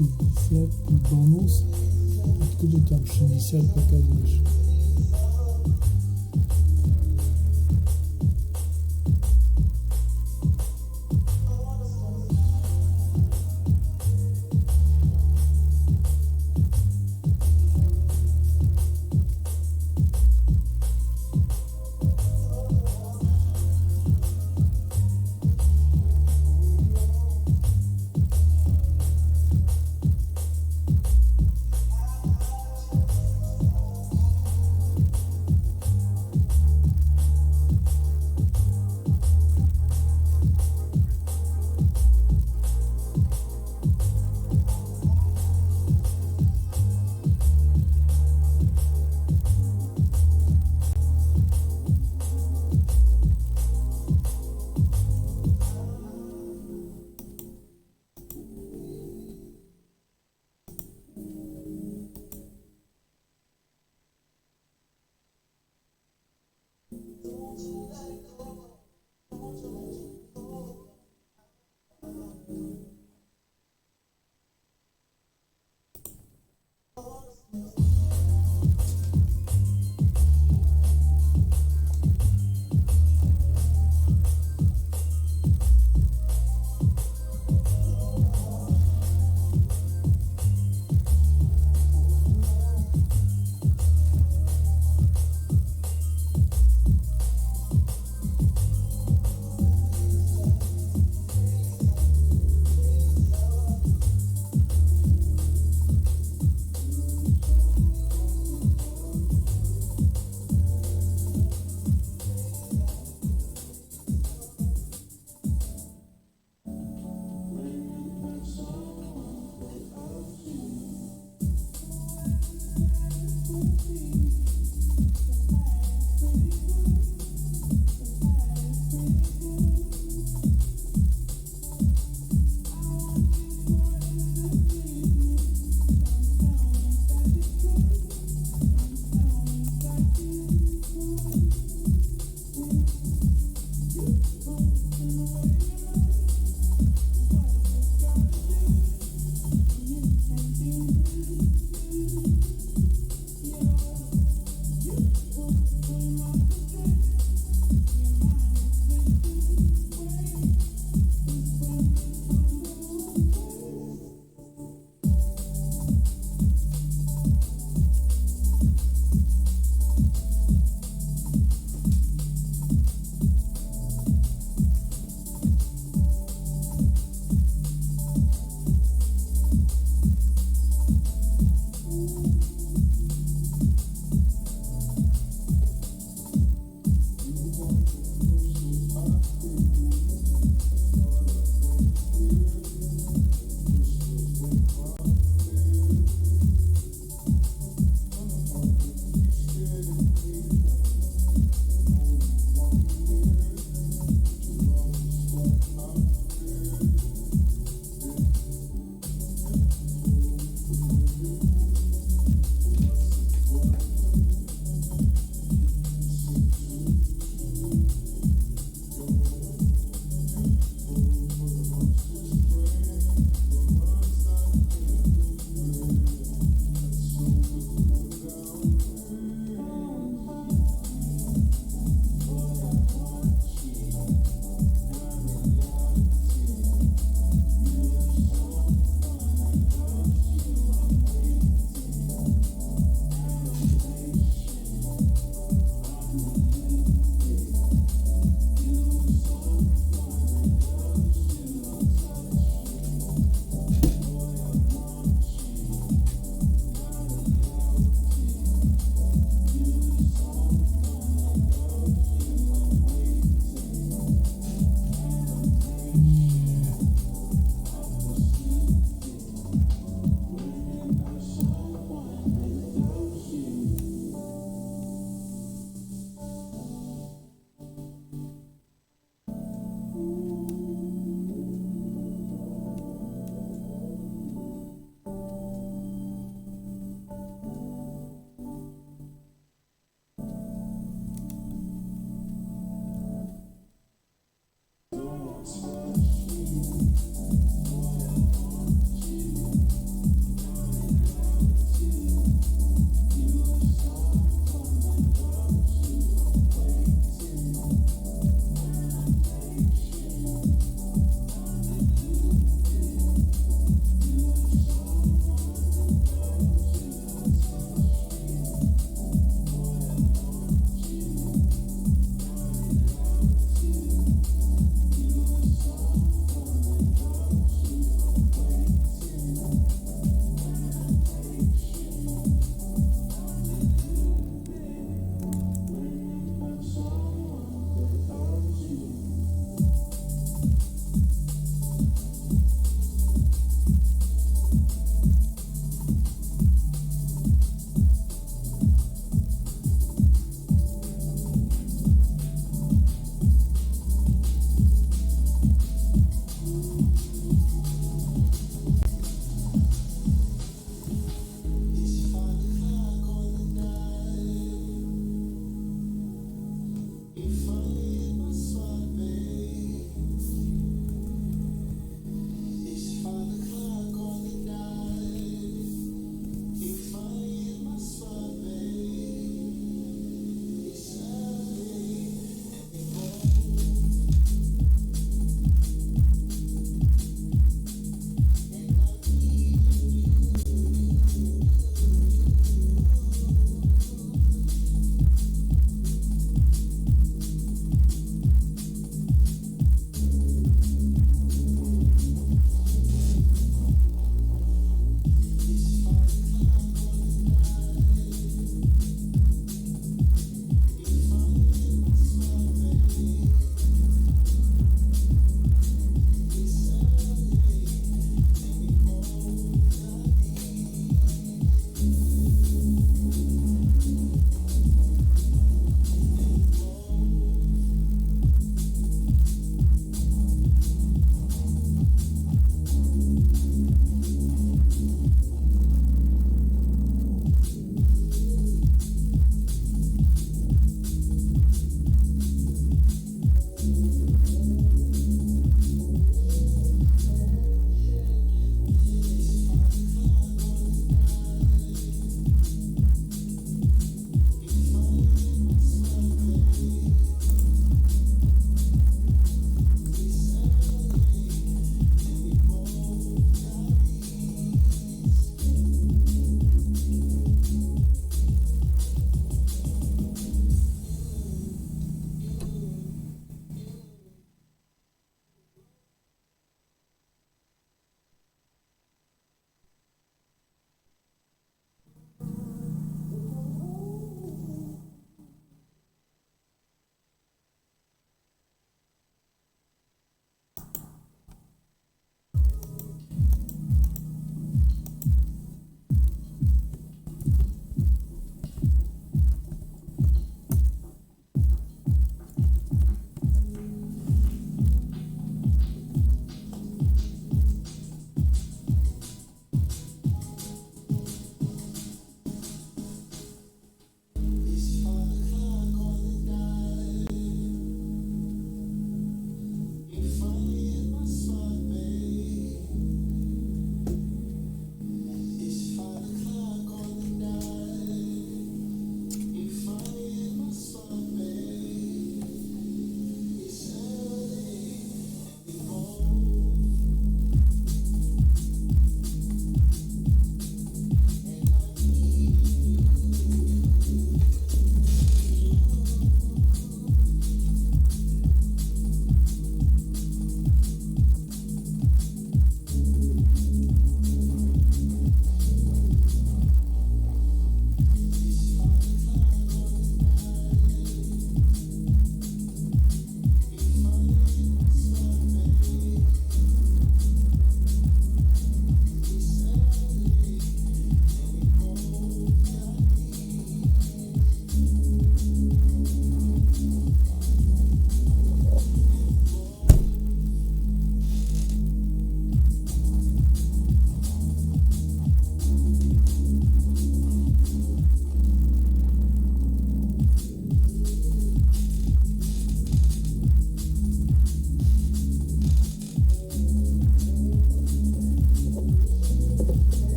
60 бонус. Откуда там 60 показываешь?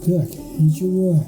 Так, ничего.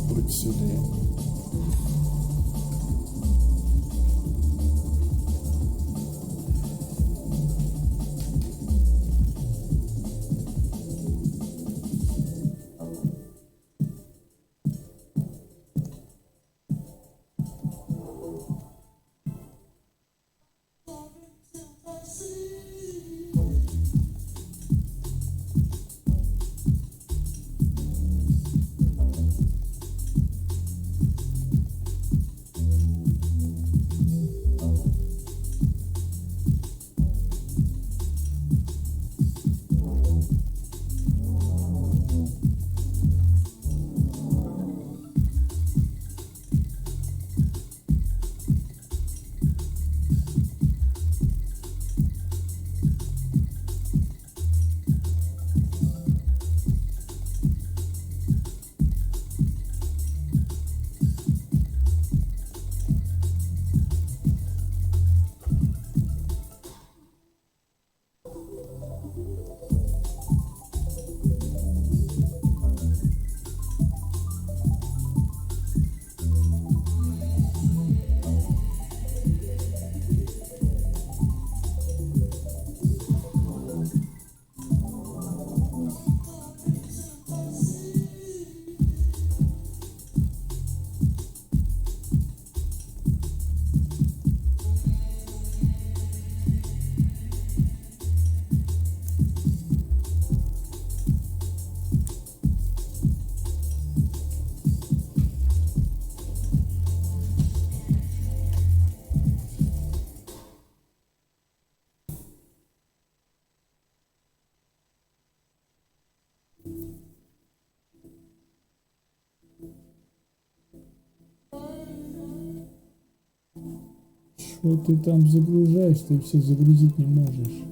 Вот сюда. Что ты там загружаешь, ты все загрузить не можешь.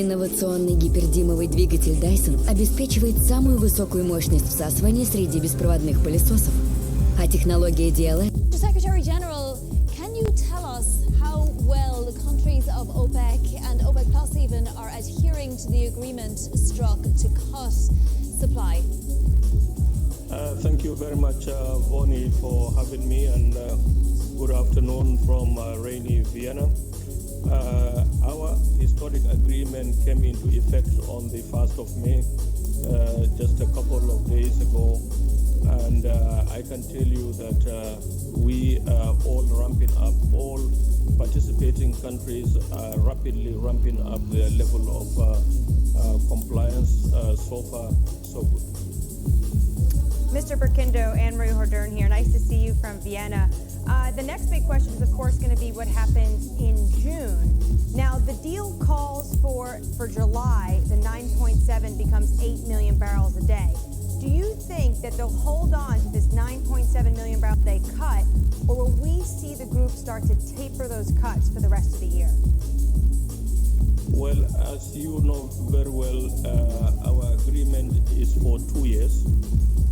Инновационный гипердимовый двигатель Dyson обеспечивает самую высокую мощность всасывания среди беспроводных пылесосов. А технология DLS... Secretary General, can you tell us how well the countries of OPEC and OPEC Plus even are adhering to the agreement struck to cut supply? Thank you very much, Vonnie, for having me, and good afternoon from rainy Vienna. Our historic agreement came into effect on the 1st of May, just a couple of days ago, and I can tell you that we are all ramping up, all participating countries are rapidly ramping up their level of compliance. So far, so good. Mr. Burkindo, Anne-Marie Hordern here. Nice to see you from Vienna. The next big question is, of course, going to be what happens in June. Now, the deal calls for July, the 9.7 becomes 8 million barrels a day. Do you think that they'll hold on to this 9.7 million barrels they cut, or will we see the group start to taper those cuts for the rest of the year? Well, as you know very well, our agreement is for 2 years,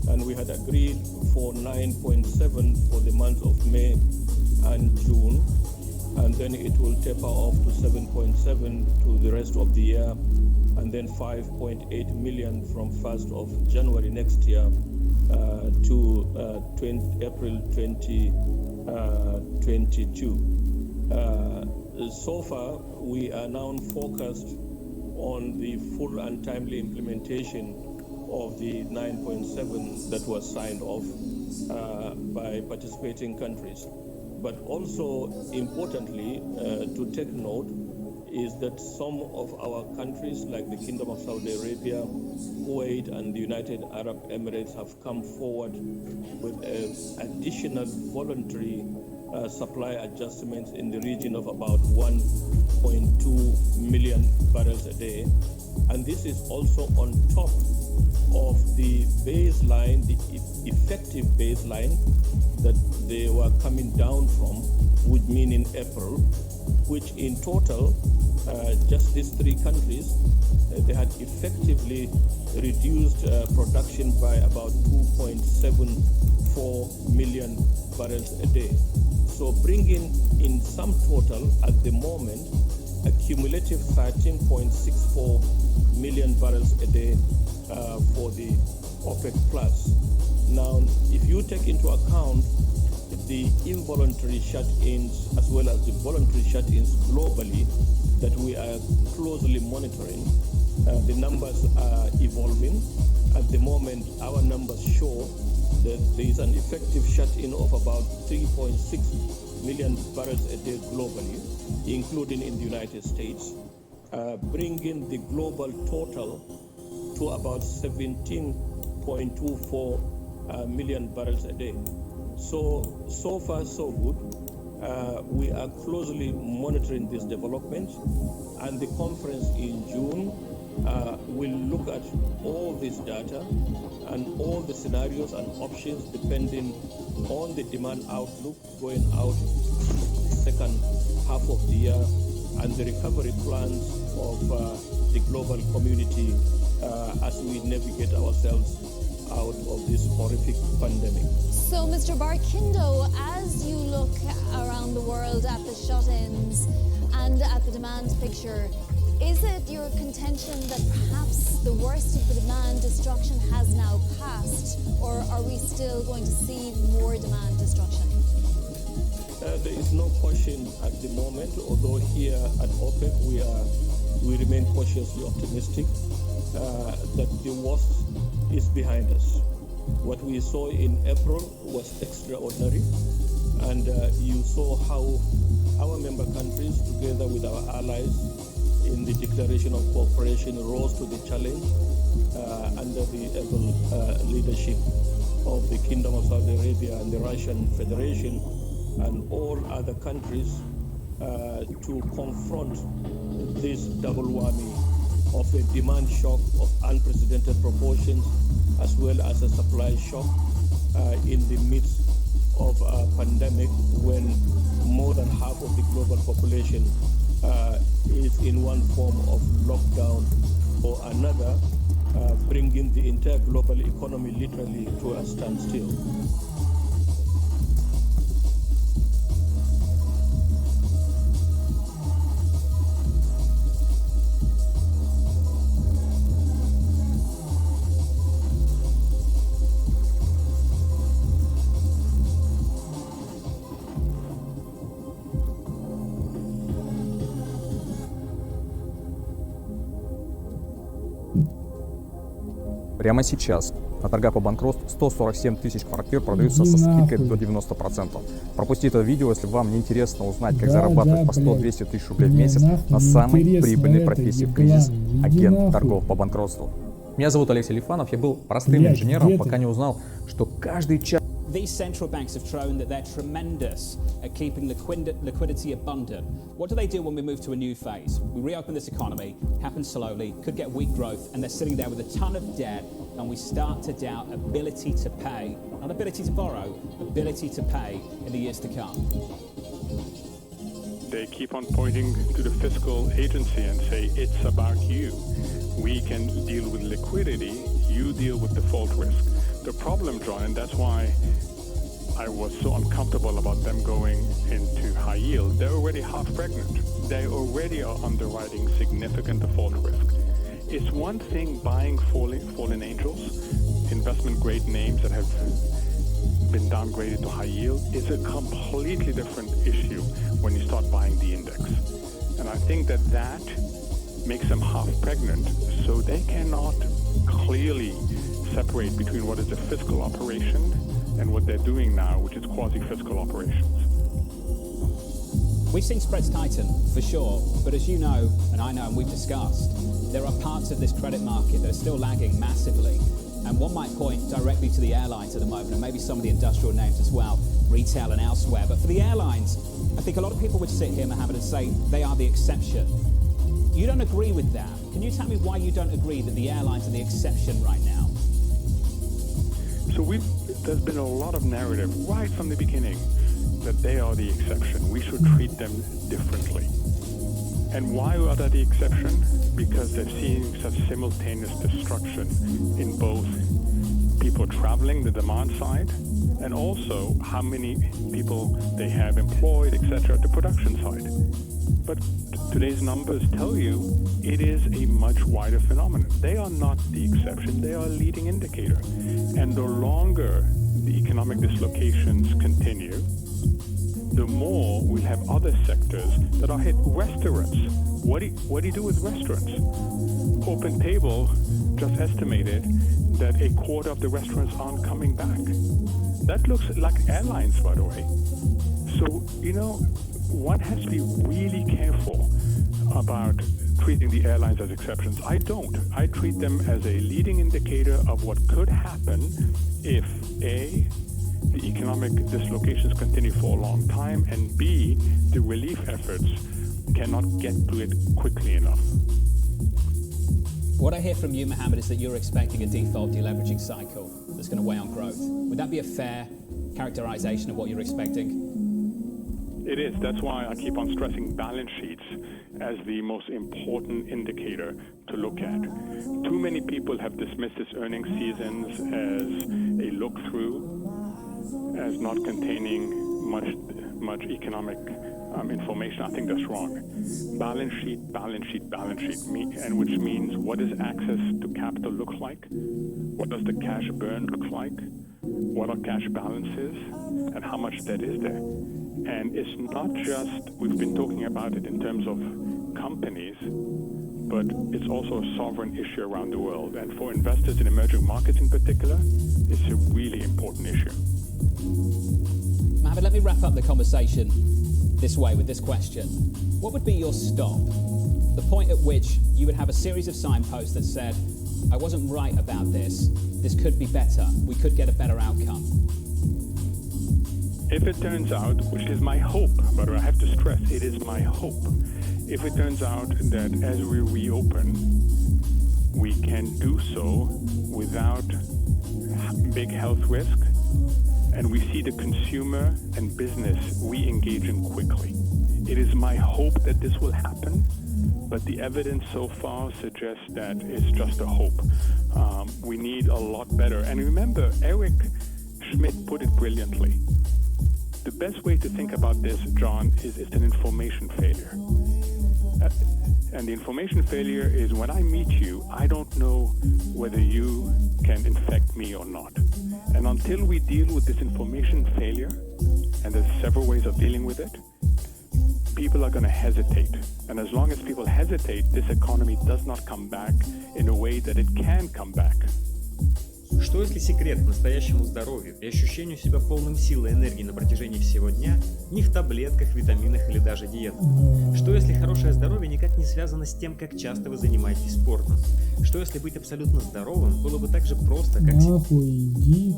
and we had agreed for 9.7 for the months of May and June, and then it will taper off to 7.7 to the rest of the year, and then 5.8 million from 1st of January next year to April 2022. So far, we are now focused on the full and timely implementation of the 9.7 that was signed off by participating countries. But also importantly, to take note, is that some of our countries like the Kingdom of Saudi Arabia, Kuwait and the United Arab Emirates have come forward with additional voluntary supply adjustments in the region of about 1.2 million barrels a day. And this is also on top of the baseline, the effective baseline that they were coming down from, which mean in April, which in total, just these three countries, they had effectively reduced production by about 2.74 million barrels a day. So bringing in sum total at the moment, a cumulative 13.64 million barrels a day for the OPEC Plus. Now, if you take into account the involuntary shut-ins as well as the voluntary shut-ins globally that we are closely monitoring, the numbers are evolving. At the moment, our numbers show that there is an effective shut-in of about 3.6 million barrels a day globally, including in the United States, bringing the global total to about 17.24 million barrels a day. So far, so good. We are closely monitoring this development, and the conference in June will look at all this data and all the scenarios and options depending on the demand outlook going out second half of the year and the recovery plans of the global community as we navigate ourselves out of this horrific pandemic. So, Mr. Barkindo, as you look around the world at the shut-ins and at the demand picture, is it your contention that perhaps the worst of the demand destruction has now passed, or are we still going to see more demand destruction? There is no question at the moment, although here at OPEC we remain cautiously optimistic that the worst is behind us. What we saw in April was extraordinary, and you saw how our member countries, together with our allies in the Declaration of Cooperation, rose to the challenge under the able leadership of the Kingdom of Saudi Arabia and the Russian Federation and all other countries to confront this double whammy of a demand shock of unprecedented proportions as well as a supply shock in the midst of a pandemic when more than half of the global population is in one form of lockdown or another, bringing the entire global economy literally to a standstill. Прямо сейчас на торгах по банкротству 147 тысяч квартир продаются со скидкой до 90%. Пропустите это видео, если вам не интересно узнать, как зарабатывать по 100-200 тысяч рублей в месяц на самой прибыльной профессии в кризис – агент торгов по банкротству. Меня зовут Алексей Лифанов, я был простым инженером, пока не узнал, что каждый час These central banks have shown that they're tremendous at keeping liquidity abundant. What do they do when we move to a new phase? We reopen this economy, happens slowly, could get weak growth, and they're sitting there with a ton of debt, and we start to doubt ability to pay, not ability to borrow, ability to pay in the years to come. They keep on pointing to the fiscal agency and say, it's about you. We can deal with liquidity, you deal with default risk. The problem, John, and that's why I was so uncomfortable about them going into high yield, they're already half pregnant. They already are underwriting significant default risk. It's one thing buying fallen angels, investment grade names that have been downgraded to high yield. It's a completely different issue when you start buying the index. And I think that makes them half pregnant, so they cannot clearly separate between what is a fiscal operation and what they're doing now, which is quasi-fiscal operations. We've seen spreads tighten, for sure, but as you know, and I know, and we've discussed, there are parts of this credit market that are still lagging massively. And one might point directly to the airlines at the moment, and maybe some of the industrial names as well, retail and elsewhere. But for the airlines, I think a lot of people would sit here, Mohammed, and say they are the exception. You don't agree with that. Can you tell me why you don't agree that the airlines are the exception right now? So there's been a lot of narrative right from the beginning that they are the exception. We should treat them differently. And why are they the exception? Because they're seeing such simultaneous destruction in both people traveling, the demand side, and also how many people they have employed, etc., the production side. But today's numbers tell you it is a much wider phenomenon. They are not the exception, they are a leading indicator. And the longer the economic dislocations continue, the more we'll have other sectors that are hit. Restaurants. What do you do with restaurants? Open Table just estimated that a quarter of the restaurants aren't coming back. That looks like airlines, by the way. So, one has to be really careful about treating the airlines as exceptions. I don't. I treat them as a leading indicator of what could happen if A, the economic dislocations continue for a long time, and B, the relief efforts cannot get to it quickly enough. What I hear from you, Mohammed, is that you're expecting a default deleveraging cycle that's going to weigh on growth. Would that be a fair characterization of what you're expecting? It is. That's why I keep on stressing balance sheets as the most important indicator to look at. Too many people have dismissed this earnings seasons as a look-through, as not containing much economic information. I think that's wrong. Balance sheet, and which means what does access to capital look like? What does the cash burn look like? What are cash balances? And how much debt is there? And it's not just, we've been talking about it in terms of companies, but it's also a sovereign issue around the world. And for investors in emerging markets in particular, it's a really important issue. Mohammed, let me wrap up the conversation this way with this question. What would be your stop? The point at which you would have a series of signposts that said, I wasn't right about this could be better, we could get a better outcome. If it turns out, which is my hope, but I have to stress, it is my hope, if it turns out that as we reopen, we can do so without big health risk, and we see the consumer and business re-engaging quickly. It is my hope that this will happen, but the evidence so far suggests that it's just a hope. We need a lot better. And remember, Eric Schmidt put it brilliantly. The best way to think about this, John, is it's an information failure. And the information failure is when I meet you, I don't know whether you can infect me or not. And until we deal with this information failure, and there's several ways of dealing with it, people are going to hesitate. And as long as people hesitate, this economy does not come back in a way that it can come back. Что если секрет к настоящему здоровью и ощущению себя полным сил и энергии на протяжении всего дня не в таблетках, витаминах или даже диетах? Что если хорошее здоровье никак не связано с тем, как часто вы занимаетесь спортом? Что если быть абсолютно здоровым было бы так же просто, как... Нахуй иди.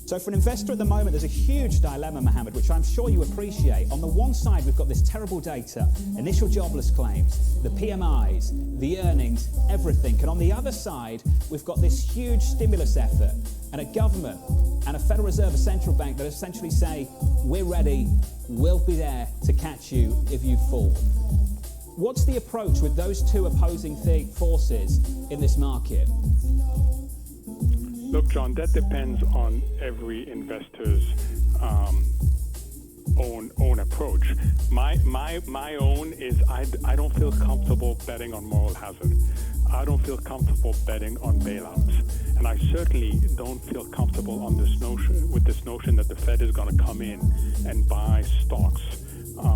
So for an investor at the moment, there's a huge dilemma, Mohammed, which I'm sure you appreciate. On the one side, we've got this terrible data, initial jobless claims, the PMIs, the earnings, everything. And on the other side, we've got this huge stimulus effort and a government and a Federal Reserve, a central bank that essentially say, we're ready, we'll be there to catch you if you fall. What's the approach with those two opposing forces in this market? Look, John, that depends on every investor's own approach. My own is I don't feel comfortable betting on moral hazard. I don't feel comfortable betting on bailouts, and I certainly don't feel comfortable on this notion that the Fed is going to come in and buy stocks,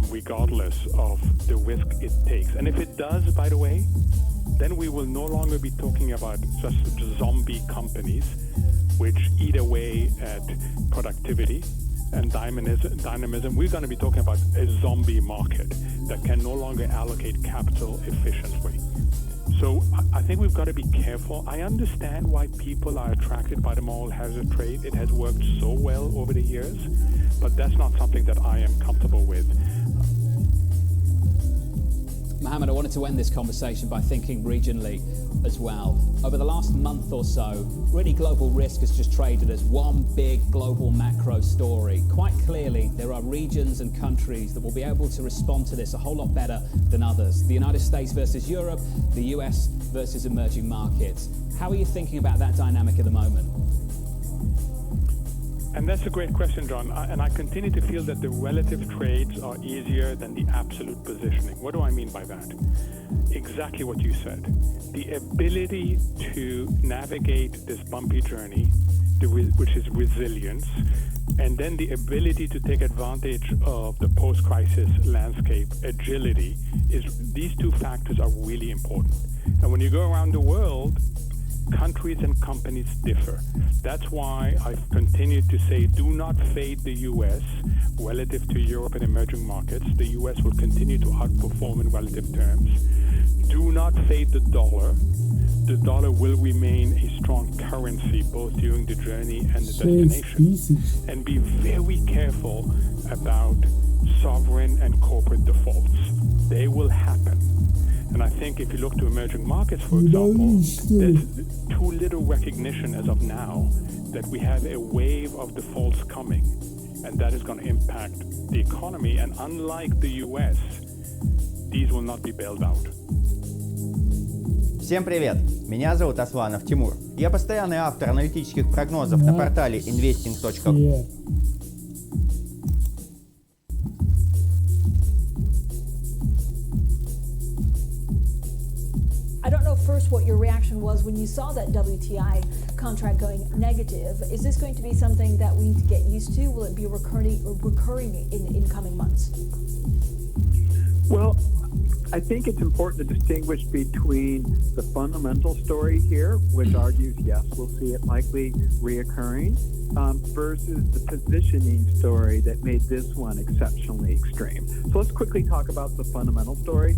regardless of the risk it takes. And if it does, by the way, then we will no longer be talking about just zombie companies which eat away at productivity and dynamism. We're going to be talking about a zombie market that can no longer allocate capital efficiently. So I think we've got to be careful. I understand why people are attracted by the moral hazard trade. It has worked so well over the years, but that's not something that I am comfortable with. Mohammed, I wanted to end this conversation by thinking regionally as well. Over the last month or so, really global risk has just traded as one big global macro story. Quite clearly, there are regions and countries that will be able to respond to this a whole lot better than others. The United States versus Europe, the US versus emerging markets. How are you thinking about that dynamic at the moment? And that's a great question, John. And I continue to feel that the relative trades are easier than the absolute positioning. What do I mean by that? Exactly what you said. The ability to navigate this bumpy journey, which is resilience, and then the ability to take advantage of the post-crisis landscape, agility, these two factors are really important. And when you go around the world, countries and companies differ. That's why I've continued to say do not fade the U.S. relative to Europe and emerging markets. The U.S. will continue to outperform in relative terms. Do not fade the dollar. The dollar will remain a strong currency both during the journey and the destination. And be very careful about sovereign and corporate defaults. They will happen. And I think if you look to emerging markets, for example, there's too little recognition as of now that we have a wave of defaults coming, and that is going to impact the economy. And unlike the US, these will not be bailed out. Всем привет! Меня зовут Асланов Тимур. Я постоянный автор аналитических прогнозов на портале investing.ru. First, what your reaction was when you saw that WTI contract going negative. Is this going to be something that we need to get used to? Will it be recurring in coming months? Well, I think it's important to distinguish between the fundamental story here, which argues, yes, we'll see it likely reoccurring, versus the positioning story that made this one exceptionally extreme. So let's quickly talk about the fundamental story.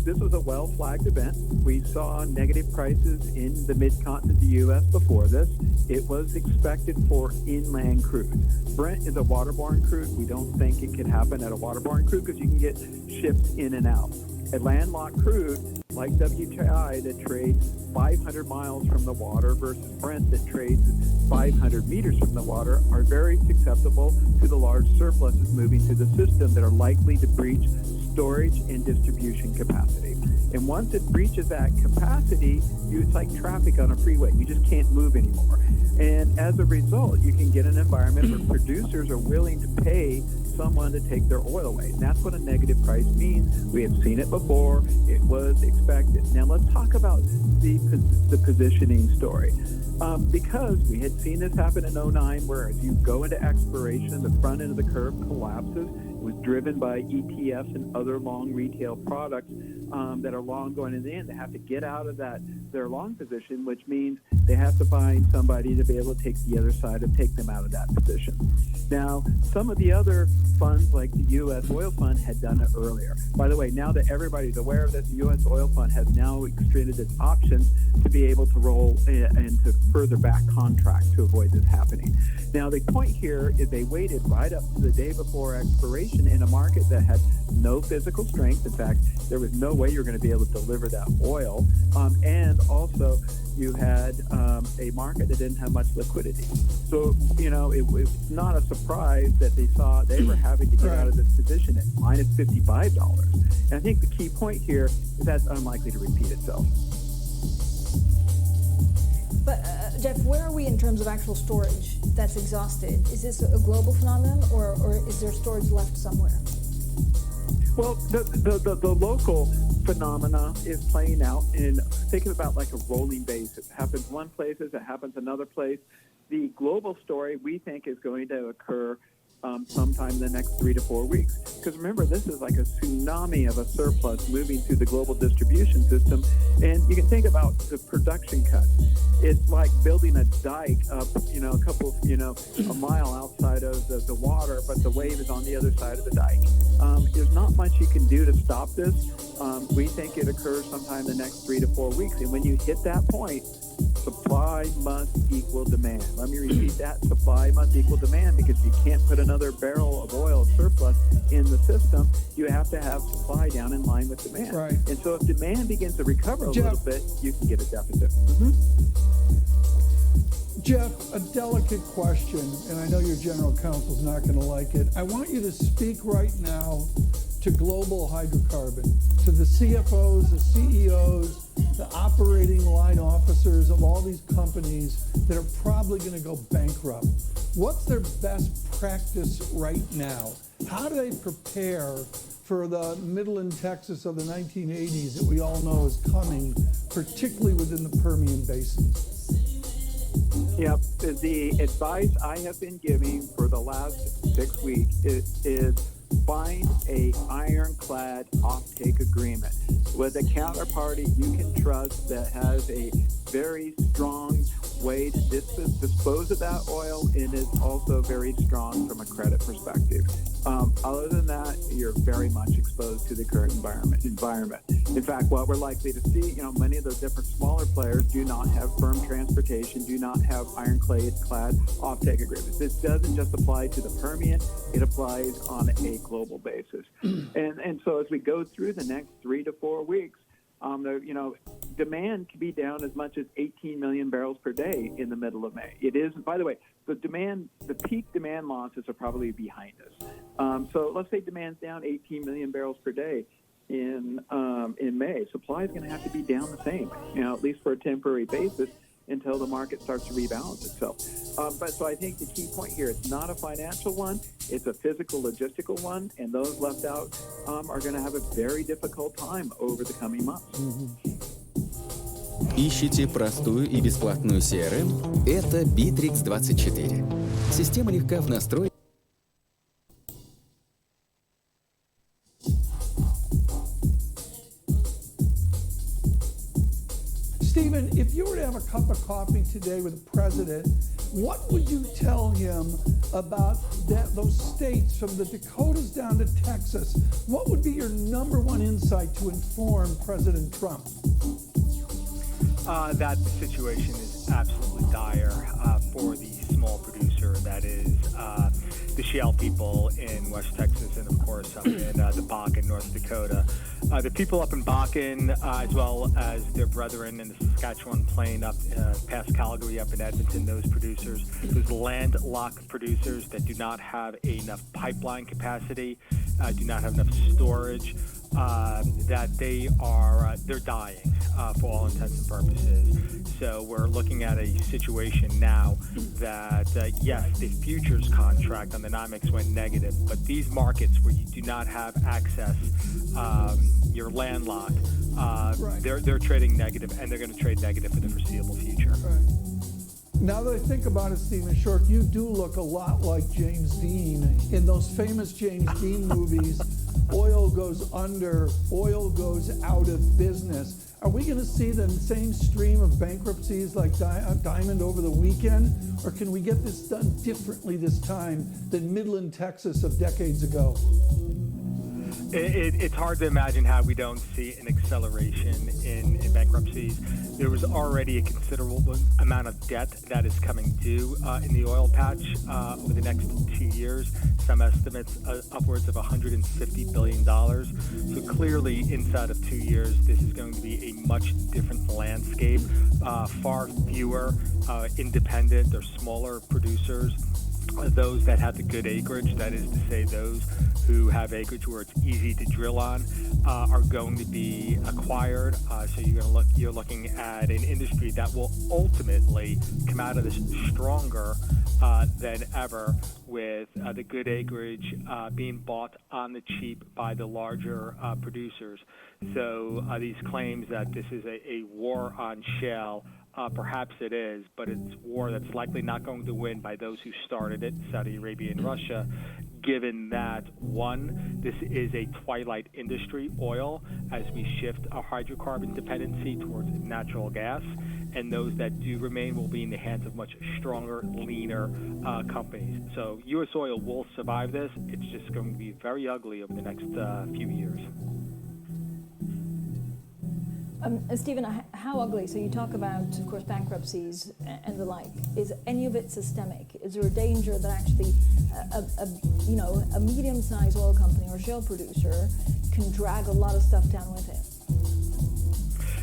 This was a well-flagged event. We saw negative prices in the mid-continent of the U.S. before this. It was expected for inland crude. Brent is a waterborne crude. We don't think it can happen at a waterborne crude because you can get ships in and out. At landlocked crude, like WTI that trades 500 miles from the water versus Brent that trades 500 meters from the water are very susceptible to the large surpluses moving through the system that are likely to breach storage and distribution capacity. And once it breaches that capacity, it's like traffic on a freeway. You just can't move anymore. And as a result, you can get an environment where producers are willing to pay someone to take their oil away. And that's what a negative price means. We have seen it before. It was expected. Now let's talk about the positioning story. Because we had seen this happen in 2009, where as you go into expiration, the front end of the curve collapses. It was driven by ETFs and other long retail products that are long going in the end. They have to get out of their long position, which means they have to find somebody to be able to take the other side and take them out of that position. Now, some of the other funds, like the U.S. Oil Fund, had done it earlier. By the way, now that everybody's aware of this, the U.S. Oil Fund has now extended its options to be able to roll and to further back contract to avoid this happening. Now, the point here is they waited right up to the day before expiration in a market that had no physical strength. In fact, there was no way you're going to be able to deliver that oil. And also, you had a market that didn't have much liquidity. So, it was not a surprise that they were having to get out of this position at minus $55. And I think the key point here is that's unlikely to repeat itself. But Jeff, where are we in terms of actual storage that's exhausted? Is this a global phenomenon, or is there storage left somewhere? Well, the local phenomena is playing out in thinking about like a rolling base. It happens one place, it happens another place. The global story we think is going to occur sometime in the next 3 to 4 weeks. Because remember, this is like a tsunami of a surplus moving through the global distribution system. And you can think about the production cuts. It's like building a dike up, a mile outside of the water, but the wave is on the other side of the dike. There's not much you can do to stop this. We think it occurs sometime in the next 3 to 4 weeks. And when you hit that point, supply must equal demand. Let me repeat that. Supply must equal demand, because you can't put another barrel of oil surplus in the system. You have to have supply down in line with demand. Right. And so if demand begins to recover a little bit, you can get a deficit. Jeff, a delicate question, and I know your general counsel's not going to like it. I want you to speak right now to global hydrocarbon, to the CFOs, the CEOs, the operating line officers of all these companies that are probably going to go bankrupt. What's their best practice right now? How do they prepare for the Midland, Texas of the 1980s that we all know is coming, particularly within the Permian Basin? Yep. The advice I have been giving for the last 6 weeks is find a ironclad offtake agreement with a counterparty you can trust that has a very strong way to dispose of that oil and is also very strong from a credit perspective. Other than that, you're very much exposed to the current environment. In fact, what we're likely to see, many of those different smaller players do not have firm transportation, do not have ironclad offtake agreements. This doesn't just apply to the Permian, it applies on a global basis. And so as we go through the next 3 to 4 weeks, demand can be down as much as 18 million barrels per day in the middle of May. It is, by the way, the peak demand losses are probably behind us. So let's say demand's down 18 million barrels per day in May. Supply is going to have to be down the same, at least for a temporary basis, until the market starts to rebalance itself. But so I think the key point here, it's not a financial one, it's a physical, logistical one, and those left out are going to have a very difficult time over the coming months. Ищите простую и бесплатную CRM? Это Bittrex24. Система легка в настройке. Stephen, if you were to have a cup of coffee today with the president, what would you tell him about those states from the Dakotas down to Texas? What would be your number one insight to inform President Trump? That the situation is absolutely dire for the small producer that is the shale people in West Texas and, of course, up in the Bakken, North Dakota. The people up in Bakken, as well as their brethren in the Saskatchewan Plain up past Calgary, up in Edmonton, those producers, those landlocked producers that do not have enough pipeline capacity, do not have enough storage, that they're dying for all intents and purposes. So we're looking at a situation now that, yes, the futures contract on the NYMEX went negative, but these markets where you do not have access, you're landlocked, they're trading negative, and they're going to trade negative for the foreseeable future. Right. Now that I think about it, Stephen Short, you do look a lot like James Dean. In those famous James Dean movies, oil goes under, oil goes out of business. Are we going to see the same stream of bankruptcies like Diamond over the weekend? Or can we get this done differently this time than Midland, Texas of decades ago? It's hard to imagine how we don't see an acceleration in bankruptcies. There was already a considerable amount of debt that is coming due in the oil patch over the next 2 years. Some estimates upwards of $150 billion. So clearly, inside of 2 years, this is going to be a much different landscape. Far fewer independent or smaller producers. Those that have the good acreage, that is to say those who have acreage where it's easy to drill on, are going to be acquired. So you're looking at an industry that will ultimately come out of this stronger than ever, with the good acreage being bought on the cheap by the larger producers. So these claims that this is a war on shale, perhaps it is, but it's war that's likely not going to win by those who started it, Saudi Arabia and Russia, given that, one, this is a twilight industry, oil, as we shift our hydrocarbon dependency towards natural gas, and those that do remain will be in the hands of much stronger, leaner companies. So U.S. oil will survive this. It's just going to be very ugly over the next few years. Stephen, how ugly? So you talk about, of course, bankruptcies and the like. Is any of it systemic? Is there a danger that actually a medium-sized oil company or shale producer can drag a lot of stuff down with it?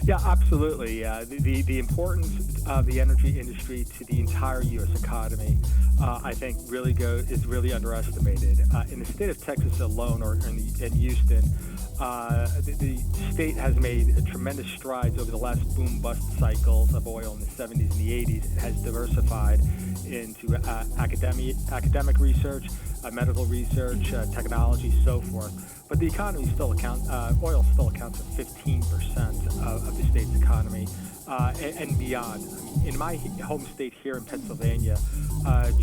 Yeah, absolutely. The importance of the energy industry to the entire U.S. economy, I think, is really underestimated. In the state of Texas alone, or in Houston, the state has made tremendous strides over the last boom-bust cycles of oil in the 70s and the 80s. It has diversified into academic research, medical research, technology, so forth. But the economy oil still accounts for 15% of the state's economy and beyond. In my home state here in Pennsylvania,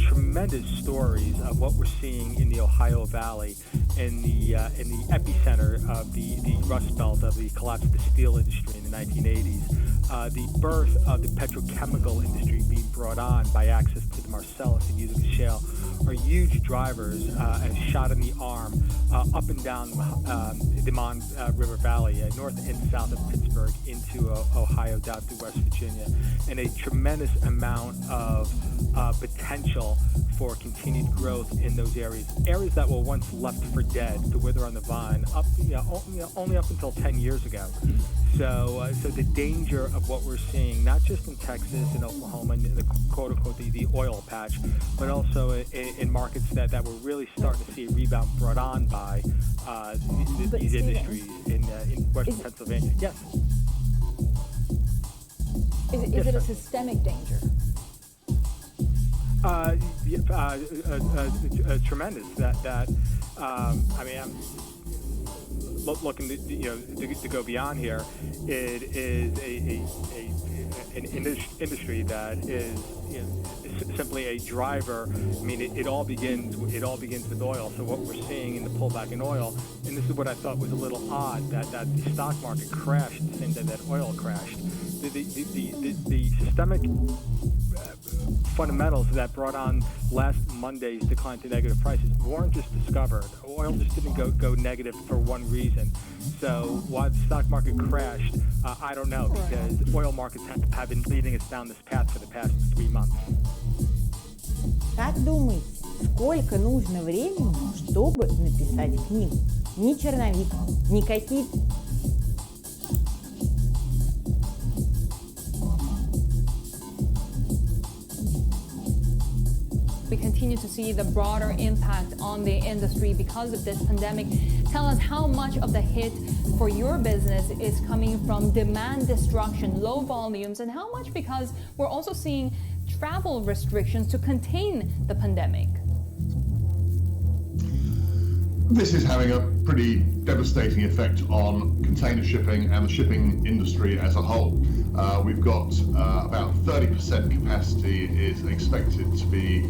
tremendous stories of what we're seeing in the Ohio Valley, in the epicenter of the Rust Belt, of the collapse of the steel industry in the 1980s, the birth of the petrochemical industry being brought on by access to the Marcellus and Utica Shale, are huge drivers and shot in the arm up and down the Mon River Valley, north and south of Pittsburgh, into Ohio, down to West Virginia, and a tremendous amount of potential for continued growth in those areas that were once left for dead to wither on the vine, only up until 10 years ago. So the danger of what we're seeing, not just in Texas and Oklahoma, and the quote-unquote the oil patch, but also in markets that we're really starting to see a rebound brought on by these industries in Western Pennsylvania. Yes. Is it a systemic danger? Tremendous. I'm looking to go beyond here. It is an industry that is simply a driver. I mean, it all begins with oil. So what we're seeing in the pullback in oil, and this is what I thought was a little odd, that the stock market crashed the same day that oil crashed. The systemic fundamentals that brought on last Monday's decline to negative prices weren't just discovered. Oil just didn't go negative for one reason. So why the stock market crashed, I don't know, because oil markets have been leading us down this path for the past 3 months. Как думаете, сколько нужно времени, чтобы написать книгу. Ни черновик, ни какие... We continue to see the broader impact on the industry because of this pandemic. Tell us how much of the hit for your business is coming from demand destruction, low volumes, and how much because we're also seeing travel restrictions to contain the pandemic. This is having a pretty devastating effect on container shipping and the shipping industry as a whole. We've got about 30% capacity is expected to be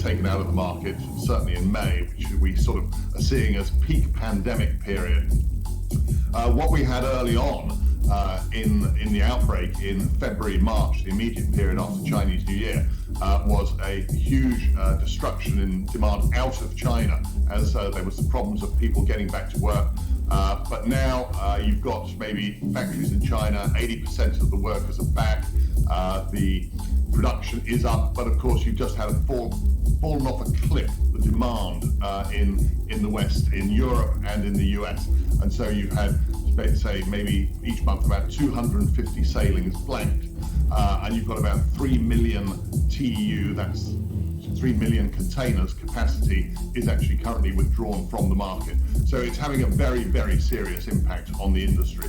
taken out of the market, certainly in May, which we sort of are seeing as peak pandemic period. What we had early on in the outbreak in February, March, the immediate period after Chinese New Year, was a huge destruction in demand out of China as there was the problems of people getting back to work. But now you've got maybe factories in China, 80% of the workers are back, the production is up, but of course you've just had fallen off a cliff, the demand in the West, in Europe and in the US. And so you've had, let's say, maybe each month about 250 sailings blanked. And you've got about 3 million TEU, that's 3 million containers capacity is actually currently withdrawn from the market. So it's having a very, very serious impact on the industry.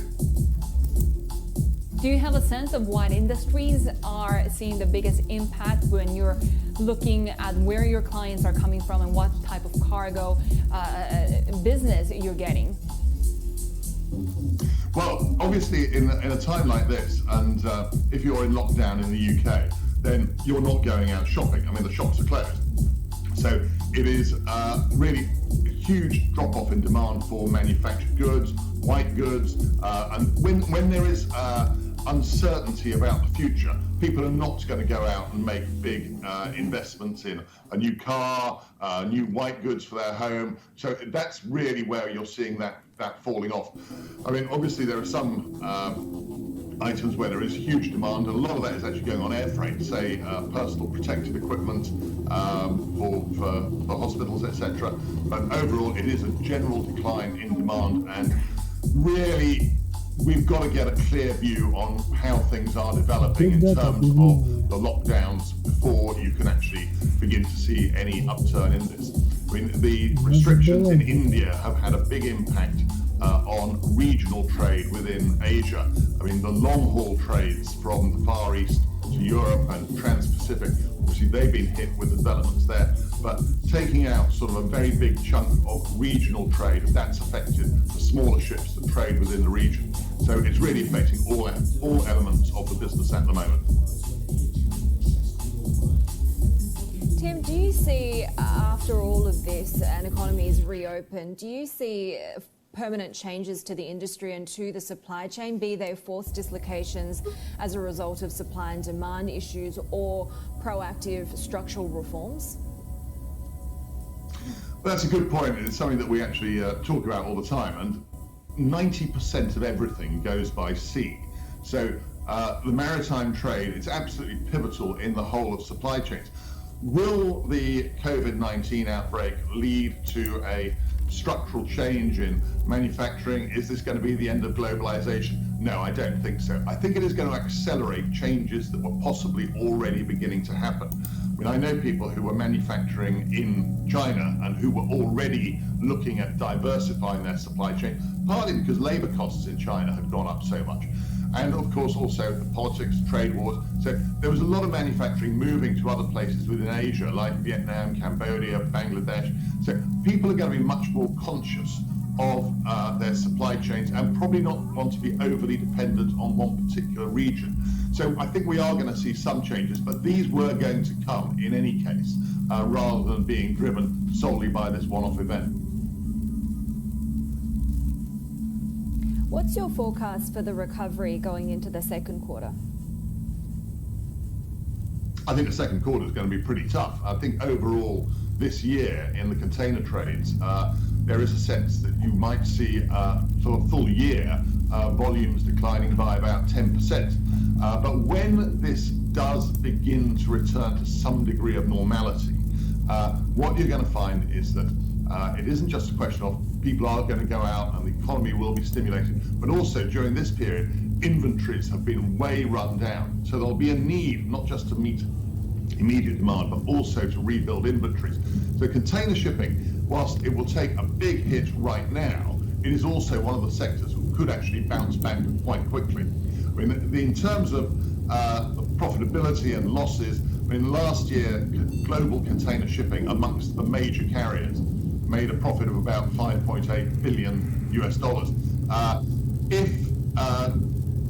Do you have a sense of what industries are seeing the biggest impact when you're looking at where your clients are coming from and what type of cargo business you're getting? Well, obviously in a time like this, and if you're in lockdown in the UK, then you're not going out shopping. I mean, the shops are closed. So it is really a huge drop-off in demand for manufactured goods, white goods, and when there is uncertainty about the future, people are not going to go out and make big investments in a new car, new white goods for their home. So that's really where you're seeing that falling off. I mean, obviously there are some items where there is huge demand, and a lot of that is actually going on air freight, say personal protective equipment for hospitals, etc. But overall, it is a general decline in demand, and really we've got to get a clear view on how things are developing in terms of the lockdowns before you can actually begin to see any upturn in this. I mean, the restrictions in India have had a big impact on regional trade within Asia. I mean, the long-haul trades from the Far East to Europe and Trans-Pacific, obviously they've been hit with the developments there. But taking out sort of a very big chunk of regional trade, that's affected the smaller ships that trade within the region. So it's really affecting all elements of the business at the moment. Tim, do you see, after all of this and economies reopened, do you see permanent changes to the industry and to the supply chain, be they forced dislocations as a result of supply and demand issues or proactive structural reforms? Well, that's a good point. It's something that we actually talk about all the time. And 90% of everything goes by sea. So the maritime trade is absolutely pivotal in the whole of supply chains. Will the COVID-19 outbreak lead to a structural change in manufacturing? Is this going to be the end of globalization? No, I don't think so. I think it is going to accelerate changes that were possibly already beginning to happen. I mean, I know people who were manufacturing in China and who were already looking at diversifying their supply chain, partly because labor costs in China had gone up so much. And of course also the politics, trade wars. So there was a lot of manufacturing moving to other places within Asia, like Vietnam, Cambodia, Bangladesh. So people are going to be much more conscious of their supply chains and probably not want to be overly dependent on one particular region. So I think we are going to see some changes, but these were going to come in any case, rather than being driven solely by this one-off event. What's your forecast for the recovery going into the second quarter? I think the second quarter is going to be pretty tough. I think overall this year in the container trades, there is a sense that you might see for a full year volumes declining by about 10%. But when this does begin to return to some degree of normality, what you're going to find is that it isn't just a question of people are going to go out and the economy will be stimulated, but also during this period, inventories have been way run down. So there'll be a need not just to meet immediate demand, but also to rebuild inventories. So container shipping, whilst it will take a big hit right now, it is also one of the sectors that could actually bounce back quite quickly. I mean, in terms of profitability and losses, I mean, last year, global container shipping amongst the major carriers made a profit of about $5.8 billion US. If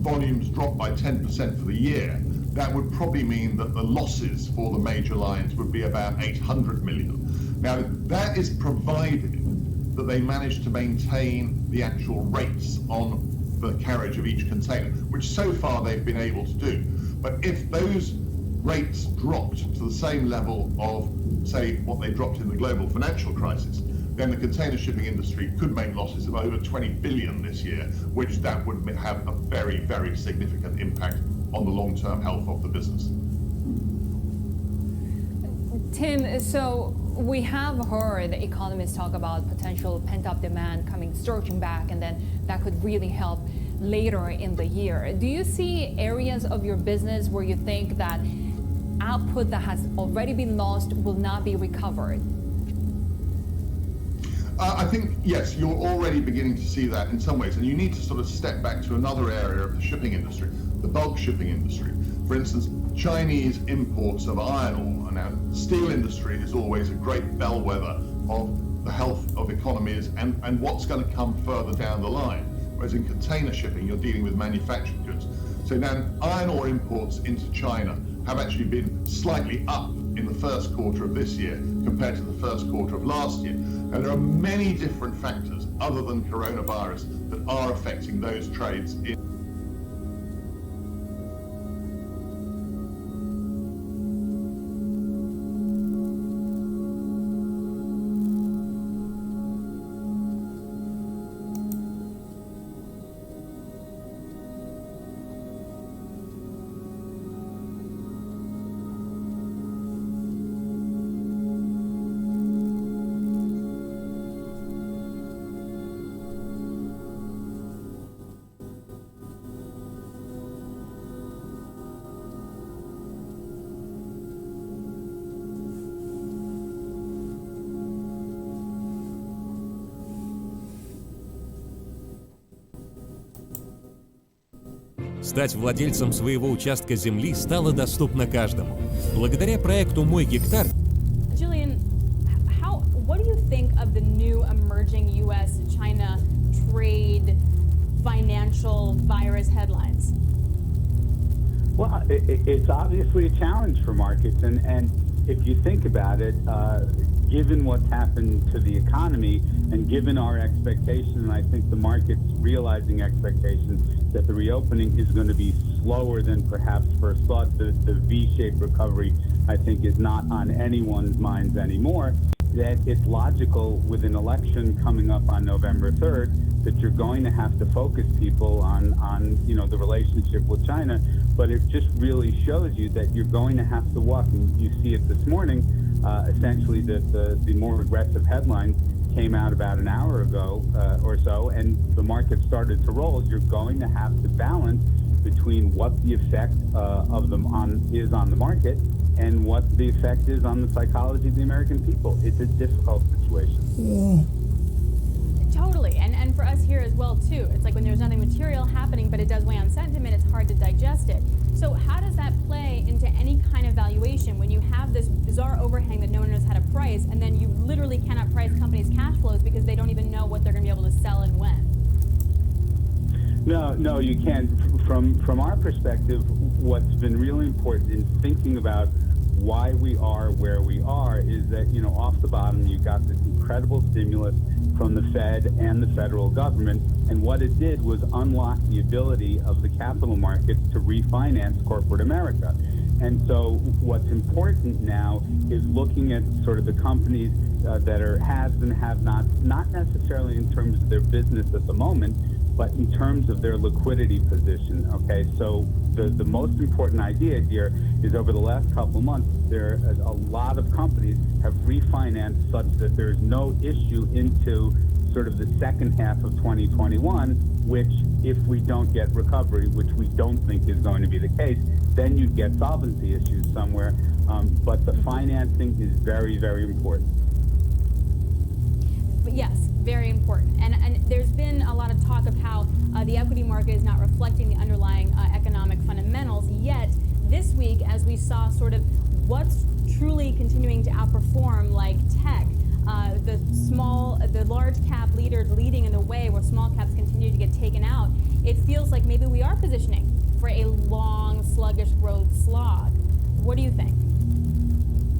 volumes drop by 10% for the year, that would probably mean that the losses for the major lines would be about 800 million. Now, that is provided that they manage to maintain the actual rates on the carriage of each container, which so far they've been able to do. But if those rates dropped to the same level of, say, what they dropped in the global financial crisis, then the container shipping industry could make losses of over 20 billion this year, which that would have a very, very significant impact on the long-term health of the business. Tim, so we have heard economists talk about potential pent-up demand coming surging back, and then that could really help later in the year. Do you see areas of your business where you think that output that has already been lost will not be recovered? I think, yes, you're already beginning to see that in some ways, and you need to sort of step back to another area of the shipping industry, the bulk shipping industry. For instance, Chinese imports of iron ore. Now, the steel industry is always a great bellwether of the health of economies and what's going to come further down the line. Whereas in container shipping, you're dealing with manufactured goods. So now, iron ore imports into China have actually been slightly up in the first quarter of this year compared to the first quarter of last year. And there are many different factors other than coronavirus that are affecting those trades in. Стать владельцем своего участка земли стало доступно каждому. Благодаря проекту «Мой гектар» Julian, what do you think of the new emerging U.S.-China trade financial virus headlines? Well, it's obviously a challenge for markets, and if you think about it, given what's happened to the economy and given our expectation, and I think the market's realizing expectations that the reopening is going to be slower than perhaps first thought, the V-shaped recovery, I think, is not on anyone's minds anymore, that it's logical with an election coming up on November 3rd that you're going to have to focus people on the relationship with China, but it just really shows you that you're going to have to walk, and you see it this morning, essentially that the more aggressive headlines came out about an hour ago or so, and the market started to roll. You're going to have to balance between what the effect of them is on the market and what the effect is on the psychology of the American people. It's a difficult situation. Totally, and for us here as well too. It's like when there's nothing material happening, but it does weigh on sentiment, it's hard to digest it. So how does that play into any kind of valuation when you have this bizarre overhang that no one knows how to price, and then you literally cannot price companies' cash flows because they don't even know what they're going to be able to sell and when? No, you can't. From our perspective, what's been really important in thinking about why we are where we are is that, off the bottom, you got this incredible stimulus from the Fed and the federal government, and what it did was unlock the ability of the capital markets to refinance corporate America. And so what's important now is looking at sort of the companies that are haves and have-nots, not necessarily in terms of their business at the moment, but in terms of their liquidity position. Okay, so the most important idea here is over the last couple of months, a lot of companies have refinanced such that there's no issue into sort of the second half of 2021, which if we don't get recovery, which we don't think is going to be the case, then you'd get solvency issues somewhere. But the financing is very, very important. But yes, very important. And there's been a lot of talk of how the equity market is not reflecting the underlying economic fundamentals. Yet this week, as we saw sort of what's truly continuing to outperform, like tech, the large cap leaders leading in the way where small caps continue to get taken out, it feels like maybe we are positioning for a long, sluggish growth slog. What do you think?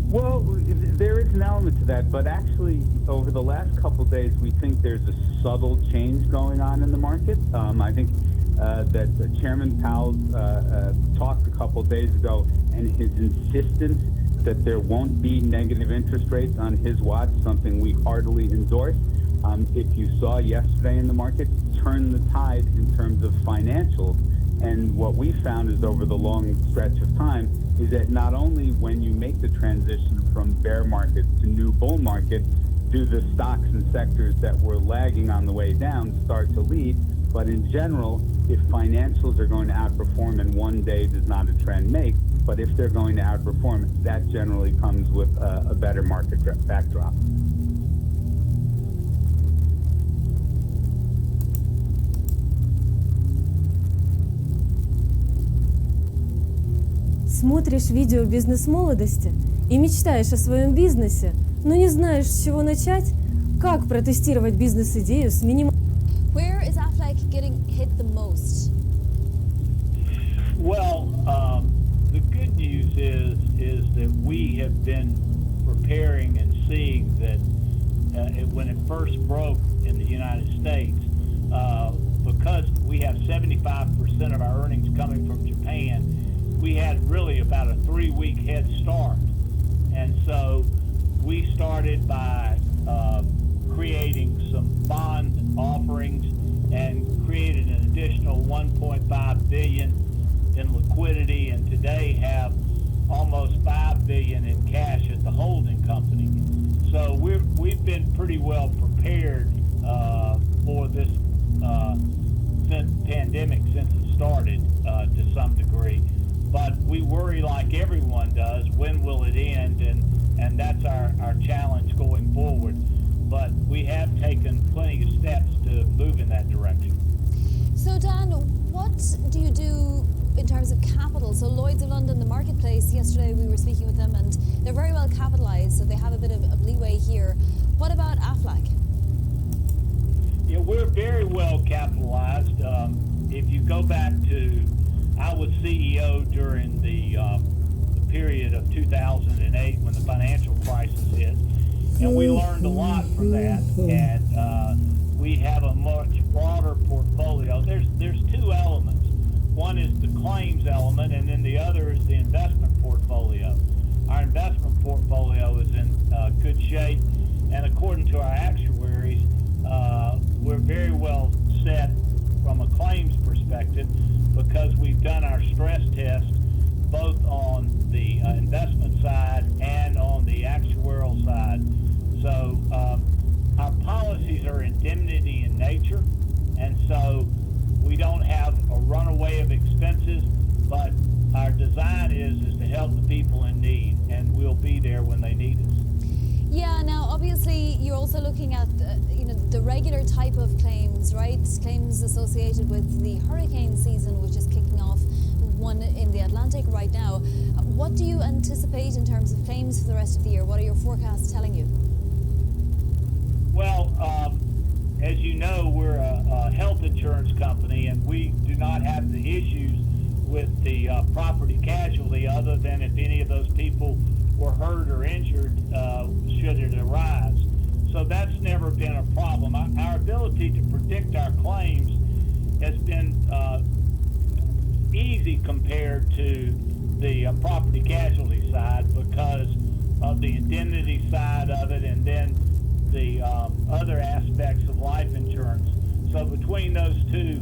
Well, there is an element to that, but actually over the last couple of days, we think there's a subtle change going on in the market. I think that Chairman Powell talked a couple of days ago, and his insistence that there won't be negative interest rates on his watch, something we heartily endorse. If you saw yesterday in the market, turn the tide in terms of financials. And what we found is over the long stretch of time is that not only when you make the transition from bear market to new bull market, do the stocks and sectors that were lagging on the way down start to lead, but in general, if financials are going to outperform, and one day does not a trend make, but if they're going to outperform, that generally comes with a better market backdrop. Смотришь видео «Бизнес-молодости» и мечтаешь о своем бизнесе, но не знаешь, с чего начать? Как протестировать бизнес-идею с минимальным... Where is Affleck getting hit the most? Well, the good news is that we have been preparing and seeing that when it first broke in the United States, because we have 75% of our earnings coming from Japan, we had really about a 3-week head start. And so we started by creating some bond offerings and created an additional $1.5 billion in liquidity, and today have almost $5 billion in cash at the holding company. So we've been pretty well prepared for this pandemic since it started to some degree. But we worry, like everyone does, when will it end? And that's our challenge going forward. But we have taken plenty of steps to move in that direction. So Dan, what do you do in terms of capital? So Lloyd's of London, the marketplace, yesterday we were speaking with them, and they're very well capitalized, so they have a bit of leeway here. What about Affleck? Yeah, we're very well capitalized. If you go back to, I was CEO during the period of 2008 when the financial crisis hit, and we learned a lot from that, and we have a much broader portfolio. There's two elements. One is the claims element, and then the other is the investment portfolio. Our investment portfolio is in good shape, and according to our actuaries, we're very well set from a claims perspective because we've done our stress test both on the investment side and on the actuarial side. So our policies are indemnity in nature, and so we don't have a runaway of expenses, but our design is to help the people in need, and we'll be there when they need us. Yeah, now obviously you're also looking at the regular type of claims, right? Claims associated with the hurricane season, which is kicking off, one in the Atlantic right now. What do you anticipate in terms of claims for the rest of the year? What are your forecasts telling you? Well, as you know, we're a health insurance company, and we do not have the issues with the property casualty other than if any of those people were hurt or injured should it arise. So that's never been a problem. Our ability to predict our claims has been easy compared to the property casualty side because of the indemnity side of it, and then the other aspects of life insurance. So between those two,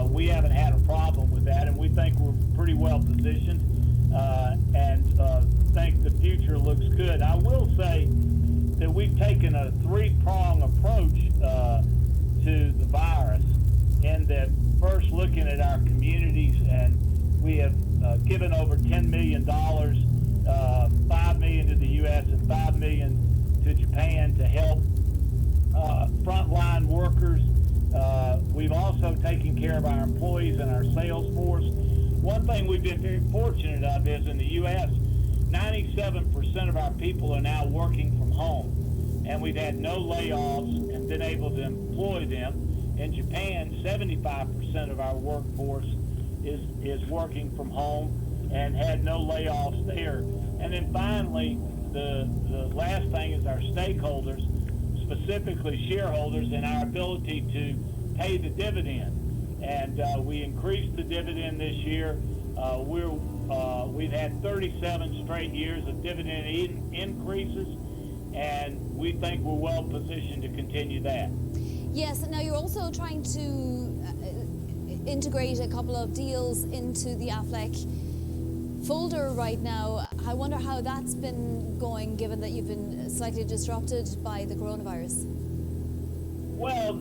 we haven't had a problem with that, and we think we're pretty well positioned and think the future looks good. I will say that we've taken a three-prong approach to the virus, in that first looking at our communities, and we have given over $10 million, $5 million to the U.S. and $5 million to Japan to help frontline workers. We've also taken care of our employees and our sales force. One thing we've been very fortunate of is in the U.S., 97% of our people are now working from home, and we've had no layoffs and been able to employ them. In Japan, 75% of our workforce is working from home and had no layoffs there. And then finally, the last thing is our stakeholders, specifically shareholders, and our ability to pay the dividend. And we increased the dividend this year. We've had 37 straight years of dividend increases, and we think we're well positioned to continue that. Yes, and now you're also trying to integrate a couple of deals into the Aflac folder right now. I wonder how that's been going, given that you've been slightly disrupted by the coronavirus. Well,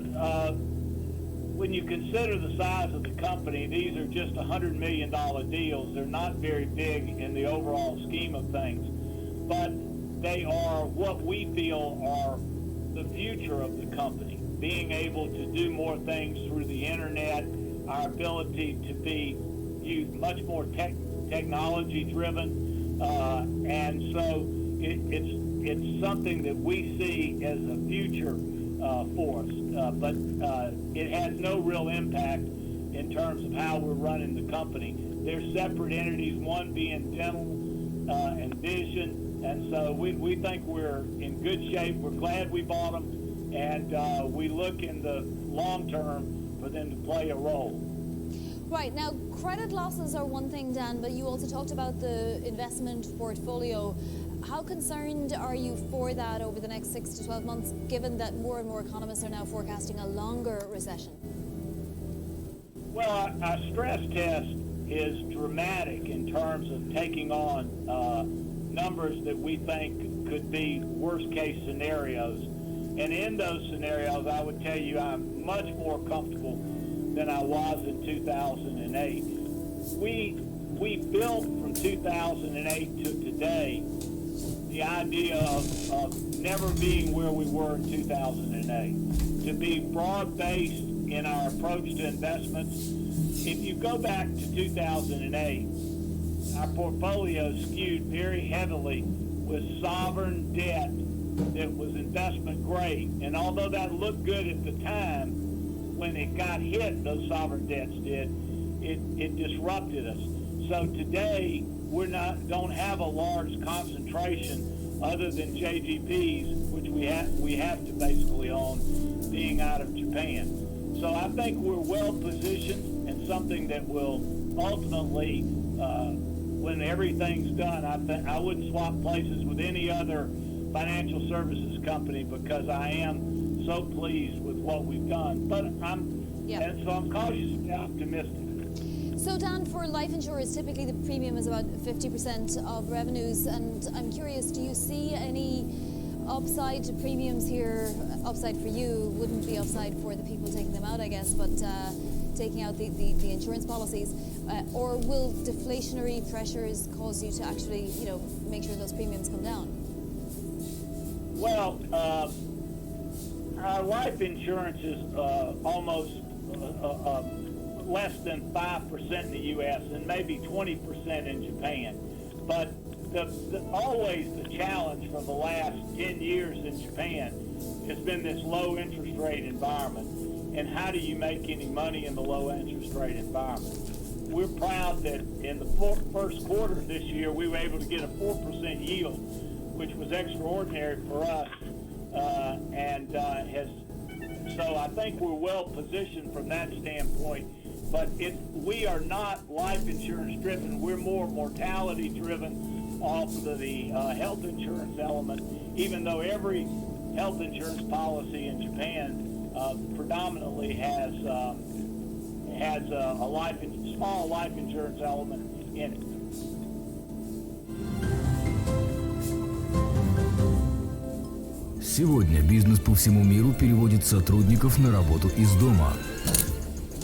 when you consider the size of the company, these are just $100 million deals. They're not very big in the overall scheme of things, but they are what we feel are the future of the company. Being able to do more things through the internet, our ability to be much more technology driven, and so it's something that we see as a future for us, but it has no real impact in terms of how we're running the company. They're separate entities, one being dental and vision, and so we think we're in good shape. We're glad we bought them, and we look in the long term for them to play a role. Right, now credit losses are one thing, Dan, but you also talked about the investment portfolio. How concerned are you for that over the next 6 to 12 months, given that more and more economists are now forecasting a longer recession? Well, our stress test is dramatic in terms of taking on numbers that we think could be worst case scenarios. And in those scenarios, I would tell you I'm much more comfortable than I was in 2008. We built from 2008 to today the idea of never being where we were in 2008, to be broad-based in our approach to investments. If you go back to 2008, our portfolio skewed very heavily with sovereign debt that was investment grade. And although that looked good at the time, when it got hit, those sovereign debts did, it disrupted us. So today, don't have a large concentration other than JGBs, which we have to basically own, being out of Japan. So I think we're well positioned, and something that will ultimately, when everything's done, I wouldn't swap places with any other financial services company, because I am so pleased with what we've done. But I'm cautiously optimistic. So Dan, for life insurers, typically the premium is about 50% of revenues, and I'm curious, do you see any upside to premiums here? Upside for you wouldn't be upside for the people taking them out, I guess, but taking out the insurance policies, or will deflationary pressures cause you to actually, make sure those premiums come down? Well, our life insurance is almost less than 5% in the U.S. and maybe 20% in Japan. But always the challenge for the last 10 years in Japan has been this low interest rate environment. And how do you make any money in the low interest rate environment? We're proud that in the first quarter of this year, we were able to get a 4% yield, which was extraordinary for us, so I think we're well positioned from that standpoint. But we are not life insurance driven. We're more mortality driven off of the health insurance element, even though every health insurance policy in Japan predominantly has a small life insurance element in it. Сегодня бизнес по всему миру переводит сотрудников на работу из дома.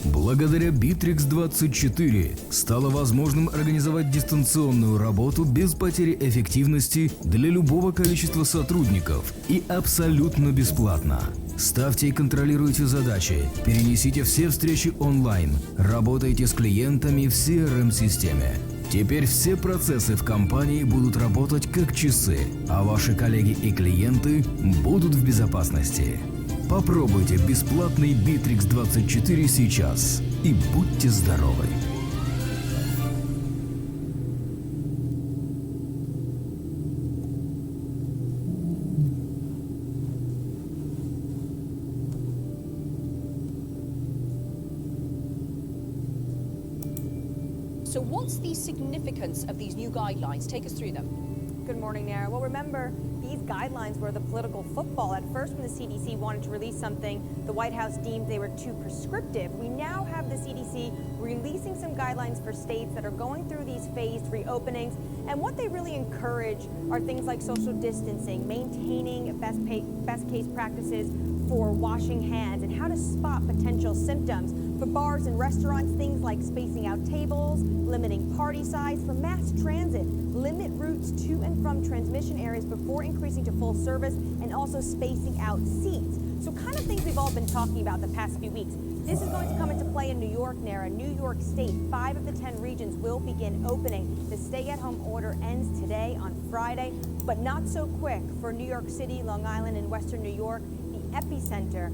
Благодаря Bittrex24 стало возможным организовать дистанционную работу без потери эффективности для любого количества сотрудников и абсолютно бесплатно. Ставьте и контролируйте задачи, перенесите все встречи онлайн, работайте с клиентами в CRM-системе. Теперь все процессы в компании будут работать как часы, а ваши коллеги и клиенты будут в безопасности. Попробуйте бесплатный Bittrex24 сейчас и будьте здоровы! So what's the significance of these new guidelines? Take us through them. Good morning, Nara. Well, remember, these guidelines were the political football. At first, when the CDC wanted to release something, the White House deemed they were too prescriptive. We now have the CDC releasing some guidelines for states that are going through these phased reopenings. And what they really encourage are things like social distancing, maintaining best case practices for washing hands, and how to spot potential symptoms. For bars and restaurants, things like spacing out tables, limiting party size. For mass transit, limit routes to and from transmission areas before increasing to full service, and also spacing out seats. So kind of things we've all been talking about the past few weeks. This is going to come into play in New York, Nara. New York State, 5 of the 10 regions will begin opening. The stay-at-home order ends today on Friday, but not so quick for New York City, Long Island, and Western New York. The epicenter,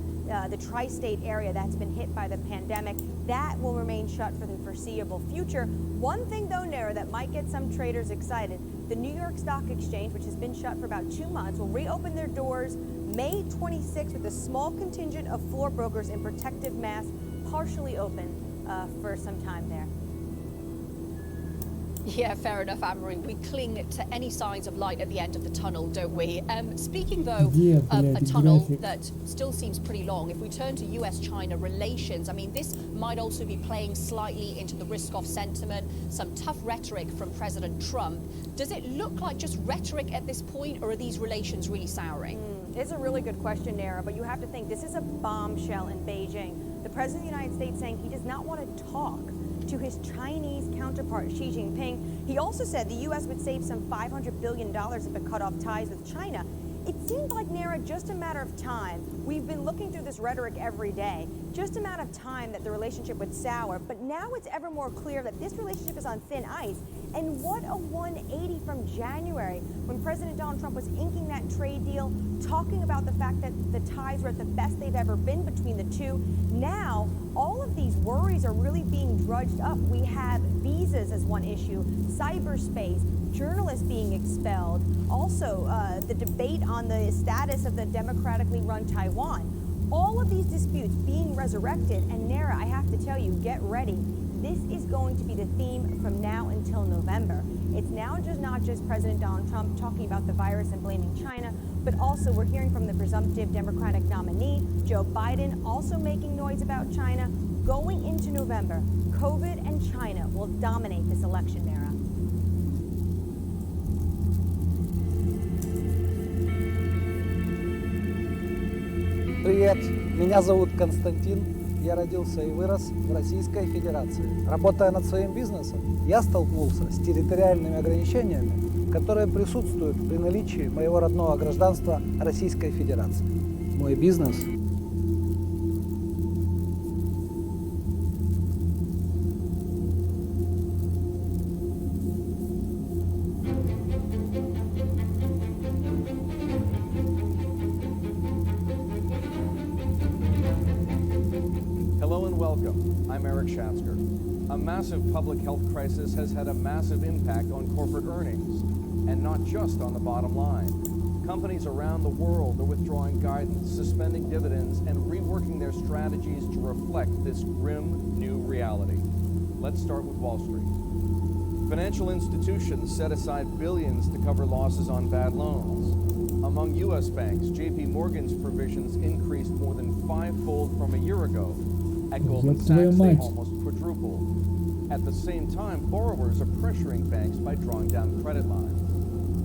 the tri-state area that's been hit by the pandemic, that will remain shut for the foreseeable future. One thing though, Nara, that might get some traders excited, the New York Stock Exchange, which has been shut for about 2 months, will reopen their doors May 26th with a small contingent of floor brokers in protective masks partially open for some time there. Yeah, fair enough, Anne-Marie. We cling to any signs of light at the end of the tunnel, don't we? Speaking, though, of a tunnel that still seems pretty long, if we turn to US-China relations, I mean, this might also be playing slightly into the risk-off sentiment, some tough rhetoric from President Trump. Does it look like just rhetoric at this point, or are these relations really souring? It's a really good question, Nara, but you have to think this is a bombshell in Beijing. The President of the United States saying he does not want to talk to his Chinese counterpart, Xi Jinping. He also said the U.S. would save some $500 billion if it cut off ties with China. It seemed like, Nara, just a matter of time. We've been looking through this rhetoric every day. Just a matter of time that the relationship would sour, but now it's ever more clear that this relationship is on thin ice. And what a 180 from January, when President Donald Trump was inking that trade deal, talking about the fact that the ties were at the best they've ever been between the two. Now, all of these worries are really being drudged up. We have visas as one issue, cyberspace, journalists being expelled, also the debate on the status of the democratically run Taiwan. All of these disputes being resurrected, and Nara, I have to tell you, get ready. This is going to be the theme from now until November. It's now not just President Donald Trump talking about the virus and blaming China, but also we're hearing from the presumptive Democratic nominee, Joe Biden, also making noise about China. Going into November, COVID and China will dominate this election, Nara. Привет, меня зовут Константин. Я родился и вырос в Российской Федерации. Работая над своим бизнесом, я столкнулся с территориальными ограничениями, которые присутствуют при наличии моего родного гражданства Российской Федерации. Мой бизнес A massive public health crisis has had a massive impact on corporate earnings, and not just on the bottom line. Companies around the world are withdrawing guidance, suspending dividends, and reworking their strategies to reflect this grim new reality. Let's start with Wall Street. Financial institutions set aside billions to cover losses on bad loans. Among U.S. banks, J.P. Morgan's provisions increased more than 5-fold from a year ago. At Goldman Sachs, they almost quadrupled. At the same time, borrowers are pressuring banks by drawing down credit lines.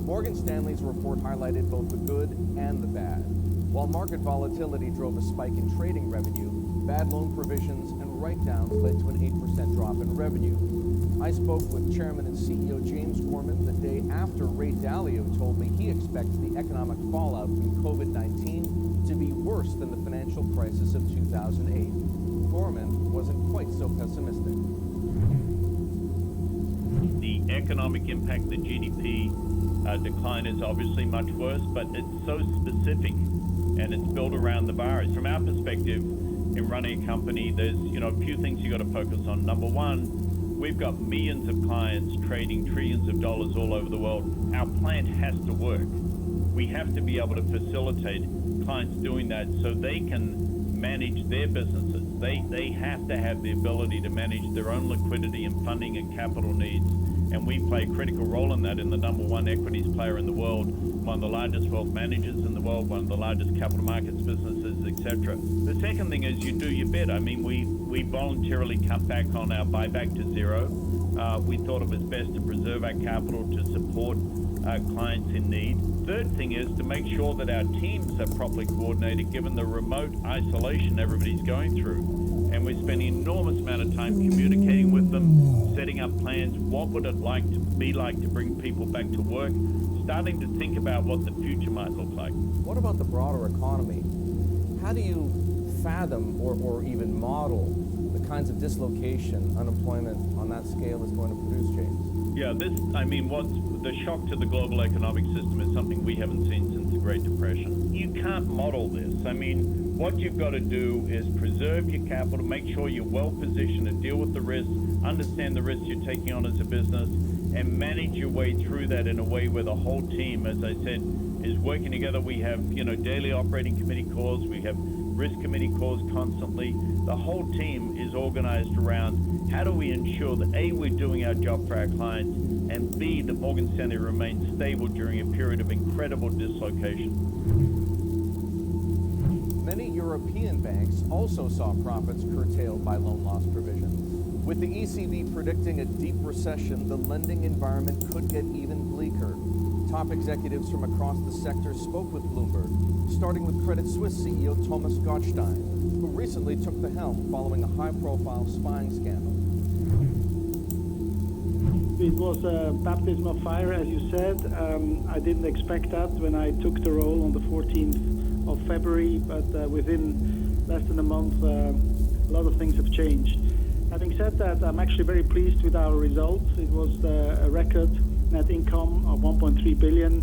Morgan Stanley's report highlighted both the good and the bad. While market volatility drove a spike in trading revenue, bad loan provisions and write-downs led to an 8% drop in revenue. I spoke with Chairman and CEO James Gorman the day after Ray Dalio told me he expects the economic fallout from COVID-19 to be worse than the financial crisis of 2008. Gorman wasn't quite so pessimistic. The economic impact, the GDP decline is obviously much worse, but it's so specific and it's built around the virus. From our perspective, in running a company, there's a few things you got to focus on. Number one, we've got millions of clients trading trillions of dollars all over the world. Our plant has to work. We have to be able to facilitate clients doing that so they can manage their businesses. They have to have the ability to manage their own liquidity and funding and capital needs. And we play a critical role in that in the number one equities player in the world, one of the largest wealth managers in the world, one of the largest capital markets businesses, etc. The second thing is you do your bit. I mean, we voluntarily cut back on our buyback to zero. We thought it was best to preserve our capital to support clients in need. Third thing is to make sure that our teams are properly coordinated given the remote isolation everybody's going through. And we're spending an enormous amount of time communicating with them, setting up plans. What would it be like to bring people back to work? Starting to think about what the future might look like. What about the broader economy? How do you fathom or even model the kinds of dislocation unemployment on that scale is going to produce, James? Yeah, what's the shock to the global economic system is something we haven't seen since the Great Depression. You can't model this. What you've got to do is preserve your capital, make sure you're well positioned to deal with the risks, understand the risks you're taking on as a business, and manage your way through that in a way where the whole team, as I said, is working together. We have, daily operating committee calls, we have risk committee calls constantly. The whole team is organized around how do we ensure that A, we're doing our job for our clients, and B, that Morgan Stanley remains stable during a period of incredible dislocation. Many European banks also saw profits curtailed by loan loss provisions. With the ECB predicting a deep recession, the lending environment could get even bleaker. Top executives from across the sector spoke with Bloomberg, starting with Credit Suisse CEO Thomas Gottstein, who recently took the helm following a high-profile spying scandal. It was a baptism of fire, as you said. I didn't expect that when I took the role on the 14th of February, but within less than a month, a lot of things have changed. Having said that, I'm actually very pleased with our results. It was a record net income of 1.3 billion,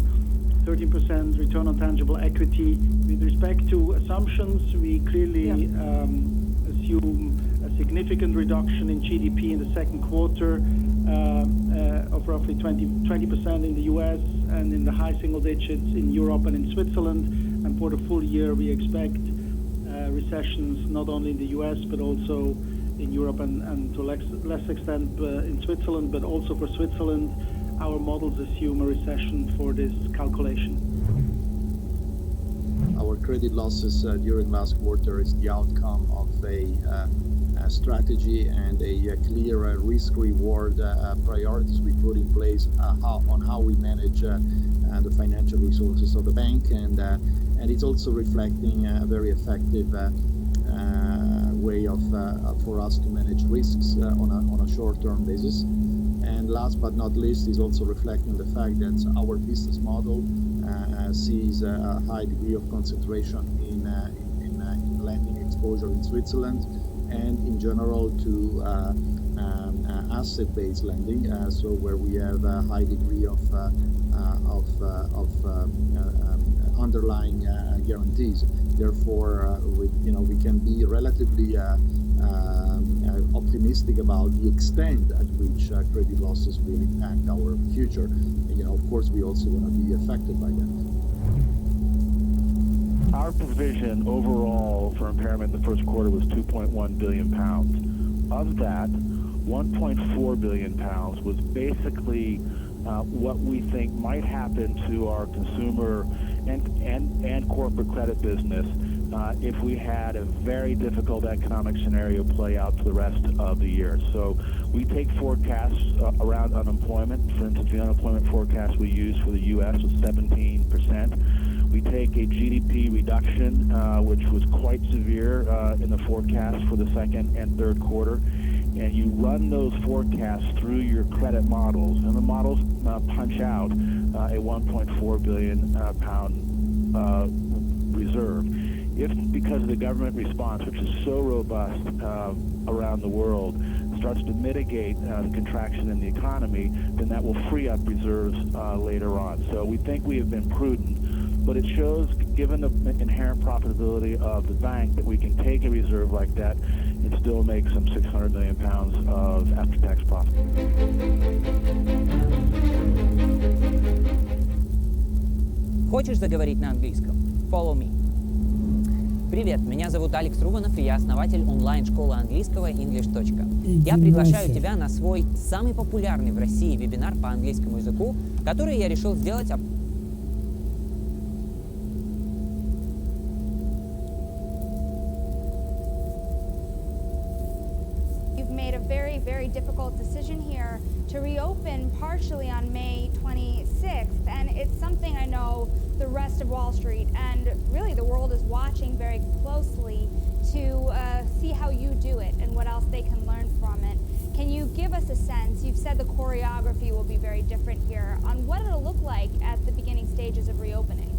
13% return on tangible equity. With respect to assumptions, we clearly assume a significant reduction in GDP in the second quarter of roughly 20% in the US and in the high single digits in Europe and in Switzerland. And for the full year, we expect recessions not only in the US but also in Europe and to a less extent in Switzerland, but also for Switzerland, our models assume a recession for this calculation. Our credit losses during last quarter is the outcome of a strategy and a clear risk-reward priorities we put in place on how we manage the financial resources of the bank, and it's also reflecting a very effective way for us to manage risks on a short-term basis. And last but not least is also reflecting the fact that our business model sees a high degree of concentration in lending exposure in Switzerland and in general to asset-based lending, so where we have a high degree of underlying guarantees. Therefore, we can be relatively optimistic about the extent at which credit losses will impact our future. Of course, we also want to be affected by that. Our provision overall for impairment in the first quarter was £2.1 billion. Of that, £1.4 billion was basically what we think might happen to our consumer and corporate credit business if we had a very difficult economic scenario play out for the rest of the year. So we take forecasts around unemployment. For instance, the unemployment forecast we use for the U.S. was 17%. We take a GDP reduction, which was quite severe in the forecast for the second and third quarter, and you run those forecasts through your credit models, and the models punch out a 1.4 billion pound reserve. If, because of the government response, which is so robust around the world, starts to mitigate the contraction in the economy, then that will free up reserves later on. So we think we have been prudent, but it shows, given the inherent profitability of the bank, that we can take a reserve like that and still make some 600 million pounds of after-tax profit. Хочешь заговорить на английском? Follow me. Привет, меня зовут Алекс Рубанов, и я основатель онлайн-школы английского English. Я приглашаю тебя на свой самый популярный в России вебинар по английскому языку, который я решил сделать You've made a very, very difficult decision here to reopen partially on May 26th, and it's something I know the rest of Wall Street and really the world is watching very closely to see how you do it and what else they can learn from it. Can you give us a sense, you've said the choreography will be very different here, on what it'll look like at the beginning stages of reopening?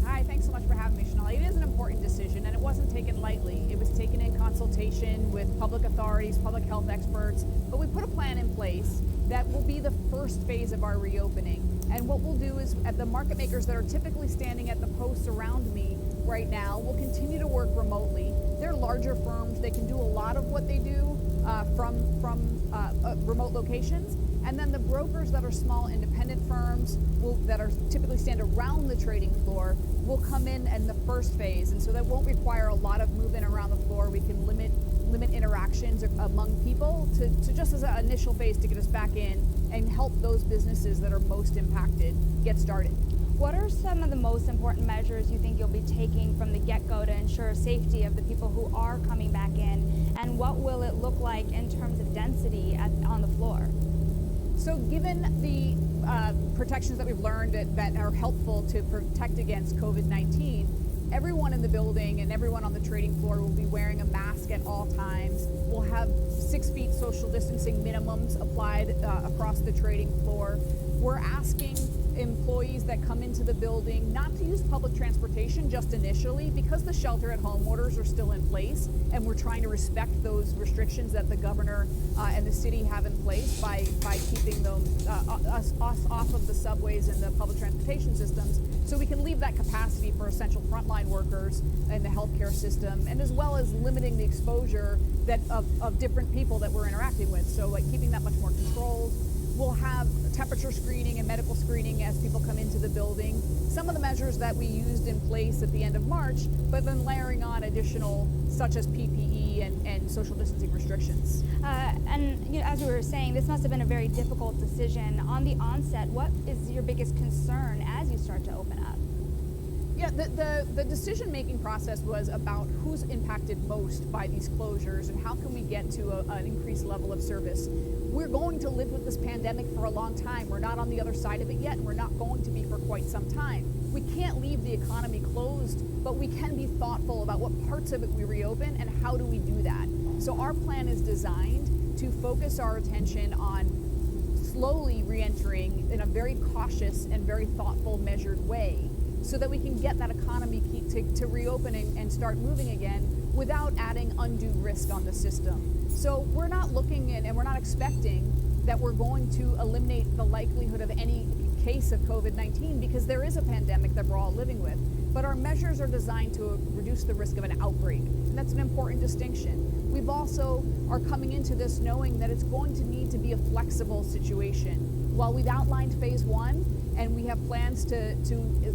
Hi, thanks so much for having me, Chanel. It is an important decision, and it wasn't taken lightly. It was taken in consultation with public authorities, public health experts, but we put a plan in place that will be the first phase of our reopening. And what we'll do is, at the market makers that are typically standing at the posts around me right now, will continue to work remotely. They're larger firms. They can do a lot of what they do from remote locations. And then the brokers that are small independent firms that are typically stand around the trading floor will come in the first phase. And so that won't require a lot of movement around the floor. We can limit interactions among people to just as an initial phase to get us back in and help those businesses that are most impacted get started. What are some of the most important measures you think you'll be taking from the get-go to ensure safety of the people who are coming back in? And what will it look like in terms of density on the floor? So given the protections that we've learned that are helpful to protect against COVID-19, everyone in the building and everyone on the trading floor will be wearing a mask at all times. We'll have 6 feet social distancing minimums applied across the trading floor. We're asking employees that come into the building not to use public transportation just initially, because the shelter-at-home orders are still in place, and we're trying to respect those restrictions that the governor and the city have in place by keeping them us off of the subways and the public transportation systems, so we can leave that capacity for essential frontline workers in the healthcare system, and as well as limiting the exposure of different people that we're interacting with. So like keeping that much more controlled. We'll have temperature screening and medical screening as people come into the building. Some of the measures that we used in place at the end of March, but then layering on additional, such as PPE and social distancing restrictions. And as we were saying, this must have been a very difficult decision. On the onset, what is your biggest concern as you start to open up? Yeah, the decision-making process was about who's impacted most by these closures and how can we get to an increased level of service. We're going to live with this pandemic for a long time. We're not on the other side of it yet, and we're not going to be for quite some time. We can't leave the economy closed, but we can be thoughtful about what parts of it we reopen and how do we do that. So our plan is designed to focus our attention on slowly re-entering in a very cautious and very thoughtful, measured way, so that we can get that economy to reopening and start moving again without adding undue risk on the system. So we're not looking and we're not expecting that we're going to eliminate the likelihood of any case of COVID-19, because there is a pandemic that we're all living with. But our measures are designed to reduce the risk of an outbreak. And that's an important distinction. We've also are coming into this knowing that it's going to need to be a flexible situation. While we've outlined phase 1 and we have plans to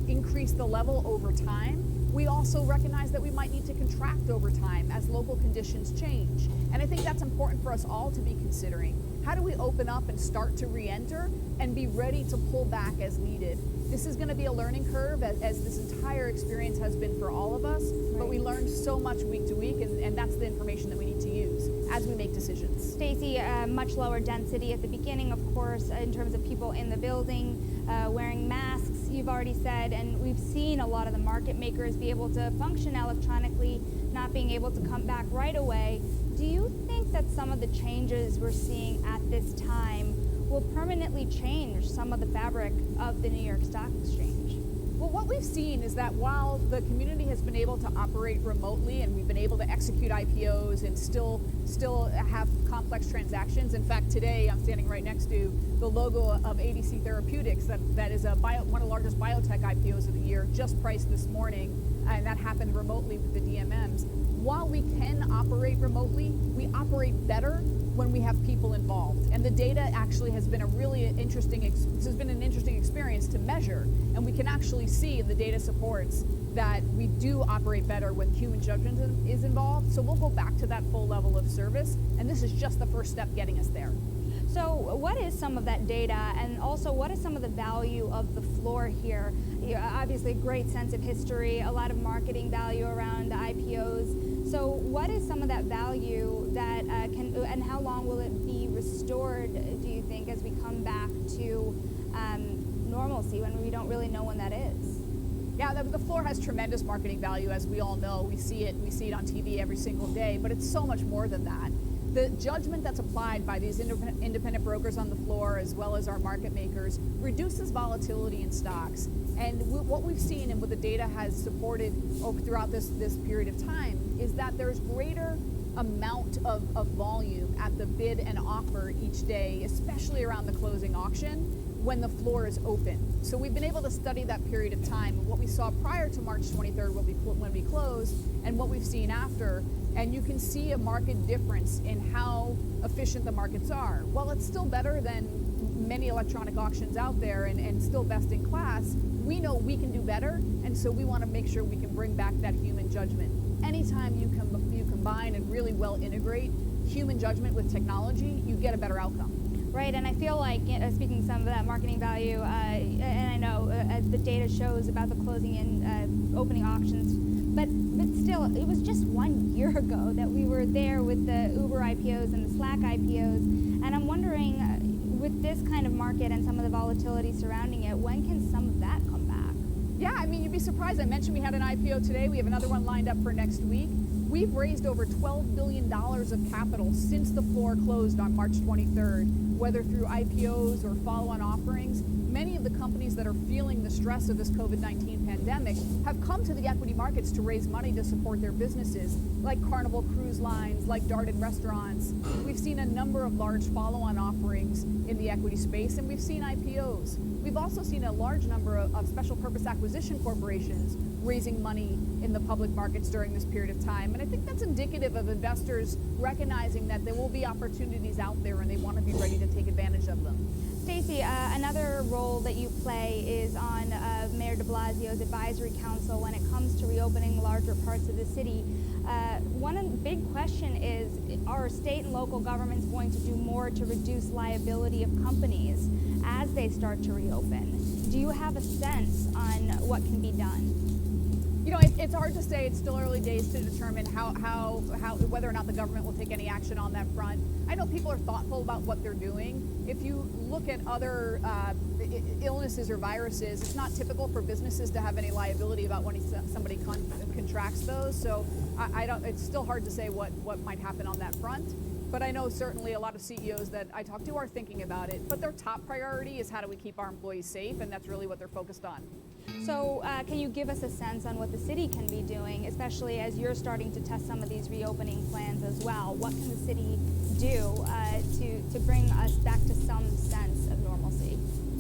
increase the level over time, We also recognize that we might need to contract over time as local conditions change. And I think that's important for us all to be considering. How do we open up and start to re-enter and be ready to pull back as needed? This is going to be a learning curve, as this entire experience has been for all of us, but we learn so much week to week, and that's the information that we need to use as we make decisions. Stacey, much lower density at the beginning, of course, in terms of people in the building, wearing masks, you've already said, and we've seen a lot of the market makers be able to function electronically, not being able to come back right away. Do you think that some of the changes we're seeing at this time will permanently change some of the fabric of the New York Stock Exchange? Well, what we've seen is that while the community has been able to operate remotely and we've been able to execute IPOs and still have complex transactions. In fact, today I'm standing right next to the logo of ADC Therapeutics, that is one of the largest biotech IPOs of the year, just priced this morning, and that happened remotely with the DMMs. While we can operate remotely, we operate better when we have people involved. And the data actually has been an interesting experience to measure. And we can actually see, and the data supports, that we do operate better when human judgment is involved. So we'll go back to that full level of service. And this is just the first step getting us there. So what is some of that data, and also what is some of the value of the floor here? Obviously, a great sense of history, a lot of marketing value around the IPOs. So what is some of that value that and how long will it be restored, do you think, as we come back to normalcy when we don't really know when that is? Yeah, the floor has tremendous marketing value, as we all know. We see it on TV every single day, but it's so much more than that. The judgment that's applied by these independent brokers on the floor, as well as our market makers, reduces volatility in stocks. And what we've seen, and what the data has supported throughout this period of time, is that there's greater amount of volume at the bid and offer each day, especially around the closing auction, when the floor is open. So we've been able to study that period of time, what we saw prior to March 23rd when we closed, and what we've seen after. And you can see a marked difference in how efficient the markets are. While it's still better than many electronic auctions out there and still best in class, we know we can do better, and so we want to make sure we can bring back that human judgment. Anytime you combine and really well integrate human judgment with technology, you get a better outcome. Right, and I feel like, speaking some of that marketing value, and I know the data shows about the closing and opening auctions, but still, it was just 1 year ago that we were there with the Uber IPOs and the Slack IPOs, and I'm wondering, with this kind of market and some of the volatility surrounding it, when can some of that come back? Yeah, I mean, you'd be surprised. I mentioned we had an IPO today. We have another one lined up for next week. We've raised over $12 billion of capital since the floor closed on March 23rd, whether through IPOs or follow-on offerings. Many of the companies that are feeling the stress of this COVID-19 pandemic have come to the equity markets to raise money to support their businesses, like Carnival Cruise Lines, like Darden Restaurants. We've seen a number of large follow-on offerings in the equity space, and we've seen IPOs. We've also seen a large number of special purpose acquisition corporations raising money in the public markets during this period of time. And I think that's indicative of investors recognizing that there will be opportunities out there and they want to be ready to take advantage of them. Stacey, another role that you play is on Mayor de Blasio's advisory council when it comes to reopening larger parts of the city. One big question is, are state and local governments going to do more to reduce liability of companies as they start to reopen? Do you have a sense on what can be done? You know, it's hard to say. It's still early days to determine how whether or not the government will take any action on that front. I know people are thoughtful about what they're doing. If you look at other illnesses or viruses, it's not typical for businesses to have any liability about when somebody contracts those. So it's still hard to say what might happen on that front. But I know certainly a lot of CEOs that I talk to are thinking about it. But their top priority is how do we keep our employees safe, and that's really what they're focused on. So can you give us a sense on what the city can be doing, especially as you're starting to test some of these reopening plans as well? What can the city do to bring us back to some sense of normalcy?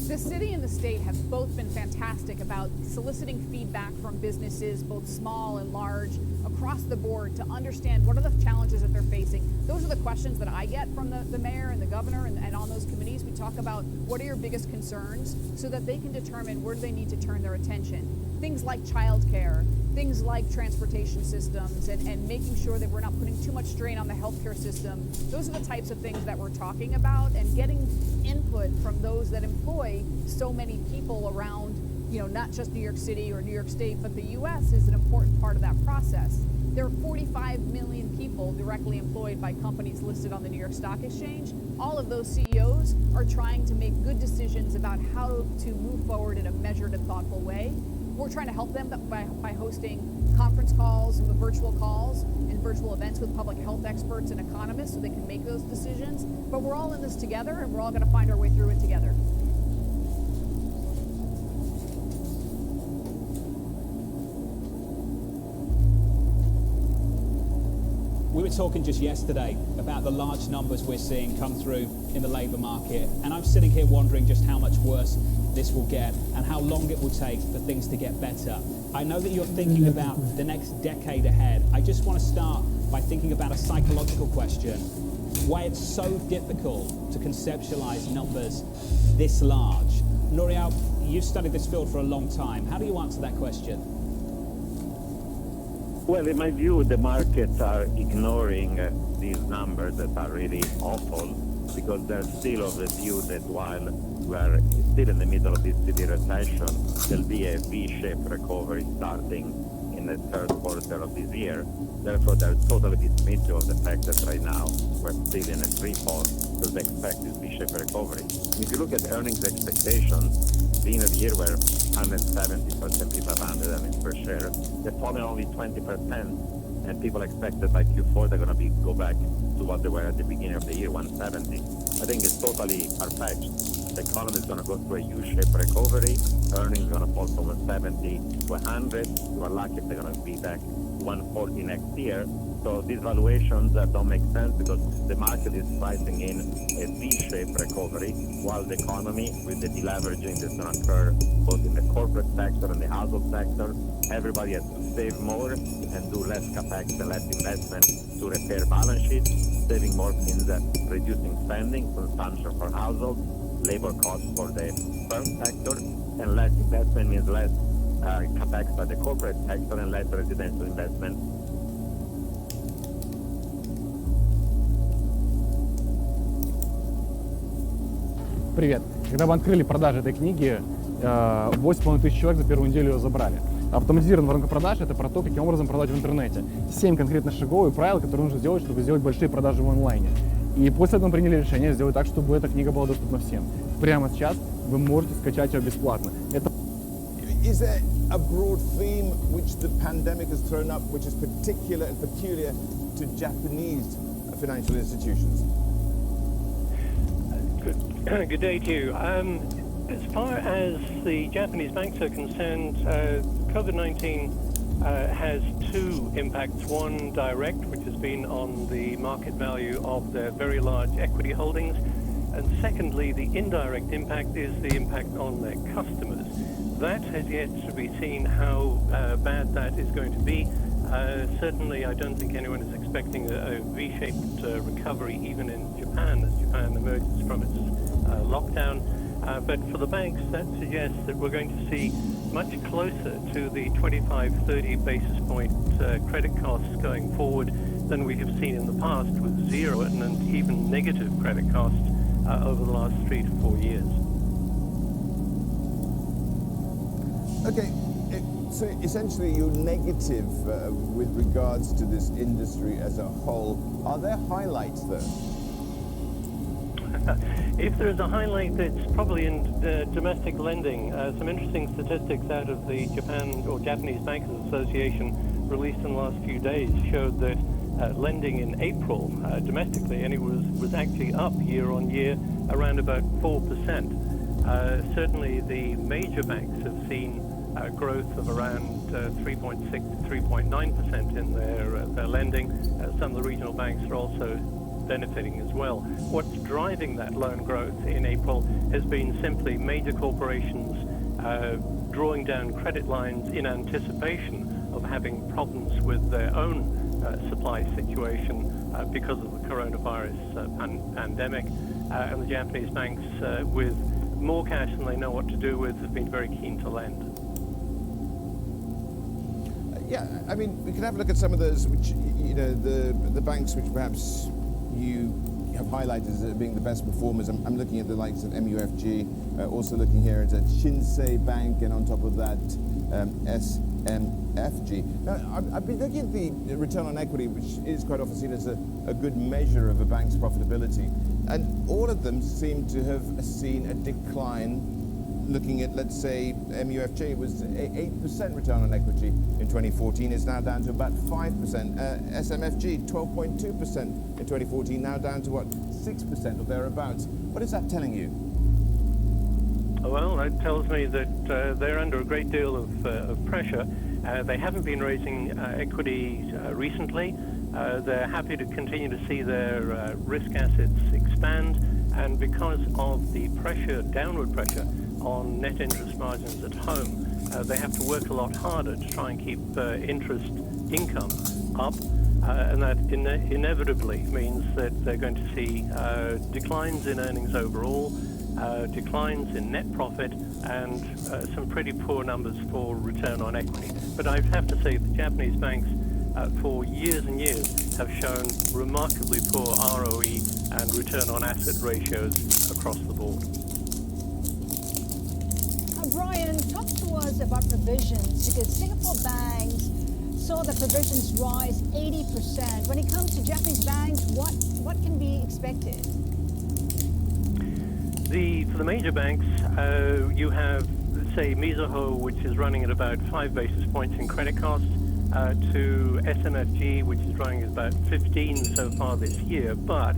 The city and the state have both been fantastic about soliciting feedback from businesses, both small and large, across the board to understand what are the challenges that they're facing. Those are the questions that I get from the mayor and the governor, and on those committees we talk about what are your biggest concerns so that they can determine where do they need to turn their attention. Things like childcare, things like transportation systems, and making sure that we're not putting too much strain on the healthcare system. Those are the types of things that we're talking about, and getting input from those that employ so many people around, you know, not just New York City or New York State, but the U.S. is an important part of that process. There are 45 million people directly employed by companies listed on the New York Stock Exchange. All of those CEOs are trying to make good decisions about how to move forward in a measured and thoughtful way. We're trying to help them by hosting conference calls and virtual calls and virtual events with public health experts and economists so they can make those decisions. But we're all in this together, and we're all going to find our way through it together. We were talking just yesterday about the large numbers we're seeing come through in the labour market, and I'm sitting here wondering just how much worse this will get and how long it will take for things to get better. I know that you're thinking about the next decade ahead. I just want to start by thinking about a psychological question. Why it's so difficult to conceptualize numbers this large. Nouriel, you've studied this field for a long time. How do you answer that question? Well, in my view, the markets are ignoring these numbers that are really awful because they're still of the view that while we're still in the middle of this severe recession, there'll be a V-shaped recovery starting in the third quarter of this year. Therefore, they're totally dismissive of the fact that right now we're still in a free fall because they expect this V-shaped recovery. And if you look at earnings expectations, being a year where 170 people have 100 earnings per share, they're falling only 20%, and people expect that by Q4 they're going to go back to what they were at the beginning of the year, 170. I think it's totally far-fetched. The economy is going to go through a U-shaped recovery. Earnings are going to fall from 170 to 100. We're lucky if they're going to be back to 140 next year. So these valuations don't make sense because the market is pricing in a V-shaped recovery while the economy, with the deleveraging that's going to occur both in the corporate sector and the household sector, everybody has to save more and do less capex and less investment to repair balance sheets. Saving more means reducing spending, consumption for households, labor costs for the firm sector, and less investment means less capex by the corporate sector and less residential investment. Привет. Когда мы открыли продажи этой книги, 8,5 тысяч человек за первую неделю ее забрали. Автоматизированная воронка продаж – это про то, каким образом продавать в интернете. 7 конкретно шагов и правил, которые нужно сделать, чтобы сделать большие продажи в онлайне. И после этого мы приняли решение сделать так, чтобы эта книга была доступна всем. Прямо сейчас вы можете скачать ее бесплатно. Is there a broad theme which the pandemic has thrown up, which is particular and peculiar to Japanese financial institutions? Good day to you. As far as the Japanese banks are concerned, COVID-19 has two impacts. One direct, which has been on the market value of their very large equity holdings. And secondly, the indirect impact is the impact on their customers. That has yet to be seen how bad that is going to be. Certainly, I don't think anyone is expecting a V-shaped recovery even in Japan as Japan emerges from its lockdown. But for the banks, that suggests that we're going to see much closer to the 25-30 basis point credit costs going forward than we have seen in the past, with zero and even negative credit costs over the last 3 to 4 years. Okay, so essentially you're negative with regards to this industry as a whole. Are there highlights though? If there is a highlight, it's probably in domestic lending. Some interesting statistics out of the Japan or Japanese Bankers Association released in the last few days showed that lending in April domestically, and it was actually up year on year around about 4%. Certainly the major banks have seen growth of around 3.6 to 3.9% in their lending. Some of the regional banks are also benefiting as well. What's driving that loan growth in April has been simply major corporations drawing down credit lines in anticipation of having problems with their own supply situation because of the coronavirus pandemic. And the Japanese banks, with more cash than they know what to do with, have been very keen to lend. Yeah, I mean, we can have a look at some of those, which, you know, the banks which perhaps you have highlighted as being the best performers. I'm looking at the likes of MUFG, also looking here at Shinsei Bank, and on top of that, SMFG. Now, I've been looking at the return on equity, which is quite often seen as a good measure of a bank's profitability, and all of them seem to have seen a decline. Looking at, let's say, MUFG, it was 8% return on equity in 2014. It's now down to about 5%. SMFG, 12.2% in 2014, now down to what, 6% or thereabouts. What is that telling you? Well, that tells me that they're under a great deal of pressure. They haven't been raising equity recently. They're happy to continue to see their risk assets expand, and because of the pressure, downward pressure, on net interest margins at home, they have to work a lot harder to try and keep interest income up, and that inevitably means that they're going to see declines in earnings overall, declines in net profit, and some pretty poor numbers for return on equity. But I have to say the Japanese banks for years and years have shown remarkably poor ROE and return on asset ratios across the board. Brian, talk to us about provisions, because Singapore banks saw the provisions rise 80%. When it comes to Japanese banks, what can be expected? For the major banks, you have, say, Mizuho, which is running at about 5 basis points in credit costs, to SMFG, which is running at about 15 so far this year. But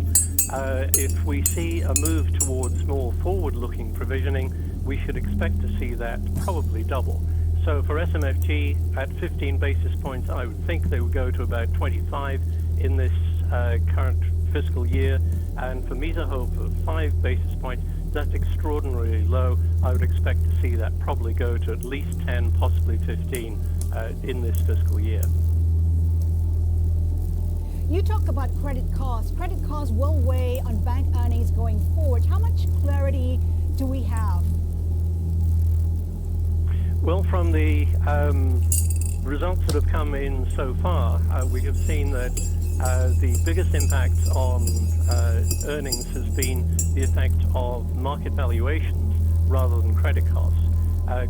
if we see a move towards more forward-looking provisioning, we should expect to see that probably double. So for SMFG, at 15 basis points, I would think they would go to about 25 in this current fiscal year. And for Mizuho, for 5 basis points, that's extraordinarily low. I would expect to see that probably go to at least 10, possibly 15 in this fiscal year. You talk about credit costs. Credit costs will weigh on bank earnings going forward. How much clarity do we have? Well, from the results that have come in so far, we have seen that the biggest impact on earnings has been the effect of market valuations rather than credit costs.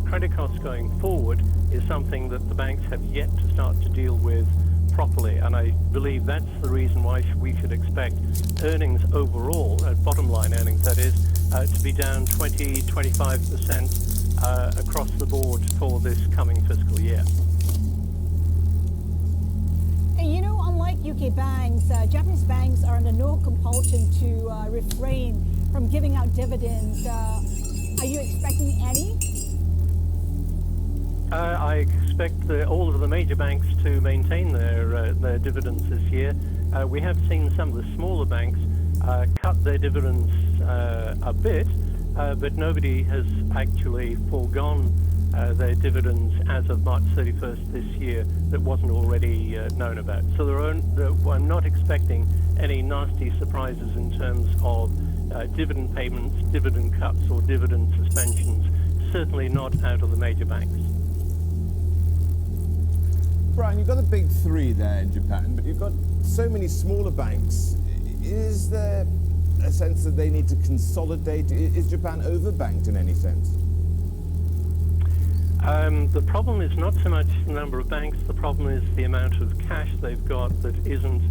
Credit costs going forward is something that the banks have yet to start to deal with properly, and I believe that's the reason why we should expect earnings overall, bottom line earnings that is, to be down 20-25% across the board for this coming fiscal year. And you know, unlike UK banks, Japanese banks are under no compulsion to refrain from giving out dividends. Are you expecting any? I expect all of the major banks to maintain their dividends this year. We have seen some of the smaller banks cut their dividends a bit, but nobody has actually foregone their dividends as of March 31st this year that wasn't already known about. So I'm not expecting any nasty surprises in terms of dividend payments, dividend cuts, or dividend suspensions, certainly not out of the major banks. Brian, you've got the big three there in Japan, but you've got so many smaller banks. Is there a sense that they need to consolidate? Is Japan overbanked in any sense? The problem is not so much the number of banks, the problem is the amount of cash they've got that isn't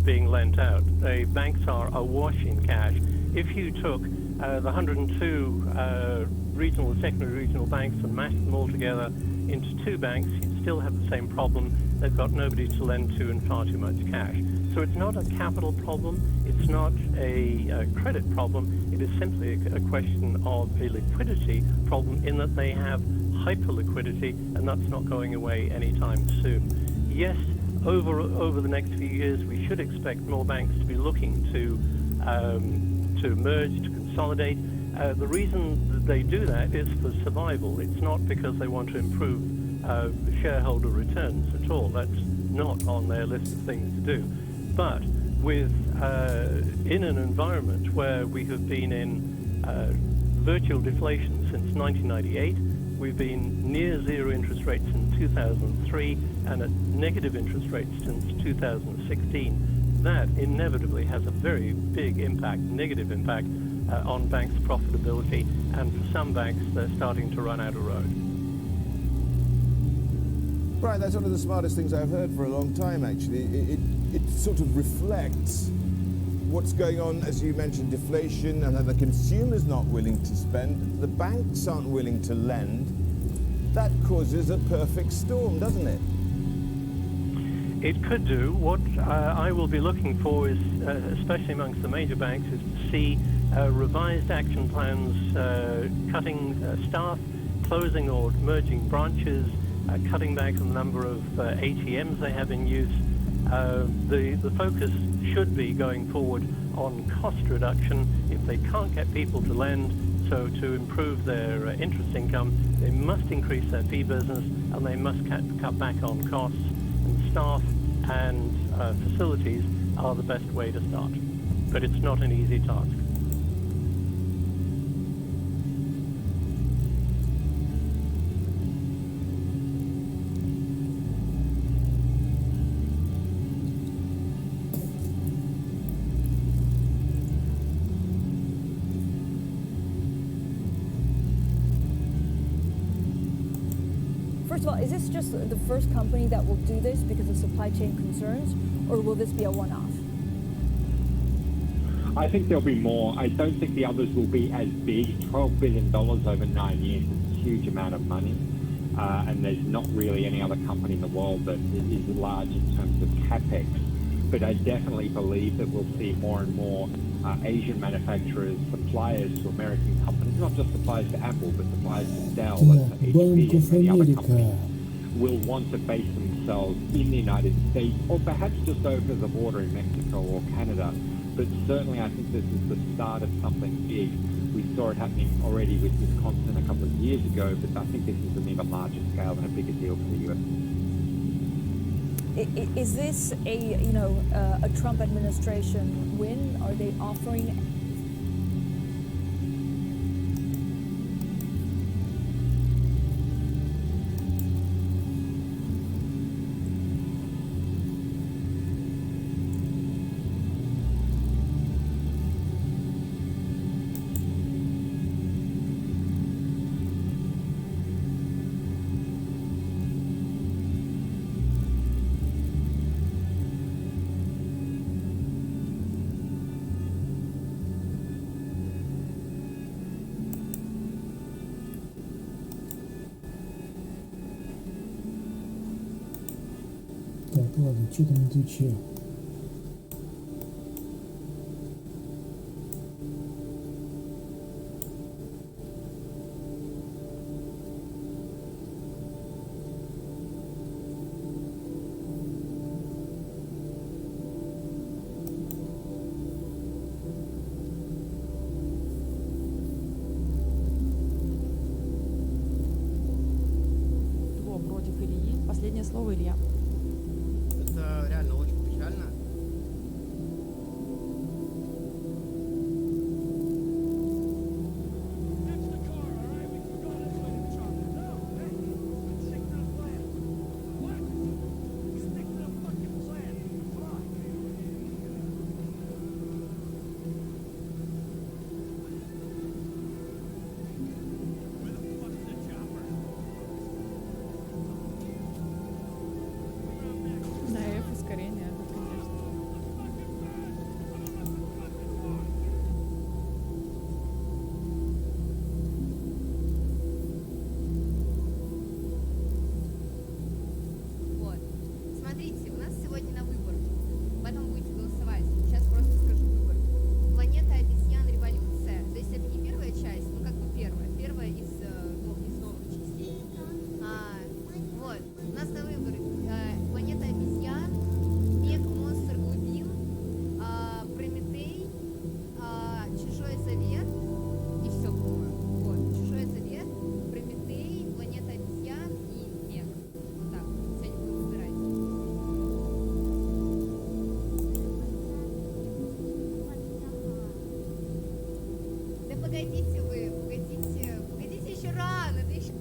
being lent out. The banks are awash in cash. If you took the 102 regional and secondary regional banks and mashed them all together into two banks, you'd still have the same problem. They've got nobody to lend to and far too much cash. So it's not a capital problem, it's not a credit problem, it is simply a question of a liquidity problem in that they have hyper liquidity, and that's not going away anytime soon. Yes, over the next few years we should expect more banks to be looking to merge, to consolidate. The reason that they do that is for survival. It's not because they want to improve shareholder returns at all. That's not on their list of things to do. But with in an environment where we have been in virtual deflation since 1998, we've been near zero interest rates in 2003 and at negative interest rates since 2016. That inevitably has a very big impact, negative impact, on banks' profitability, and for some banks, they're starting to run out of road. Brian, that's one of the smartest things I've heard for a long time, actually. It sort of reflects what's going on, as you mentioned, deflation, and that the consumer's not willing to spend, the banks aren't willing to lend. That causes a perfect storm, doesn't it? It could do. What I will be looking for is, especially amongst the major banks, is to see revised action plans, cutting staff, closing or merging branches, cutting back on the number of ATMs they have in use. The focus should be going forward on cost reduction. If they can't get people to lend, so to improve their interest income, they must increase their fee business and they must cut back on costs. And staff and facilities are the best way to start. But it's not an easy task. First of all, is this just the first company that will do this because of supply chain concerns, or will this be a one-off? I think there'll be more. I don't think the others will be as big. $12 billion over 9 years is a huge amount of money. And there's not really any other company in the world that is large in terms of capex. But I definitely believe that we'll see more and more Asian manufacturers, suppliers to American companies, not just suppliers to Apple, but suppliers to Dell and to HP and many other companies, will want to base themselves in the United States or perhaps just over the border in Mexico or Canada. But certainly I think this is the start of something big. We saw it happening already with Wisconsin a couple of years ago, but I think this is an even larger scale and a bigger deal for the US. Is this a Trump administration win? Are they offering? Так, ладно, что там на Твиче? Последнее слово, Илья. Это реально очень печально. Погодите вы, погодите еще рано, да еще...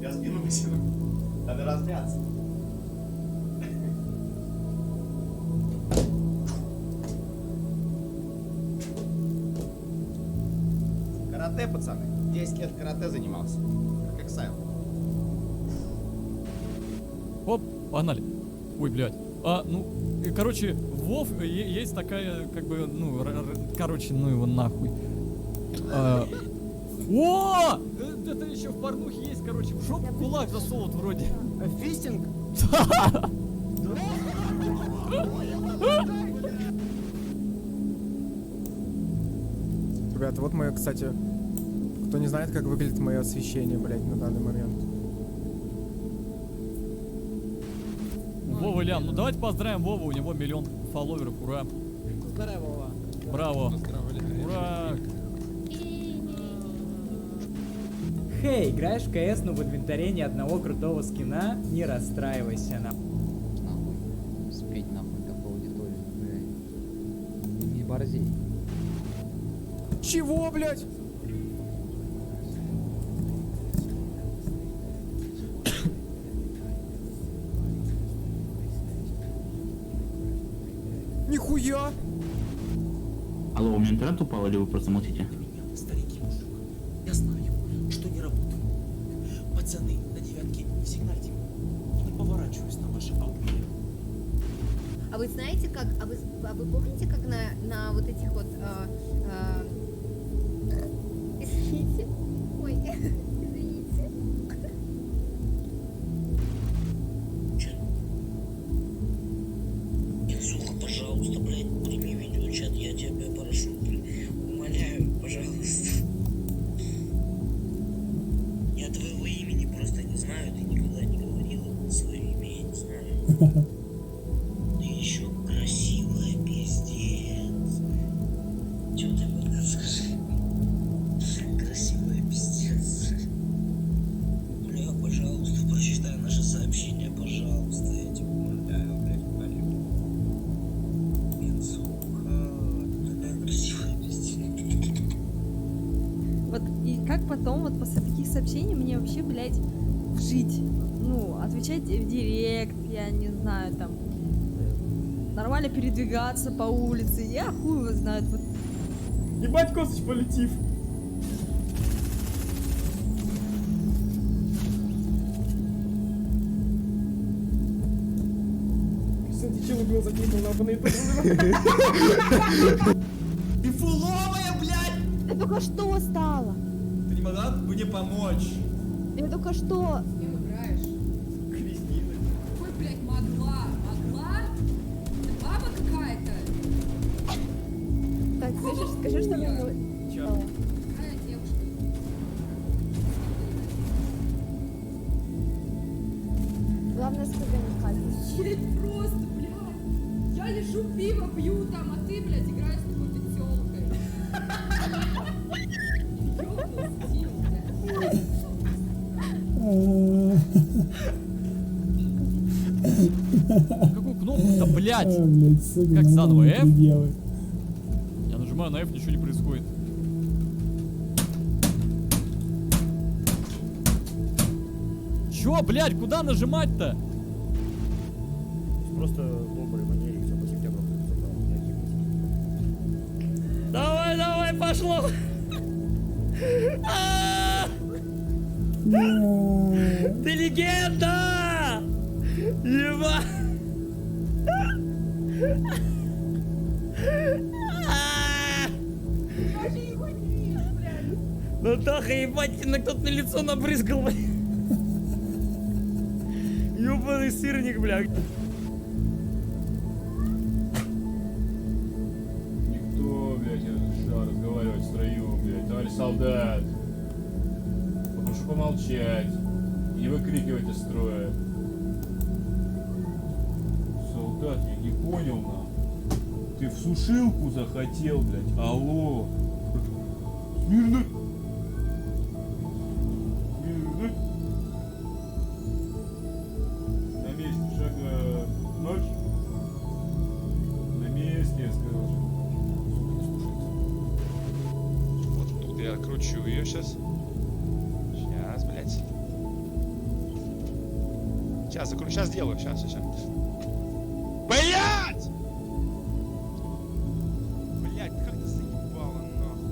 Я скину беседу. Надо размяться. Карате, пацаны. 10 лет карате занимался. Как Эксайл. Оп, погнали. Ой, блядь. Короче, Вов есть такая, как бы, короче, ну его нахуй. О! Это еще в порнухе есть, короче, в жопу кулак засовывают вроде. Фистинг? Ребята, вот мое, кстати, кто не знает, как выглядит мое освещение, блядь, на данный момент. Вова, Лян, ну давайте поздравим Вову, у него 1 миллион фолловеров, ура. Здорово, Вова. Браво. Ура. Хей, играешь в КС, но в инвентаре ни одного крутого скина? Не расстраивайся, Нахуй. Спеть нахуй такую аудиторию, блядь. Не борзей. Чего, блядь? Нихуя! Алло, у меня интернет упал или вы просто молчите? Старенький мужик. Я знаю, что не работает. Пацаны, на 9-ке не сигнальте. Не поворачиваюсь на ваши ауты. А вы знаете, как... А вы помните, как на вот этих вот... Извините. Ой, извините. Инсуха, пожалуйста, блядь, прими видеочат, я тебя Ты еще красивая, пиздец. Че ты мне скажи? Красивая, пиздец. Бля, пожалуйста, прочитай наше сообщение, пожалуйста. Я тебя умоляю, блядь, молю. Такая красивая, пиздец. Вот и как потом, вот после таких сообщений мне вообще, блядь, жить? Ну, отвечать в директ, я не знаю, там, нормально передвигаться по улице, я хуй его знает. Вот. Ебать, Костыч полетив. Кстати, чел убил, закинул на абонент. Ты фуловая, блядь! Это только что стало? Ты не могла мне помочь? Я только что... С кем играешь? Кристина. Ой, блядь, могла? Это баба какая-то? Так, скажи, что мне было. Чё? Какая девушка? Главное, скажи, не хватит. Охереть просто, блядь. Я лежу, пиво пью там, а ты, блядь, играешь с какой-то тёлкой. Ёбаный стил, блядь. Какую кнопку-то, блядь? сука, Как заново, нормально F? ты делай. Я нажимаю на F, ничего не происходит. Чё, блядь, куда нажимать-то? Просто добрый манере, все по сентябрю. Давай, давай, пошло! Ты легенда! Еба! Ну Тоха, ебать, на кто-то на лицо набрызгал, блядь. Ёбаный сырник, блядь. Никто, блядь, я решил разговаривать в строю, блядь. Товарищ солдат. Попрошу помолчать. Не выкрикивать из строя. Солдат, я не понял, нахуй. Ты в сушилку захотел, блядь? Алло. Смирно. Смирно. На месте шага ночь. На месте, я сказал. Вот тут я кручу ее сейчас. Сейчас, блядь. Сейчас закручу, сейчас сделаю, сейчас. Блядь! Блядь, как ты заебала, нахуй.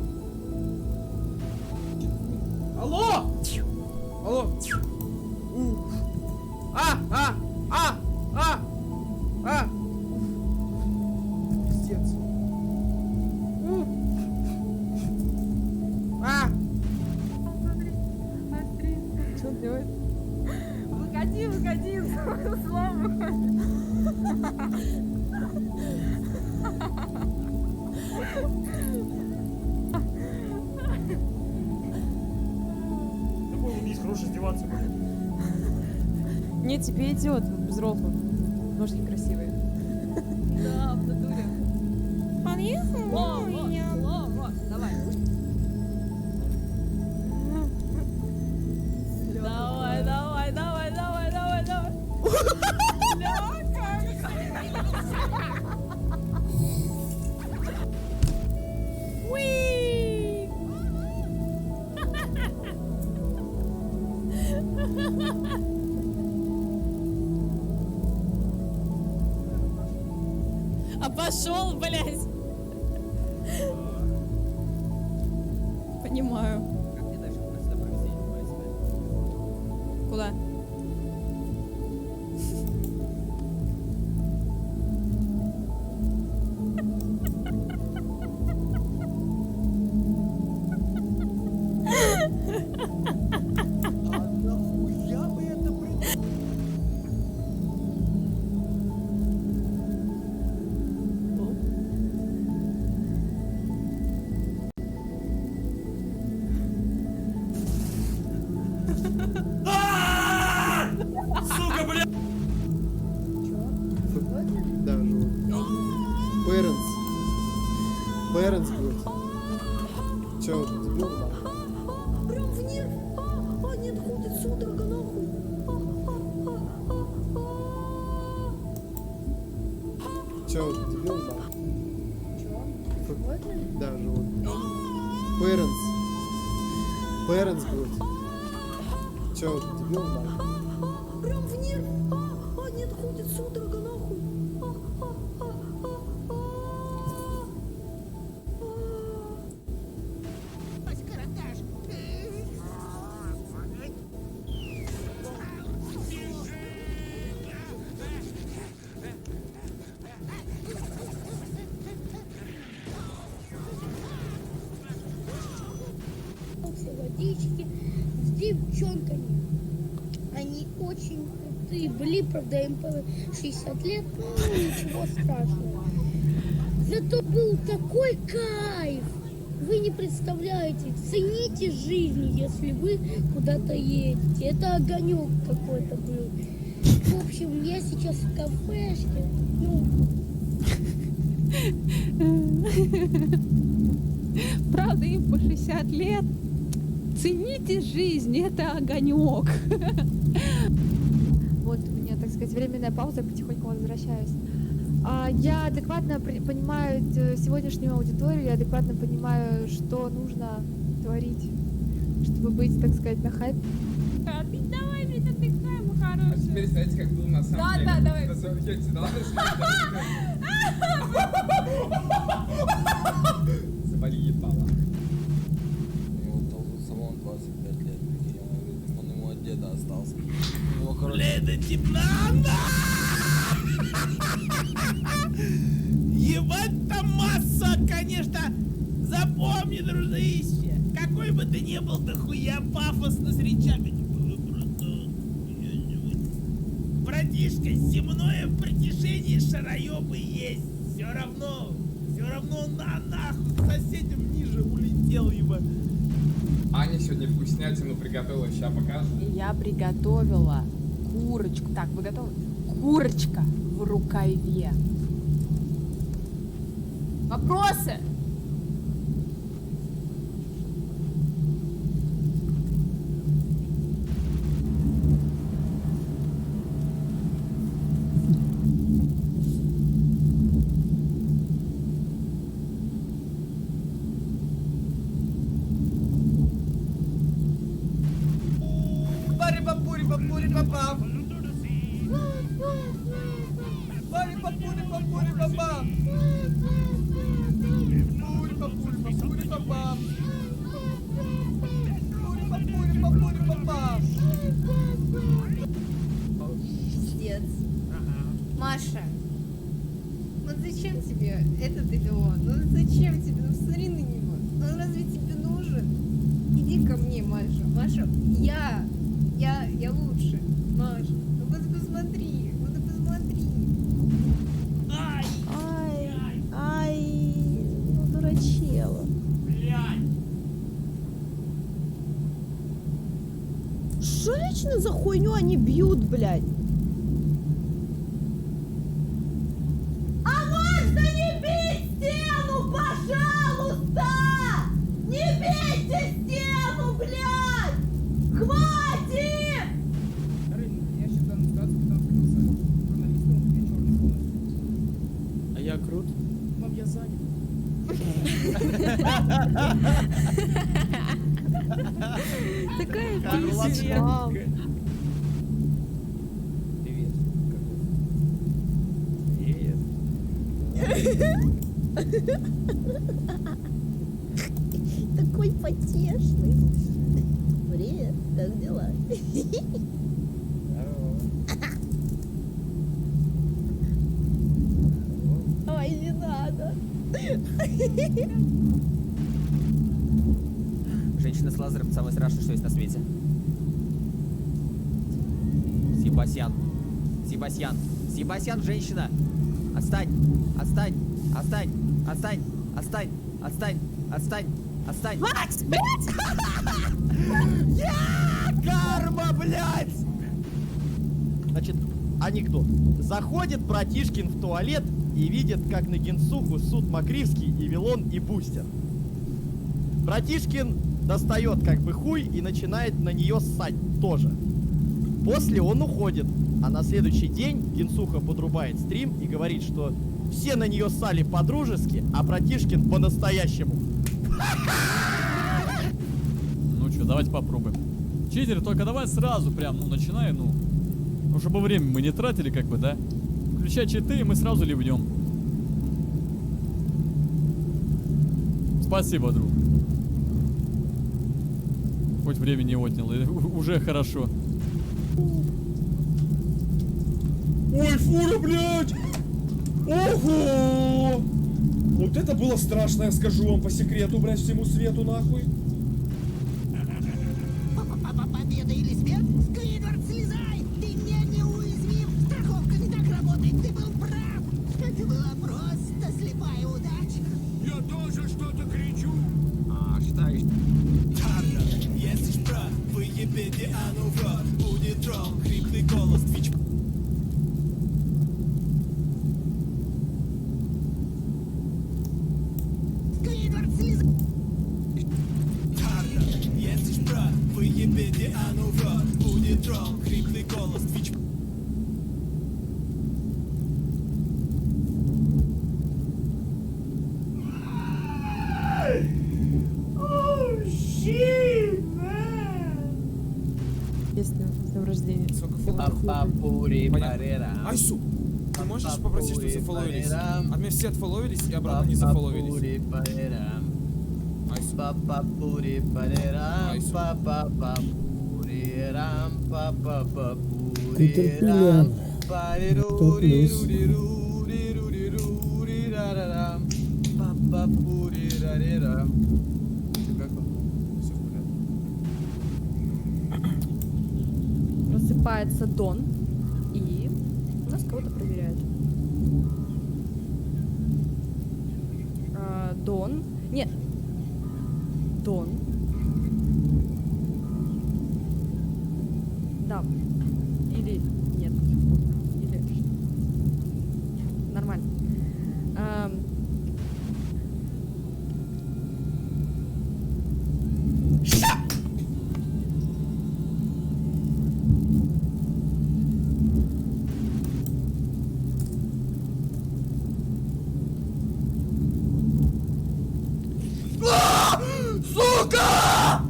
Алло! Алло! Пиздец. Что он делает? Выходи, слава. Такой вот есть хороший издеваться, блядь. Нет, тебе идет, взрослый. Ножки красивые. Да, в натуре. Лово, давай. Давай. Уи! А пошел, блядь. Понимаю. Как мне дальше просто провести Куда? Parents будет. Че, дебил, да? Прям в нерв. Нет, ходит судорога, нахуй. Че, дебил, да? Чё? Животное? Да, животное. Parents будет. Че, дебил, да? Прям в нерв. Нет, ходит судорога, нахуй. Все водички с девчонками. Они очень крутые были, правда, им по 60 лет, ну ничего страшного. Зато был такой кайф. Вы не представляете, цените жизнь, если вы куда-то едете. Это огонек какой-то был. В общем, я сейчас в кафешке. Ну, Правда, им по 60 лет. Цените жизнь, это огонек. Вот у меня, так сказать, временная пауза, я потихоньку возвращаюсь. Я адекватно понимаю сегодняшнюю аудиторию, я адекватно понимаю, что нужно творить, чтобы быть, так сказать, на хайпе. Давай ведь отдыхаем, хороший. А теперь знаете, как было на самом деле? Да, давай. На самом деле, Забори ебало. Его толкнул салон 25 лет, прикинь, он ему от деда остался. Это темно! Ебать там масса, конечно! Запомни, дружище! Какой бы ты ни был, дохуя пафосно с речами. Братишка, земное притяжение шароёбы есть. Все равно нахуй к соседям ниже улетел, ебать. Аня сегодня вкуснятину приготовила, сейчас покажу. Я приготовила курочку. Так, вы готовы? Курочка в рукаве. Вопросы? Бари-бапури-бапури-бабам. Бари-бапури-бапури-бабам. Бури-бапури-бапури-бабам. Бури-бапури-бапури-бабам. Пиздец. Маша, вот зачем тебе этот идиот? Ну зачем тебе? Ну смотри на него. Он разве тебе нужен? Иди ко мне, Маша. Маша, я лучше. Маша, ну вот посмотри, вот посмотри. Ай, ну дурачела. Что лично за хуйню они бьют, блядь? А можно не бить стену, пожалуйста? Не бейте стену, блядь! Хватит! Я сейчас данную ситуацию, потому что журналистом, у меня черный полностью. А я крут? Мам, я занят. Такая Привет. Такой потешный. Привет, как дела? Ой, не надо. Женщина с лазером самое страшное, что есть на свете. Себастьян. Себастьян. Себастьян, женщина. Отстань. Отстань. Отстань. Отстань. Отстань. Отстань. Отстань. Отстань. Макс, блядь! Карма, блядь! Значит, анекдот. Заходит братишкин в туалет, и видит, как на Генсуху суд Макривский и Вилон и Бустер. Братишкин достает как бы хуй и начинает на нее ссать тоже. После он уходит, а на следующий день Генсуха подрубает стрим и говорит, что все на нее ссали по-дружески, а братишкин по-настоящему. Ну что, давайте попробуем. Читеры, только давай сразу прям, ну, начинай, ну, чтобы время мы не тратили, как бы, да? Включай читы, и мы сразу ливнем. Спасибо, друг. Хоть времени не отнял, уже хорошо. Ой, фура, блядь! Ого! Вот это было страшно, я скажу вам по секрету, блядь, всему свету, нахуй. Победа или смерть? Сквидвард, слезай! Ты мне неуязвим! Страховка не так работает, ты был прав! Это была просто слепая удача! Я тоже что-то кричу! А что еще? Если ж прав, выебите, а ну врет. Будет тролл, хриплый голос, твич. Сквидвард, слезай! Если ж прав, выебите, а ну врет. Будет тролл, хриплый голос, твич. Песня с днем рождения. Айсу, ты можешь попросить, чтобы зафоловились? А мне все отфоловились и обратно не зафоловились. Ты терпеливый. 100 плюс. Просыпается Дон, и нас кого-то проверяют. Дон. Нет. Дон. Да. Или нет. Или... Нормально. Сука!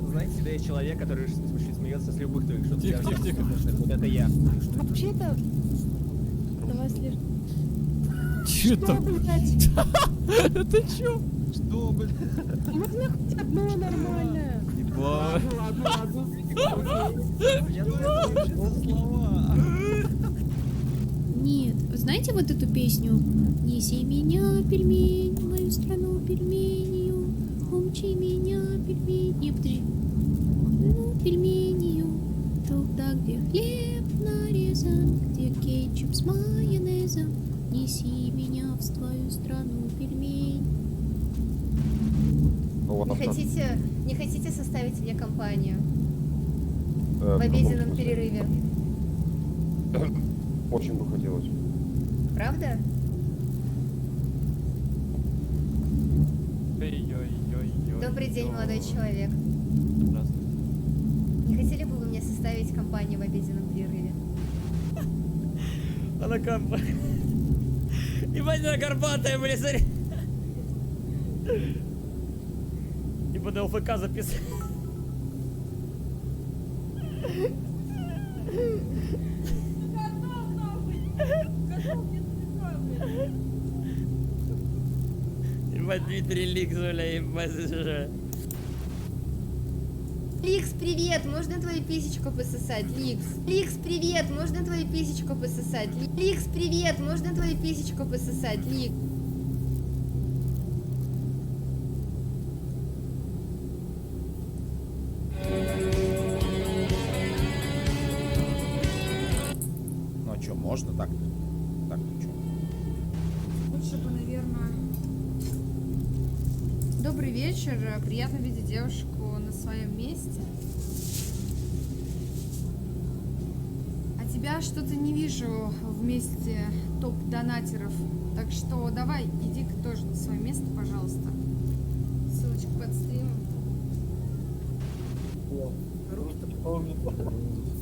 Знаете, всегда есть человек, который смеется с любых твоих шуток. Тихо. Вот это я. Вообще-то... Давай слежь. Чё там? Это чё? Что, блядь? Можно хоть одно нормальное? Ладно. Я слова. Нет, вы знаете вот эту песню? Неси меня, пельмень, в мою страну пельменью, умчи меня, пельмень. Не, подожди. Ну, пельменью, туда, где хлеб нарезан, где кетчуп с майонезом. Неси меня в твою страну, пельмень. Не хотите составить мне компанию? В обеденном перерыве. Очень бы хотелось. Правда? Добрый день, молодой человек. Здравствуйте. Не хотели бы вы мне составить компанию в обеденном перерыве? Она компания. Ебать, она горбатая, блядь, смотри. Ибо на ЛФК записал. Ебать, Дмитрий Ликс, бля, ебать, уже. Ликс, привет, можно твою писечку пососать? Ликс. Ликс, привет, можно твою писечку пососать? Ликс, привет, можно твою писечку пососать? Ликс. Ну а что, можно так? Так, ну что? Лучше бы, наверное... Добрый вечер, приятно видеть девушку на своем месте. А Тебя что-то не вижу вместе топ-донатеров. Так что давай, иди-ка тоже на свое место, пожалуйста. Ссылочка под стримом.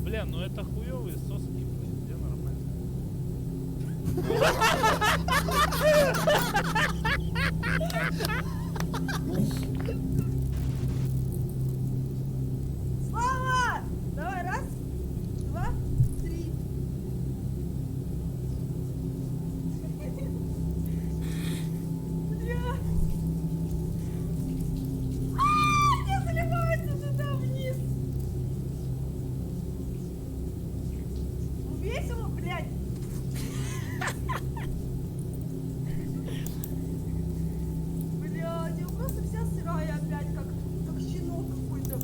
Бля, ну это хуёвые соски, блин, где нормально. Слава! Давай, раз, два, три. Бля. Не заливайся сюда вниз. Весело, блядь. Блядь, я просто вся сырая опять, как щенок какой-то.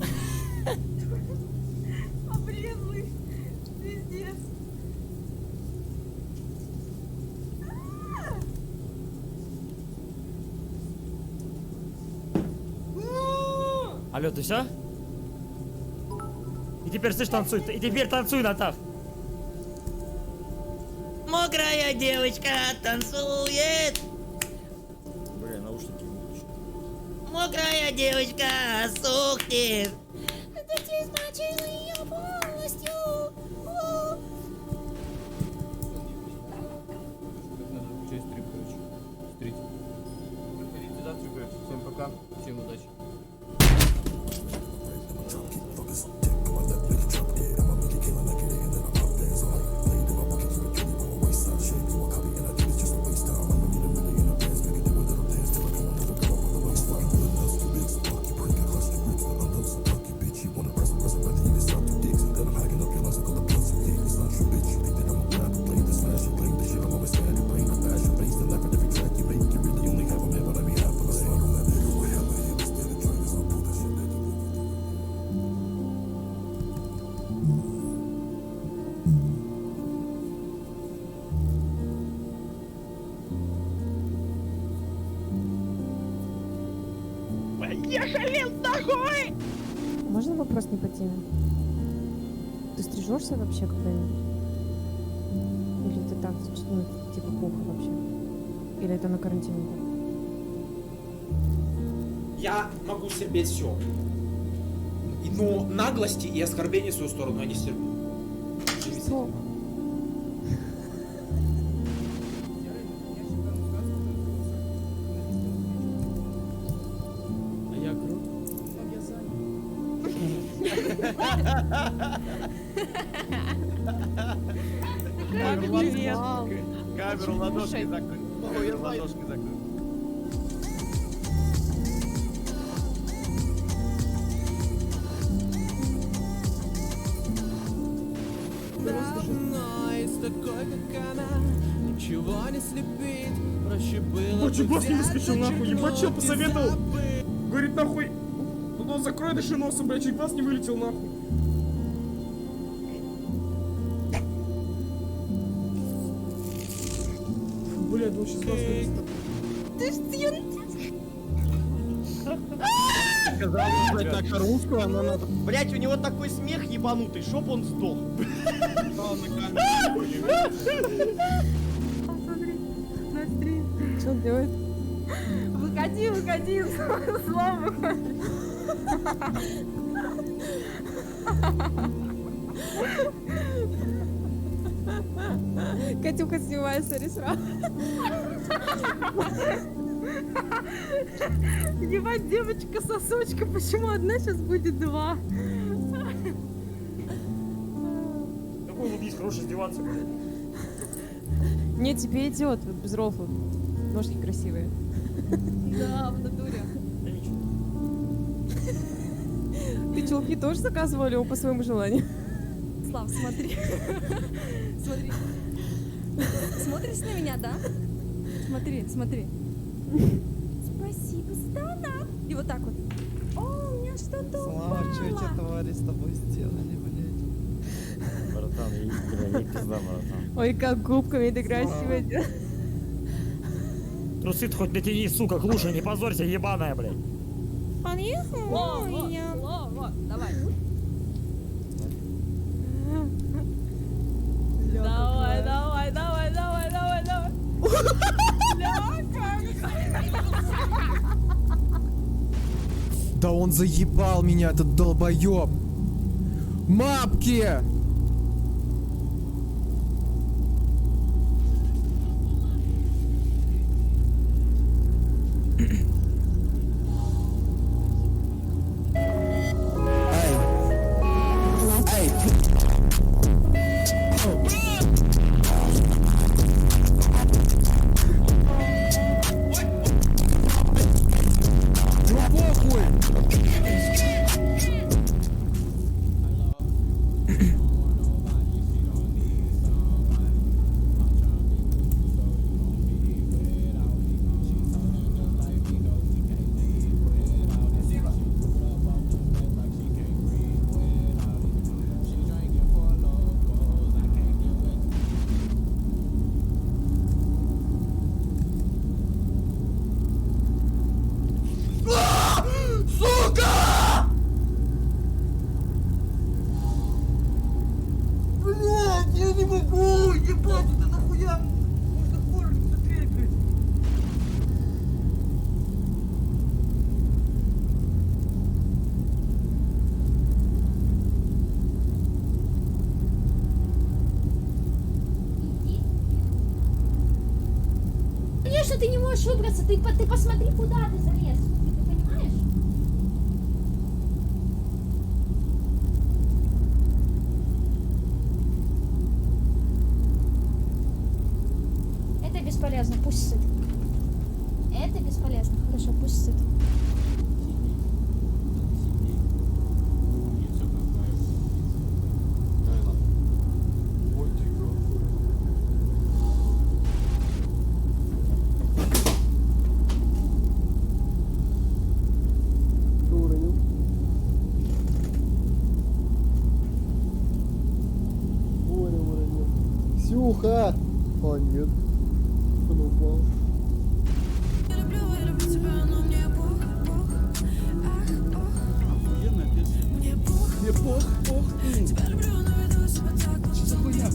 Облезлый. Пиздец. Алло, ты все? И теперь слышь, танцуй. И теперь танцуй, Натав. Мокрая девочка танцует. Бля, наушники выключу. Мокрая девочка сохнет. Это ты смочил ее полностью. Надо включать стрим, короче. Смотрите. Приходите завтра, короче. Всем пока. Всем удачи. Поехали нахуй! Можно вопрос не по теме? Ты стрижешься вообще когда-нибудь? Или ты так, ну, типа пуха вообще? Или это на карантине? Я могу терпеть все. Но наглости и оскорбления в свою сторону я не стерплю. Что? А я крут? Камеру ладошкой закрыть. Камеру ладошкой закрыть. Такой, как она, ничего не слепит. Проще было Чуть глаз не взять выскочил за нахуй, ебать, чел чехол и посоветовал. забыть. Говорит, нахуй. Ну закрой дыши носом, блядь, чуть глаз не вылетел нахуй. Блядь, ну сейчас глаз вылетел. Ты что? Сказал сказать так русскую, но надо... Блять, у него такой смех ебанутый, чтоб он сдох. Смотри, на стрим. Что он делает? Выходи, Слава, выходи. Катюха снимается, сразу. Ебать, девочка-сосочка, почему одна, сейчас будет два? Какой вот есть хороший издеваться, блядь. Нет, тебе идет, вот без рофлов. Ножки красивые. Да, в натуре. Ты чулки тоже заказывала его по своему желанию? Слав, смотри. Смотри. Смотришь на меня, да? Смотри. Спасибо за донат. И вот так вот. О, у меня что-то упало. Слава, что эти твари с тобой сделали, блядь? Братан, ей пизда, братан. Ой, как губками ты красиво делаешь. Трусы хоть натяни, сука, клуша, не позорься, ебаная, блядь. Слава, давай. Давай, давай, давай, давай, давай, давай. Да он заебал меня, этот долбоёб. Мапки! Конечно, ты не можешь выбраться. Ты посмотри, куда ты залез. Ты понимаешь? Это бесполезно. Пусть сыт. Это бесполезно. Хорошо, пусть сыт. Ксюха! А, нет. Он упал. Охуенная песня. Мне пох. Что за хуйня?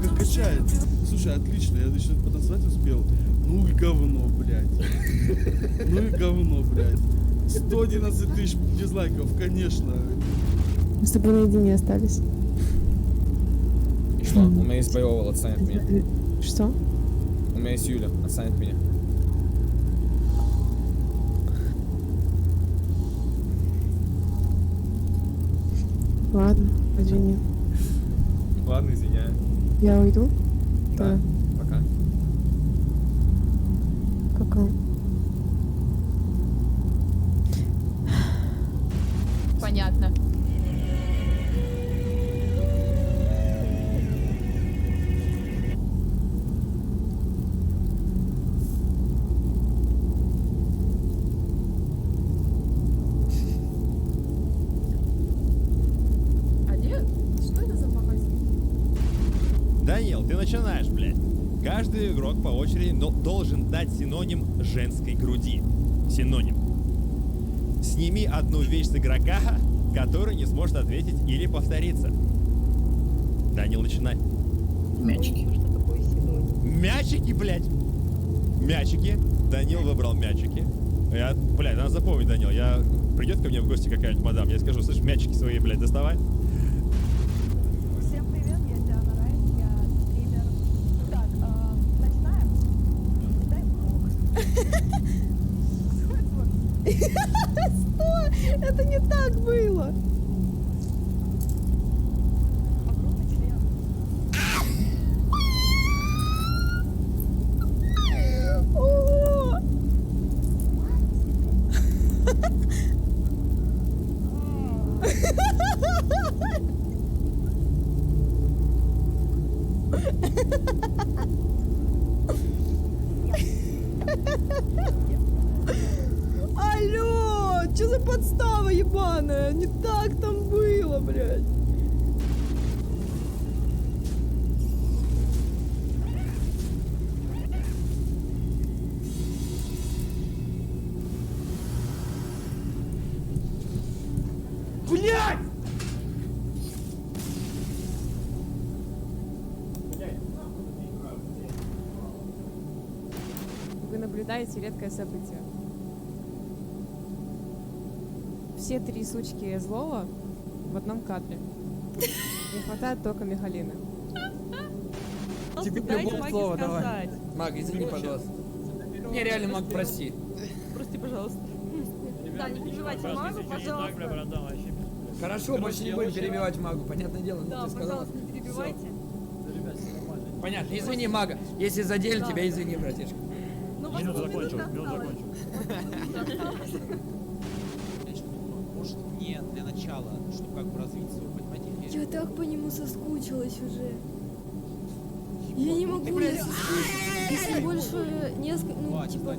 Как качает. Слушай, отлично, я еще потанцевать успел. Ну и говно, блядь. Ну и говно, блядь. 111 тысяч дизлайков, конечно. Мы с тобой наедине остались. Что? У меня есть боевого, отстанет меня. Что? У меня есть Юля, отстанет меня. Ладно, извини. Ладно, извиняю. Я уйду? Да. Пока. Пока. Понятно. Данил, ты начинаешь, блядь. Каждый игрок по очереди должен дать синоним женской груди. Синоним. Сними одну вещь с игрока, который не сможет ответить или повториться. Данил, начинай. Мячики. Мячики, блядь. Мячики. Данил выбрал мячики. Блядь, надо запомнить, Данил. Придет ко мне в гости какая-нибудь мадам, я скажу, слышь, мячики свои, блядь, доставай. Всем привет, я Диана Райт, я стример. Так, начинаем. Дай бог. Стой! Это не так было! Огромный член. Ого! Алло, что за подстава ебаная? Не так там было, блядь. Блядь! вы наблюдаете редкое событие. Все 3 сучки злого в одном кадре. Не хватает только Михалины. Тебе любое слово давай. Маг, извини, пожалуйста. Мне реально, Маг, прости. Прости, пожалуйста. Да, не перебивайте магу, пожалуйста. Хорошо, больше не будем перебивать Магу, понятное дело. Да, пожалуйста, не перебивайте. Понятно, извини, Мага. Если задели тебя, извини, братишка. Минут закончилась, минут закончилась. Может, мне для начала, чтобы как бы развиться, понимаете? Я так по нему соскучилась уже. Я не могу если больше несколько, ну, типа,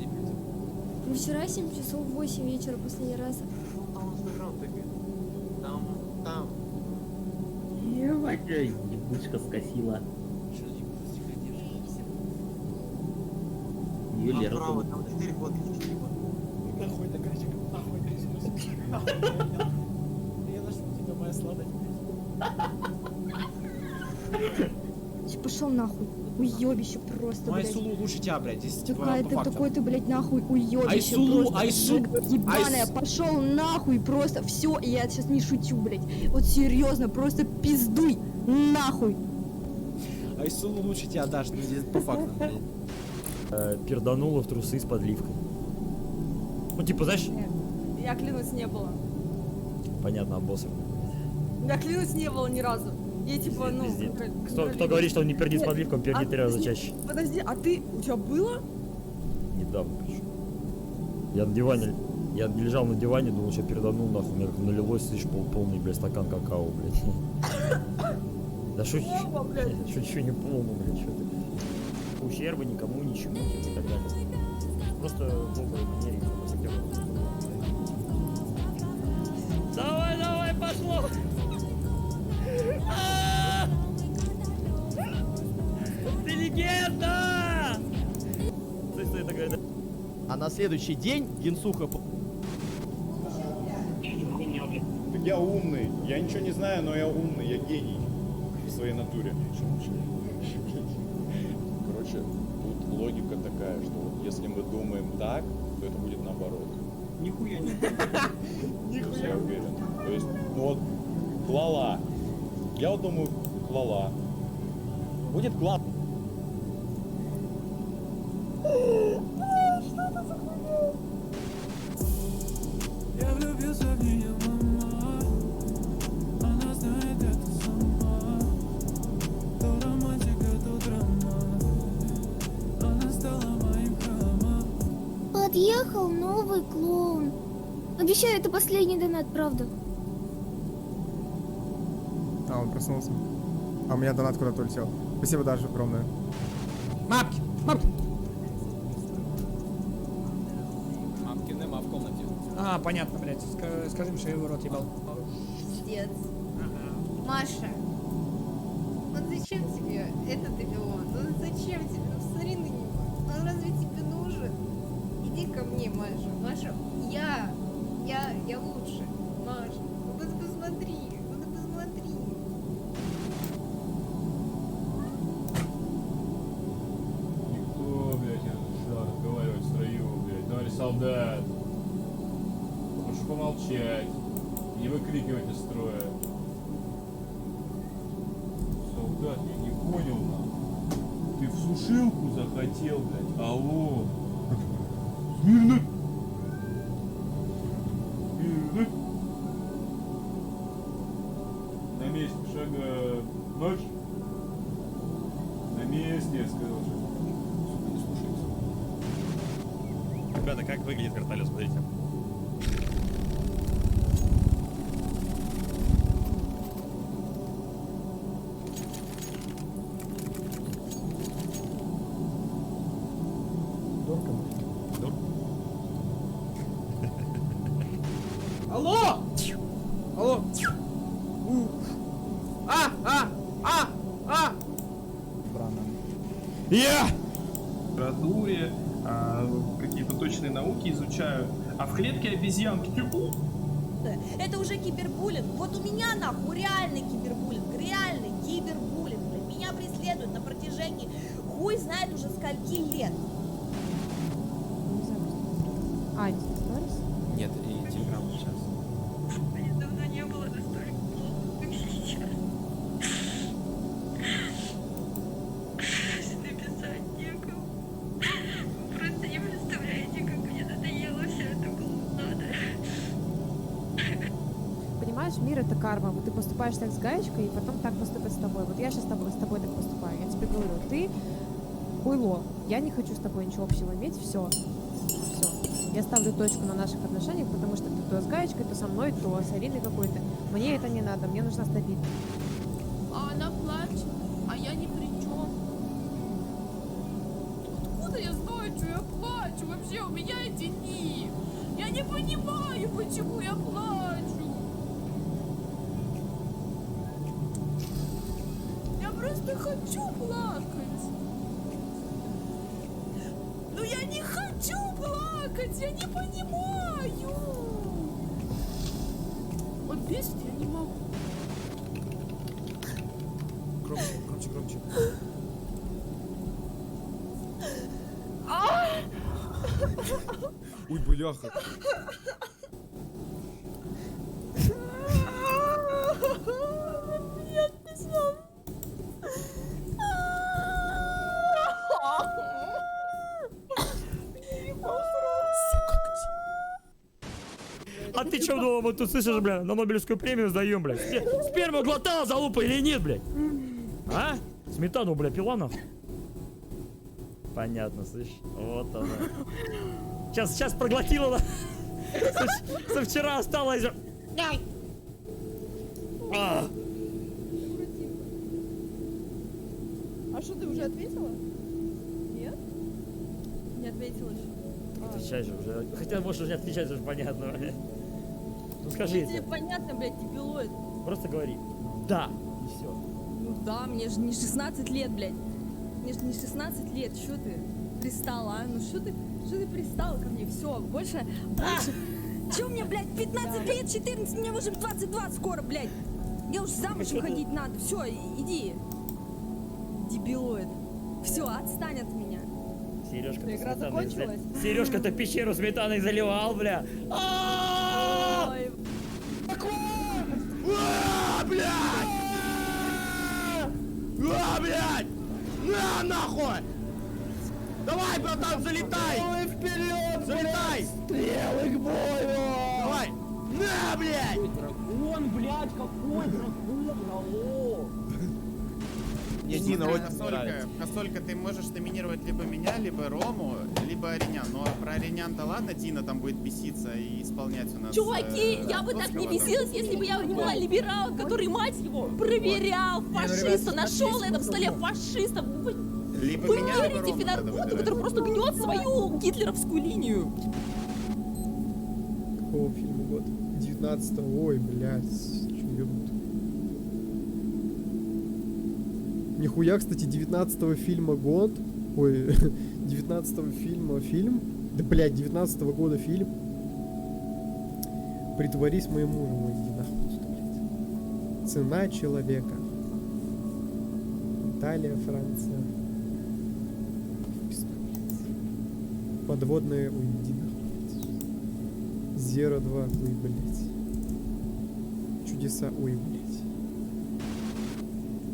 мы вчера 7 часов 8 вечера последний раз. Там. Ебать, ебучка скосила. Ее Лера. Там 4 года. Нахуй, да, короче, нахуй. Я нашел тебя, моя сладость. Пошел нахуй, уебище просто, Ну, блядь. Айсулу лучше тебя, блядь, здесь типа Какая по ты фактам. такой ты, блядь, нахуй уебище просто. Ебаная, пошел нахуй просто, все, я сейчас не шучу, блядь. Вот серьезно, просто пиздуй, нахуй. Айсулу лучше тебя, Даш, ну здесь по фактам, блядь. Перданула в трусы с подливкой. Ну, типа, знаешь... Нет, я клянусь, не было. Понятно, босс. Я клянусь, не было ни разу. Я типа, ну... Кто говорит, что он не пердит с подливкой, он пердит 3 раза подожди, чаще. Подожди, а ты, у тебя было? Недавно пришел. Я на диване, я лежал на диване, думал, что переданул, нахуй, у меня как налилось, слышь, полный, блядь, стакан какао, блядь. Да шучу, не полный, блядь, что ты. Ущерба никому, ничему, и так далее. Просто в доброй манере. Давай, пошло! Ты легенда! Стой, такая, да? А на следующий день Генсуха... Я умный. Я ничего не знаю, но я умный. Я гений в своей натуре. Короче, тут логика такая, что вот если мы думаем так, то это будет наоборот. Нихуя не. Я уверен. То есть, ну вот, клала. Я вот думаю, клала. Будет клала. Что это за хуйня? Я влюбился в нее, мама. Она знает это сама. То романтика, то драма. Она стала моим храмом. Подъехал новый клоун. Обещаю, это последний донат, правда. А, он проснулся. А у меня донат куда-то улетел. Спасибо, Даша, огромное. Мапки! Мамки нема в комнате. А, понятно, блядь. Скажи им, что я его рот ебал. Пиздец. Маша, вот зачем тебе этот Эвион? Ну зачем тебе? Ну смотри на него. Он разве тебе нужен? Иди ко мне, Маша. Маша, я лучше. Маша, ну ты посмотри. Никто, блядь, я начал разговаривать в строю, блядь. Товарищ солдат. Прошу помолчать. Не выкрикивать из строя. Солдат, я не понял, нахуй. Ты в сушилку захотел, блядь? Алло. Смирно. Смирно. На месте шага марш. На месте, я сказал, что сука, не слушается. Ребята, как выглядит вертолет, смотрите. Алло! Алло! Я! Литературе, какие-то точные науки изучаю. А в клетке обезьянки Это уже кибербуллинг. Вот у меня нахуй реальный кибербуллинг. Реальный кибербуллинг. Блядь. Меня преследуют на протяжении хуй знает уже скольки лет. А, не сторис? Нет, и телеграм сейчас. Блин, давно не было настолько плохо, как сейчас. Даже написать некому. Вы просто не представляете, как мне надоело все это клоунада. Понимаешь, мир это карма. Вот ты поступаешь так с гаечкой, и потом так поступят с тобой. Вот я сейчас с тобой так поступаю. Я тебе говорю, ты хуйло. Я не хочу с тобой ничего общего иметь. Все. Все. Я ставлю точку на наших отношениях, потому что ты то с гаечкой, то со мной, то с Ариной какой-то. Мне это не надо, мне нужна стабильность. А она плачет, а я ни при чем. Откуда я знаю, что я плачу? Вообще у меня эти дни. Я не понимаю, почему я плачу. Я просто хочу плакать. Но я не хочу плакать, я не понимаю. Вот бесит, я не могу. Громче, громче, громче. Ой, бляха. Нет, не сам. А ты чё думал, мы тут, слышишь, бля, на Нобелевскую премию сдаем, блядь? Сперму глотала залупа или нет, блядь? А? Сметану, бля, пила нахуй? Понятно, слышишь? Вот она. Сейчас проглотила, со вчера осталось. А что, ты уже ответила? Нет? Не ответила еще. Отвечай же уже. Хотя можешь уже отвечать, уже понятно, блядь. Ну скажи Тебе это. понятно, блядь, дебилоид. Просто говори. Да. И все. Ну да, мне же не 16 лет, блядь. Мне же не 16 лет, что ты пристала, а? Ну что ты пристала ко мне? Все, больше. Че мне, блядь, 15 лет, 14, мне уже 22 скоро, блядь. Мне уже замуж выходить надо. Все, иди. Дебилоид. Все, отстань от меня. Сережка-то Игра сметаной закончилась? Сережка-то пещеру сметаной заливал, бля. Ой. Блядь! Блядь! На, нахуй! Давай, братан, залетай! Стрелы вперед! Залетай! Стрелы к бою! Давай! На, блядь! Дракон, блядь, какой дракон, алло! Мне Дина очень Косолька, ты можешь номинировать либо меня, либо Рому, либо Аринян. Но про Аринян-то ладно, Дина там будет беситься и исполнять у нас. Чуваки, я бы так не бесилась, если бы я не была либералом, который, мать его, проверял фашиста, нашел на этом столе фашиста. Вы верите Федорбуту, который просто гнет свою гитлеровскую линию? Какого фильма год? 19-го. Ой, блядь, чё ёбнут. Нихуя, кстати, 19-го фильма год. Ой, 19-го фильма фильм. Да, блядь, 19-го года фильм. Притворись моим мужем. Ой, иди нахуй сюда, блядь. Цена человека. Италия, Франция. Подводная, ой, иди нахуй, блядь. Зеро 2, ой, блядь. Чудеса, ой, блядь.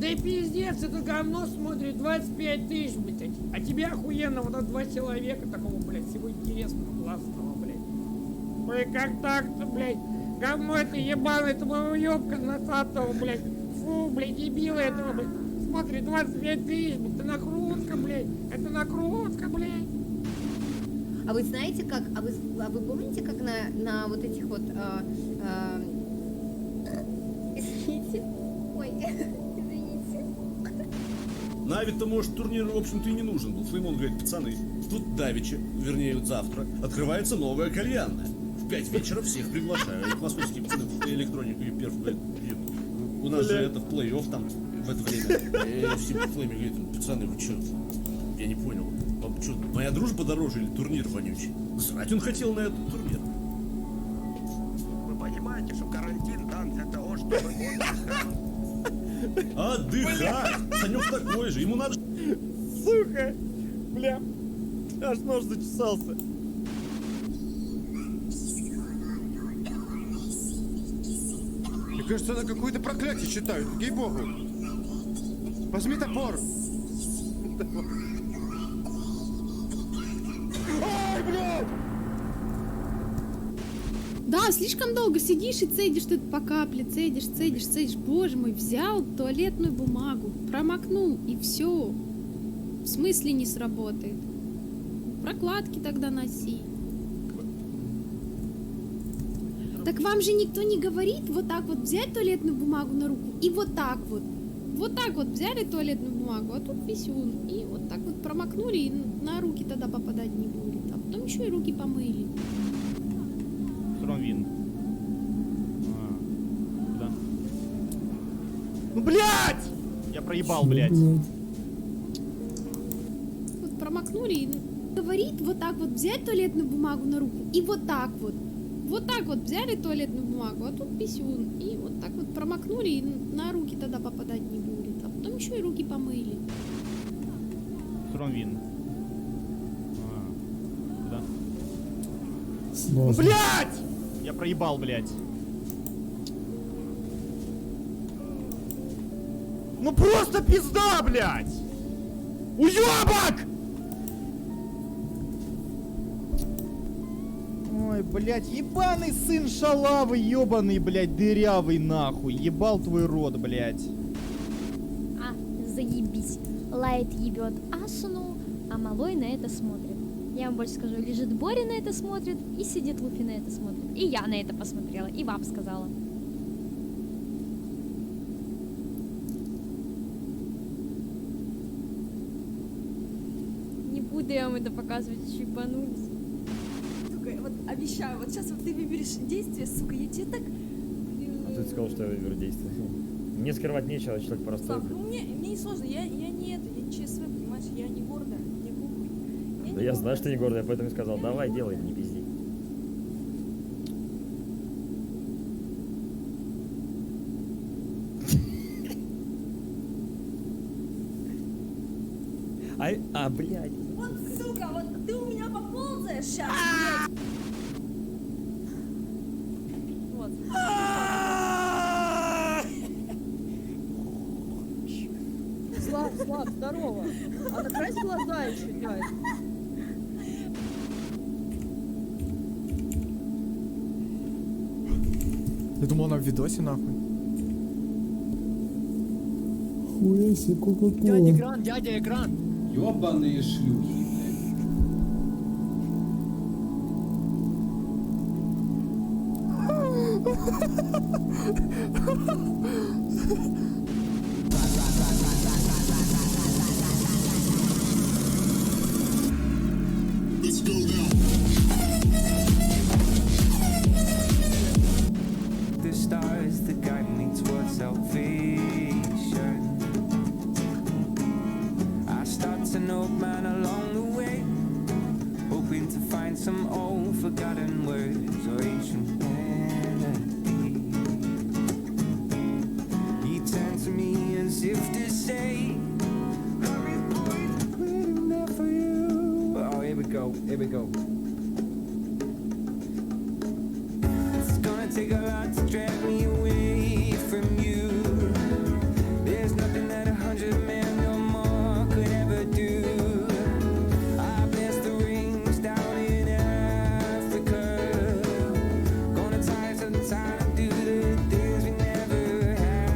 Да и пиздец, это говно смотрит 25 тысяч, блядь. А тебе охуенно вот это 2 человека такого, блядь, всего интересного, классного, блядь. Ой, как так-то, блядь? Говно это ебаное, это уёбка носатого, блядь. Фу, блядь, дебилы этого, блядь. Смотри, 25 тысяч, блядь, это накрутка, блядь. Это накрутка, блядь. А вы знаете как, а вы помните, как на вот этих вот, извините, ой, извините. Навид-то, может, турнир, в общем-то, и не нужен был. Флеймон говорит, пацаны, тут давеча, вернее, вот завтра, открывается новая кальянная. В 5 вечера всех приглашаю. И московские пацаны в электронику и перв говорят, у нас же это в плей-офф там в это время. И все в флейме говорят, пацаны, вы что? Я не понял. Вам что, моя дружба дороже или турнир вонючий? Срать он хотел на этот турнир. Вы понимаете, что карантин дан для того, чтобы отдыхать? Отдыхать! Санек такой же, ему надо... Сука! Бля, аж нож зачесался. кажется, она какое-то проклятие читает. Ей-богу. Возьми топор. Ай, блядь! Да, слишком долго сидишь и цедишь тут по капле, цедишь. Боже мой, взял туалетную бумагу, промокнул и все. В смысле не сработает? Прокладки тогда носи. Так вам же никто не говорит вот так вот взять туалетную бумагу на руку и вот так вот. Вот так вот взяли туалетную бумагу, а тут писюн. И вот так вот промокнули, и на руки тогда попадать не будет. А потом еще и руки помыли. Вин. Да. Ну, блядь! Я проебал, блядь. Вот промокнули и говорит вот так вот взять туалетную бумагу на руку и вот так вот. Вот так вот взяли туалетную бумагу, а тут писюн. И вот так вот промокнули, и на руки тогда попадать не будет. А потом еще и руки помыли. Вин. Да. Ну, блядь! Я проебал, блядь. Ну просто пизда, блядь! Уёбок! Ой, блядь, ебаный сын шалавы, ебаный, блядь, дырявый нахуй. Ебал твой рот, блядь. А, заебись. Лайт ебет Асуну, а малой на это смотрит. Я вам больше скажу, лежит Боря на это смотрит, и сидит Луфи на это смотрит. И я на это посмотрела, и вам сказала. Не буду я вам это показывать, чипанулись. Сука, вот обещаю, вот сейчас вот ты выберешь действие, сука, я тебе так... А ты сказал, что я выберу действие. Мне скрывать нечего, человек простой. Слав, ну мне не сложно, я не это, я ЧСВ, понимаешь, я не гордая, мне похуй. Да я знаю, что ты не гордый, я поэтому и сказал, давай, делай, не пизди. Блядь. Вот, сука, вот ты у меня поползаешь сейчас, блядь. Вот. Слав, здорово. А накрась глаза еще, дядь. Я думал, она в видосе, нахуй. Хуя себе, Кока-Кола. Дядя экран. Ёбаные шлюхи. The stars that guide me towards salvation. I start to note man along the way, hoping to find some old forgotten words or ancient melody. He turned to me as if to say, hurry boys, I'm waiting there for you. Oh, here we go. It's gonna take a lot to drag me away from you. There's nothing that 100 men or more could ever do. I bless the rings down in Africa. Gonna tie some time to do the things we never had.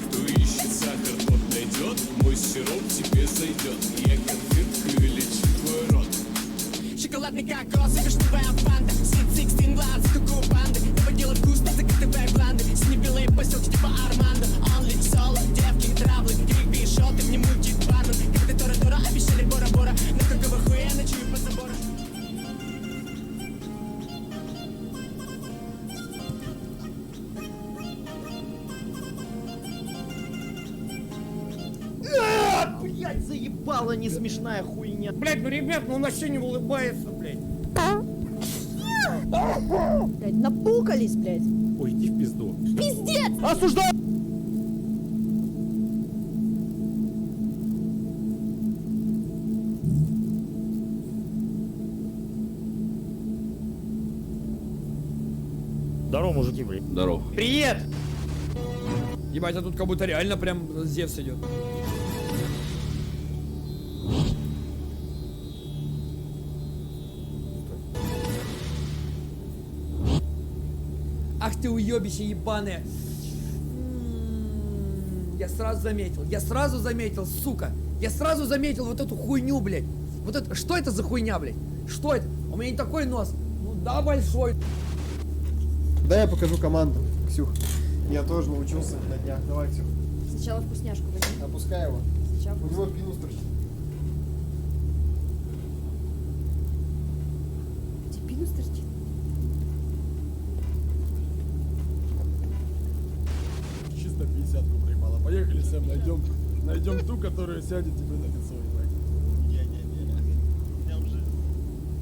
Кто ищет сахар, тот найдет. Мой сироп тебе зайдет. Я конфетку лечу твой рот. Шоколадный кокос, вишневая фанта. Sweet 16 глаз, куку банды. Наводила вкусно, закатывая бланды. Снебелые поселки типа Армандо. Only solo, девки, травлы. Крик и шоты, мне мультик бармен. Как ты Тора-Тора, обещали Бора-Бора. Но какого хуя я ночую по забору. Блять, заебала не смешная хуйня. Блять, ну ребят, ну он вообще не улыбается, блять. Блядь, напукались, блядь. Ой, иди в пизду. Пиздец! Осуждаю! Здорово, мужики, блядь. Здорово. Привет! Ебать, а тут как будто реально прям Зевс идет. Ах ты уебище ебаное! Я сразу заметил, сука! Я сразу заметил вот эту хуйню, блядь! Вот это, что это за хуйня, блядь? Что это? У меня не такой нос. Ну да, большой. Да, я покажу команду, Ксюх. Я тоже научился на днях. Давай, Ксюх. Сначала вкусняшку возьми. Опускай его. Сначала У него пинус торчит. Тебе пинус торчит? Чисто 50-ку проебала. Поехали, Сэм, найдем ту, которая сядет тебе на лицо. Не-не-не, у меня уже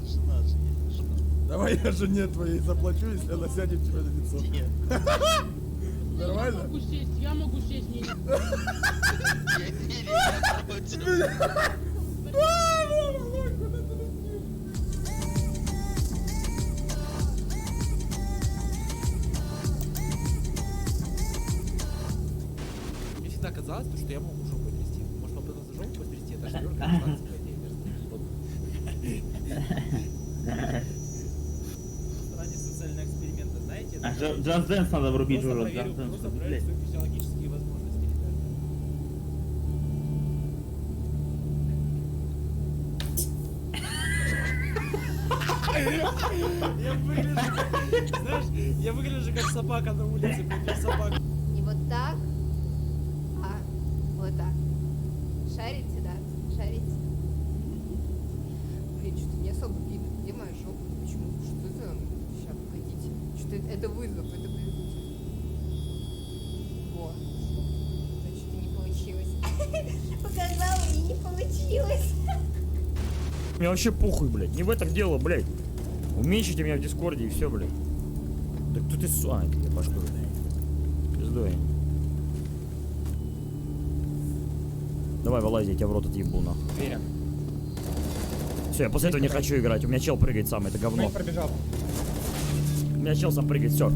жена же есть. Жена. Давай я жене твоей заплачу, если она сядет тебе на лицо. Нет. Нормально? Я могу сесть, не. Мне всегда казалось, что я могу жопу трясти. Может, попытаться жопу потрясти, это швёрка, шварц, по идее, ради социального эксперимента, знаете? Джаз Дэнс надо врубить уже. Просто проверить свои физиологические возможности, ребята. Я выгляжу как собака на улице, против собак. Не вот так, а вот так. Шарите, да? Шарите. Блин, что-то не особо видно. Где моя жопа? Почему? Что это? Сейчас, погодите. Что это вызов, это вызов. Вот. Что-то не получилось. Показала, и не получилось. Мне вообще похуй, блядь. Не в этом дело, блядь. Уменьшите меня в Дискорде и все, блядь. Да кто ты я башку. Пиздой. Давай, вылази, я тебя в рот отъебу, нахуй. Все, я после этого не хочу играть. У меня чел прыгает сам, это говно. Пробежал. У меня чел сам прыгает, все.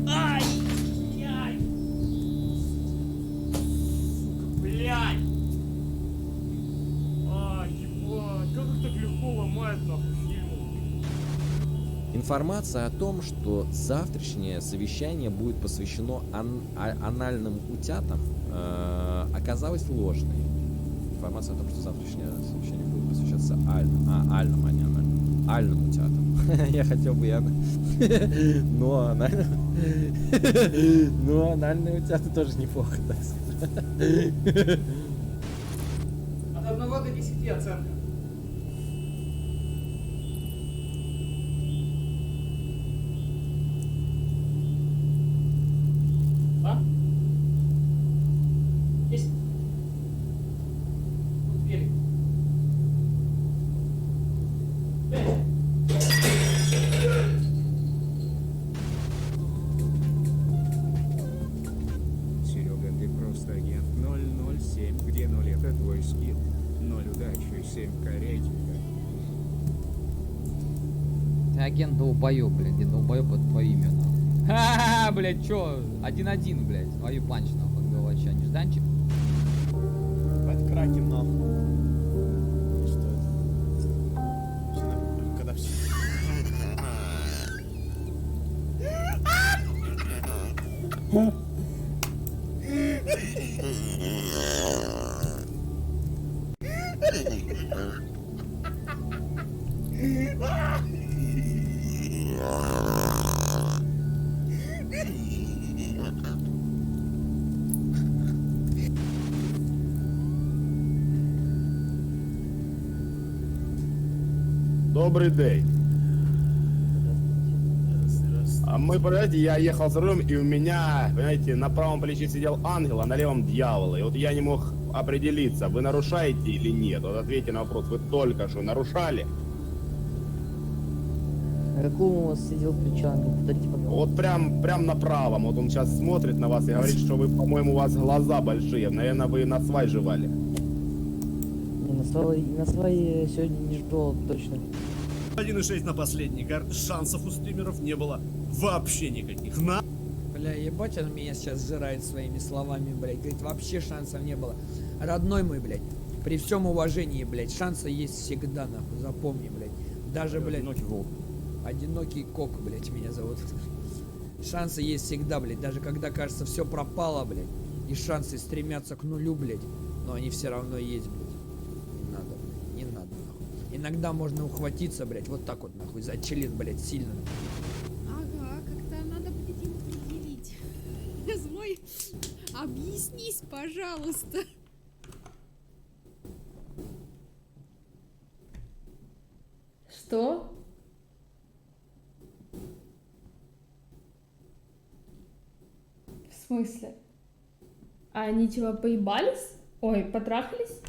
Ай! Блядь! Ебать, как их так легко ломает, нахуй, фильмы. Информация о том, что завтрашнее совещание будет посвящено анальным утятам, оказалась ложной. Информация о том, что завтрашнее совещание будет посвящаться альным, а не анальным. Альным утятам. Я хотел бы но анальные утята тоже неплохо, так сказать. От 1 до 10 оценка. А? 10. Велик. 5. Серега, ты просто агент 007, где 0 это твой скилл, 0 удачи, 7 каретика. Ты агент долбоёб, блядь, где долбоёб это твое имя, нахуй. Ха-ха-ха, блядь, чё? 1-1, блядь, свою панч, нахуй, отбивать, чё, нежданчик? Бать кракен, нахуй. Что это? Когда все... Добрый день. А мы, понимаете, я ехал за рулем, и у меня, понимаете, на правом плече сидел ангел, а на левом дьявол. И вот я не мог определиться, вы нарушаете или нет. Вот ответьте на вопрос, вы только что нарушали? На каком у вас сидел плечо ангел? Повторите, пожалуйста. Вот прям на правом. Вот он сейчас смотрит на вас и говорит, что вы, по-моему, у вас глаза большие. Наверное, вы на свай жевали. Не, на свои сегодня не ждал точно. 1,6 на последней карте. Шансов у стримеров не было вообще никаких. Бля, ебать, он меня сейчас сжирает своими словами, блядь. Говорит, вообще шансов не было. Родной мой, блядь, при всем уважении, блядь, шансы есть всегда, нахуй, запомни, блядь. Даже, блядь, одинокий кок, блядь, меня зовут. Шансы есть всегда, блядь, даже когда кажется все пропало, блядь. И шансы стремятся к нулю, блядь. Но они все равно есть, блядь. Не надо, блядь, не надо, нахуй. Иногда можно ухватиться, блядь, вот так вот, нахуй, за челен, блядь, сильно. Ага, как-то надо будет им определить. Злой, объяснись, пожалуйста. Что? В смысле? А они типа поебались? Ой, потрахались?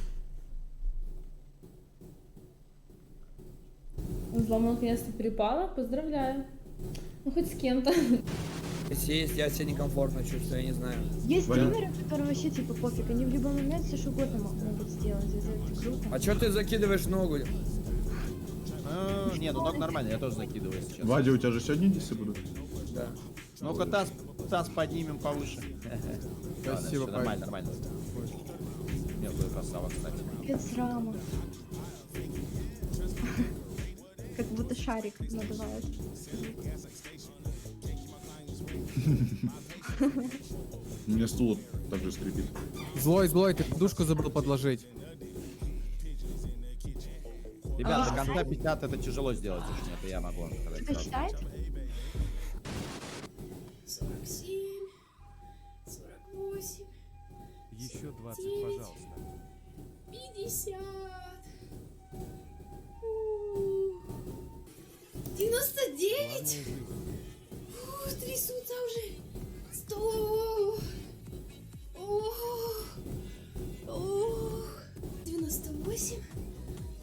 Взлом наконец-то перепало? Поздравляю. Ну хоть с кем-то. Если есть, я себя некомфортно чувствую, я не знаю. Есть стримеры, которые вообще типа пофиг, они в любой момент все что угодно могут сделать, это круто. А чё ты закидываешь ногу? Не, ну ног нормально, я тоже закидываю сейчас. Вадя, у тебя же сегодня индисы будут? Да. Ну-ка, таз поднимем повыше. Спасибо, Ладно, нормально, нормально. Нет, вы красава, кстати. Без рама. Как будто шарик надувает. У меня стул также скрипит. Злой, ты подушку забыл подложить. Ребят, до конца 50 это тяжело сделать, очень это я могу. Кто считает? 47, 48. Еще 20, 49, пожалуйста. 50. 99. Трясутся уже. 100. 98.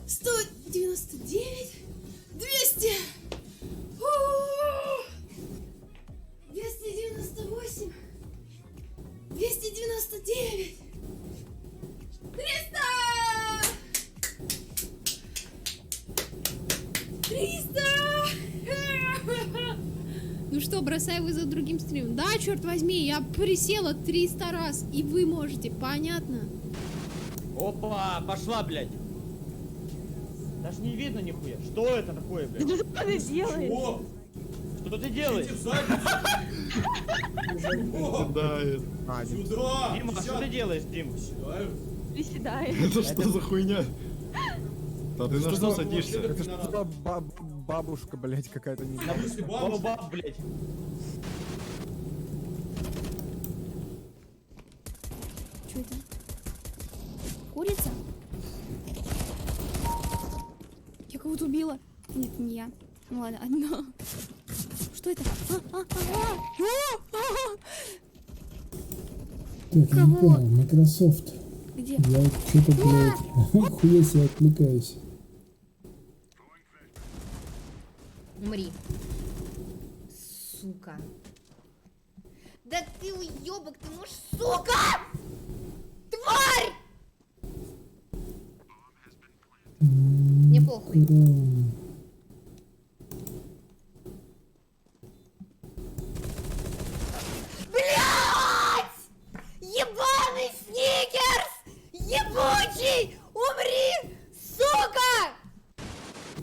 199. 200. 298. 299. 300. 300. Ну что, бросай вызов другим стримам. Да, черт возьми, я присела 300 раз, и вы можете, понятно? Опа, пошла, блядь. Даже не видно нихуя. Что это такое, блядь? Что ты делаешь? Что ты делаешь? Сюда! Дима, что ты делаешь, Дим? Приседаешь. Это что за хуйня? Да ты на что садишься? Это что за бабушка, блядь, какая-то не Баба, блядь. Что это? Курица? Я кого-то убила. Нет, не я. Ну ладно, одно. Что это? Так, я не понял, Microsoft. Где? Я что-то, блядь, хуя себе отвлекаюсь. Умри. Сука. Да ты уёбок, ты можешь, сука! Тварь! Мне похуй. Блядь! Ебаный сникерс! Ебучий! Умри! Сука!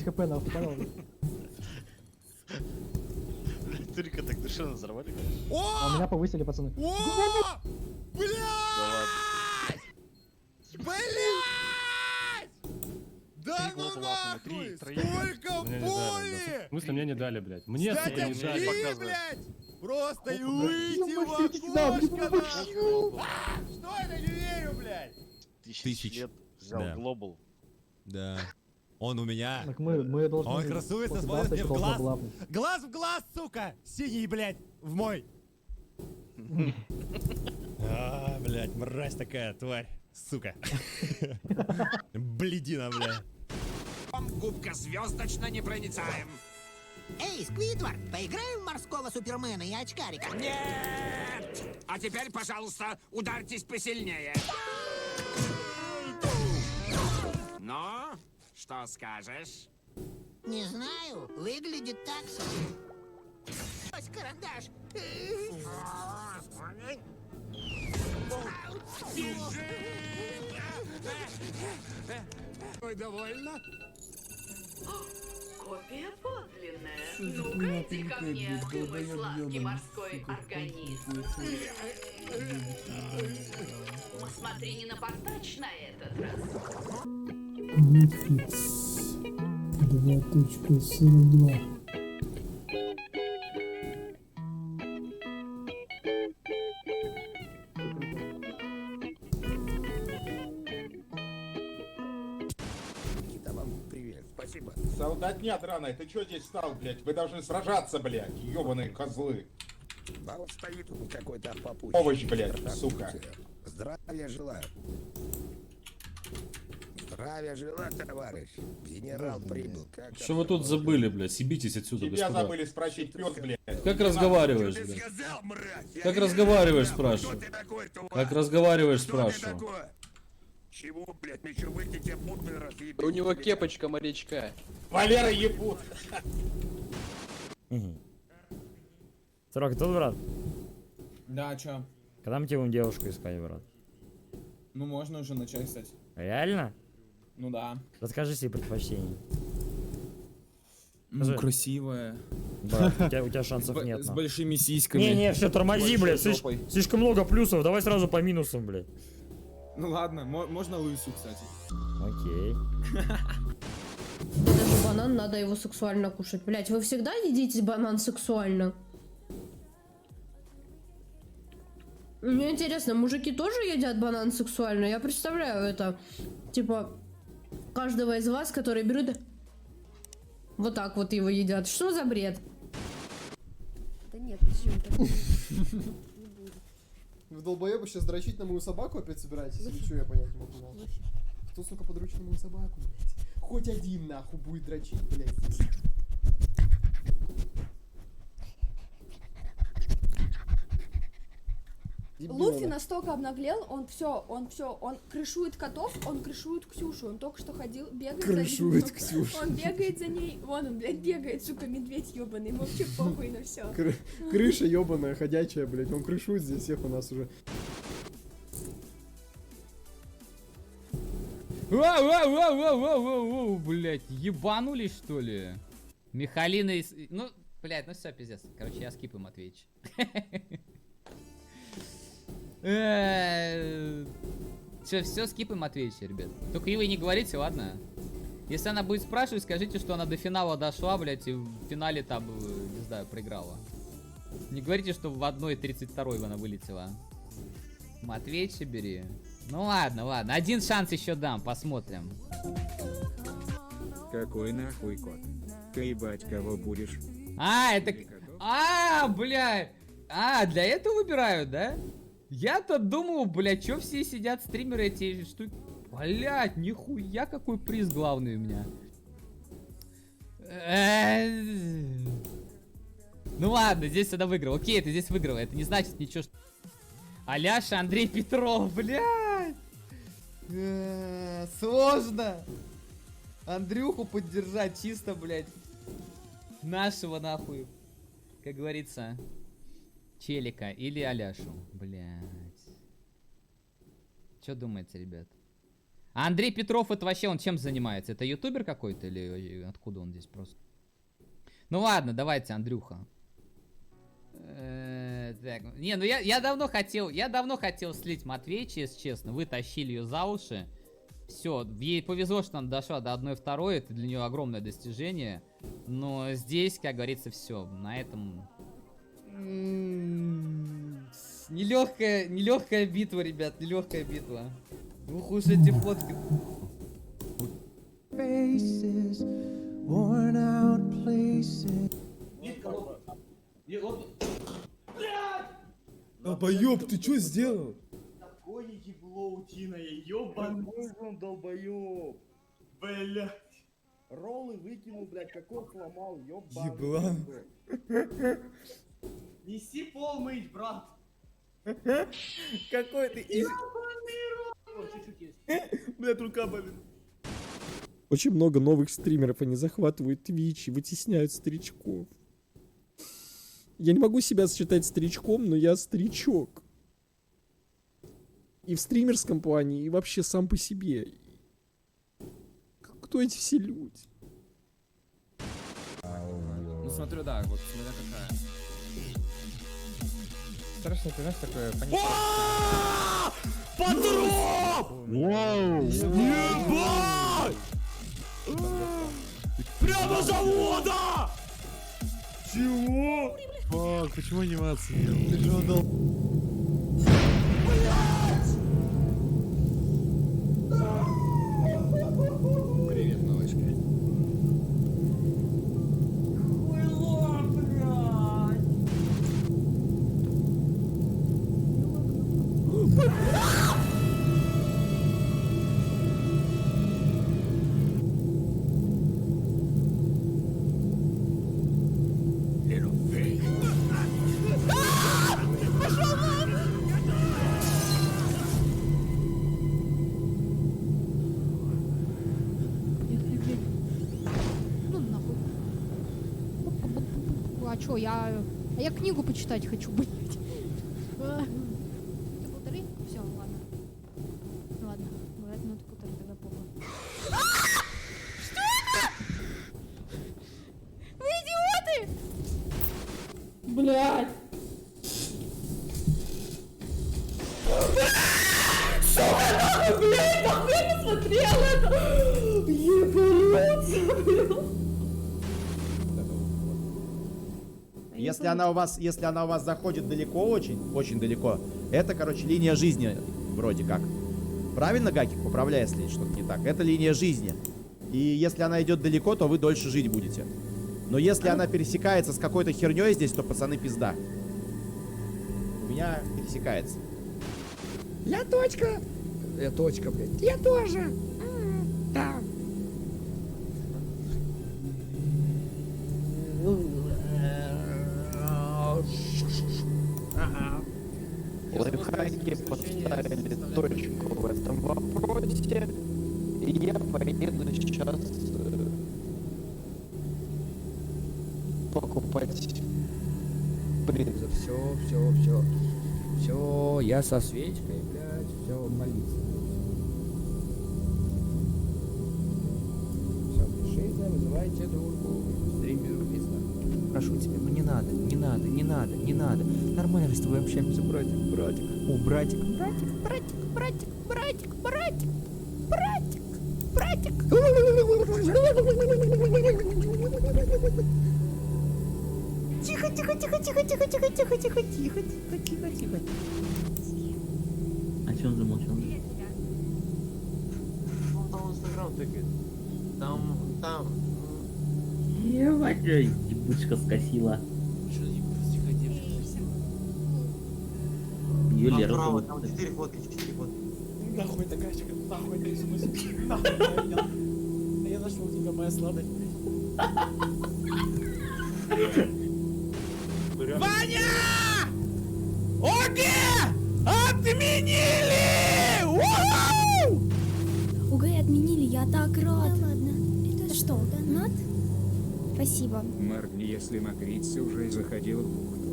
ХП нахуй, пожалуйста. Турика так душевно взорвали. А меня повысили, пацаны. Блядь! Да ну нахуй! Сколько боли! В смысле, мне не дали, блядь? Мне, сука, Дядя не дали. Чи, блядь! Просто выйти в окошко, нахуй! Что это, не верю, блядь! Тысяч лет взял Да. глобал. Да. Он у меня. Так мы должны... Он красуется, после смотрит мне в должна глаз. была быть. Глаз в глаз, сука! Синий, блядь, в мой. А, блядь, мразь такая, тварь. Сука. Блядина, блядь. Губка звездочно непроницаем. Эй, Сквидвард, поиграем в морского супермена и очкарика? Нет! А теперь, пожалуйста, ударьтесь посильнее. Ну, что скажешь? Не знаю, выглядит так себе. Ось карандаш. Ой, довольно? Копия подлинная. Ну-ка, иди ко мне, ты мой сладкий морской организм. Смотри, не напортачь на этот раз. Netflix 2.42. Никита, вам привет. Спасибо. Солдатня драная, ты чё здесь стал, блядь? Вы должны сражаться, блядь, ёбаные козлы. А вот стоит какой-то попутчик. Овощ, блядь, сука. Здравия желаю. Здравия желаю, товарищ. Генерал прибыл. Как Что вы тут забыли, блядь? Съебитесь отсюда, Тебя господа. забыли спросить, пёс, блядь. Как разговариваешь, блядь? Как разговариваешь, спрашиваю. Как разговариваешь, спрашиваю. Чего, блядь, мне что выйти тебе мутный разъебать? У него кепочка морячка. Валера ебут. Срок, тут, брат? Да, чё? Когда мы тебе будем девушку искать, брат? Ну можно уже начать, кстати. Реально? Ну да. Расскажи себе предпочтения. Ну, красивая. Брат, у тебя шансов нет. С большими сиськами. Не, все, тормози, блядь. Жопой. Слишком много плюсов. Давай сразу по минусам, блядь. Ну ладно, можно лысую, кстати. Окей. Это же банан, надо его сексуально кушать. Блять, вы всегда едите банан сексуально? Мне интересно, мужики тоже едят банан сексуально? Я представляю это, типа, каждого из вас, которые берут вот так вот его едят. Что за бред? Да нет, почему так? Вы долбоебы сейчас дрочить на мою собаку опять собираетесь? Или что, я понять не могу. Нахуй. Кто, сука, подручит на мою собаку, блядь? Хоть один, нахуй, будет дрочить, блядь. Луфи настолько обнаглел, он крышует котов, он крышует Ксюшу, он только что ходил, бегает крышует за ней. Ксюшу. Он бегает за ней, вон он, блядь, бегает, сука, медведь ебаный, ему вообще похуй на все. Крыша ебаная, ходячая, блядь, он крышует здесь всех у нас уже. Воу, блядь, ебанулись, что ли? Михалина из... Ну, блядь, ну все, пиздец. Короче, я скипом отвечу. Все скипом отвечу, ребят. Только и вы не говорите, ладно? Если она будет спрашивать, скажите, что она до финала дошла, блядь, и в финале там, не знаю, проиграла. Не говорите, что в 1:32 она вылетела. Матвейча бери. Ну ладно, ладно. Один шанс еще дам, посмотрим. Какой нахуй кот? Ты ебать кого будешь? А, это... А, бля. А, для этого выбирают, да? Я-то думал, блядь, что все сидят стримеры эти штуки. Блядь, нихуя какой приз главный у меня. Ну ладно, здесь она выиграла. Окей, ты здесь выиграла. Это не значит ничего, что... Аляша, Андрей Петров, блядь. Сложно. Андрюху поддержать чисто, блядь. Нашего нахуй. Как говорится, челика или Аляшу. Блядь. Что думаете, ребят? А Андрей Петров это вообще он чем занимается? Это ютубер какой-то или откуда он здесь просто? Ну ладно, давайте, Андрюха. Так, не, ну я давно хотел слить Матвеича, если честно. Вы тащили ее за уши. Все, ей повезло, что она дошла до 1/2, это для нее огромное достижение. Но здесь, как говорится, все. На этом... Нелегкая битва, ребят, нелегкая битва. Вы хушите фотки. Долбоёб, ты что сделал? Такое ебло утиное, ёбаный он долбоёб. Блядь. Роллы выкинул, блядь, какой сломал, ёбаный. Еблан. Неси пол мыть, брат. Какой ты из... Ёбаный ролл. Чуть-чуть есть. Блядь, рука болит. Очень много новых стримеров, они захватывают Twitch и вытесняют старичков. Я не могу себя считать старичком, но я старичок. И в стримерском плане, и вообще сам по себе. Кто эти все люди? Ну смотрю, да, вот смотря какая. Страшно, ты знаешь, такое понятие. Патрон! Вау! Ебать! Прямо завода! Чего? Фак, почему анимация не Ты же отдал. Привет, малышка. Ну нахуй. А чё, я книгу почитать хочу, блядь. Ты полторы? Все, ладно. Ладно, брать минуту полторы, тогда похуй. Что это? Вы идиоты! Блядь. Сука, нахуй, блядь, нахуй я посмотрел это! Ебануться, блядь. Если она у вас заходит далеко, очень далеко, это, короче, линия жизни, вроде как. Правильно, Гакик? Поправляй, если что-то не так. Это линия жизни. И если она идет далеко, то вы дольше жить будете. Но если она пересекается с какой-то херней здесь, то, пацаны, пизда. У меня пересекается. Я точка. Я точка, блядь. Я тоже. Да. Лайфхаки поставили точку в этом вопросе. И я поеду сейчас покупать принтер. Все, я со свечкой, блядь, все, молиться. Все, пишите, вызывайте дурку, стримеру пизда. Прошу тебя, ну не надо. Нормально мы с тобой общаемся, братик. О, братик. Тихо. А че он замолчал? Там Инстаграм тыкает. Там. Ебать, ебучка скосила. Юлия, Направо, там 4 фотки. Нахуй эта гачка, нахуй это смысл. Нахуй я нашел тебя, моя сладость. Ваня! Оги! Отменили! УГ отменили, я так рад. Да ладно. Это что, над? Спасибо. Моргни, если мокрица уже заходила в бухту.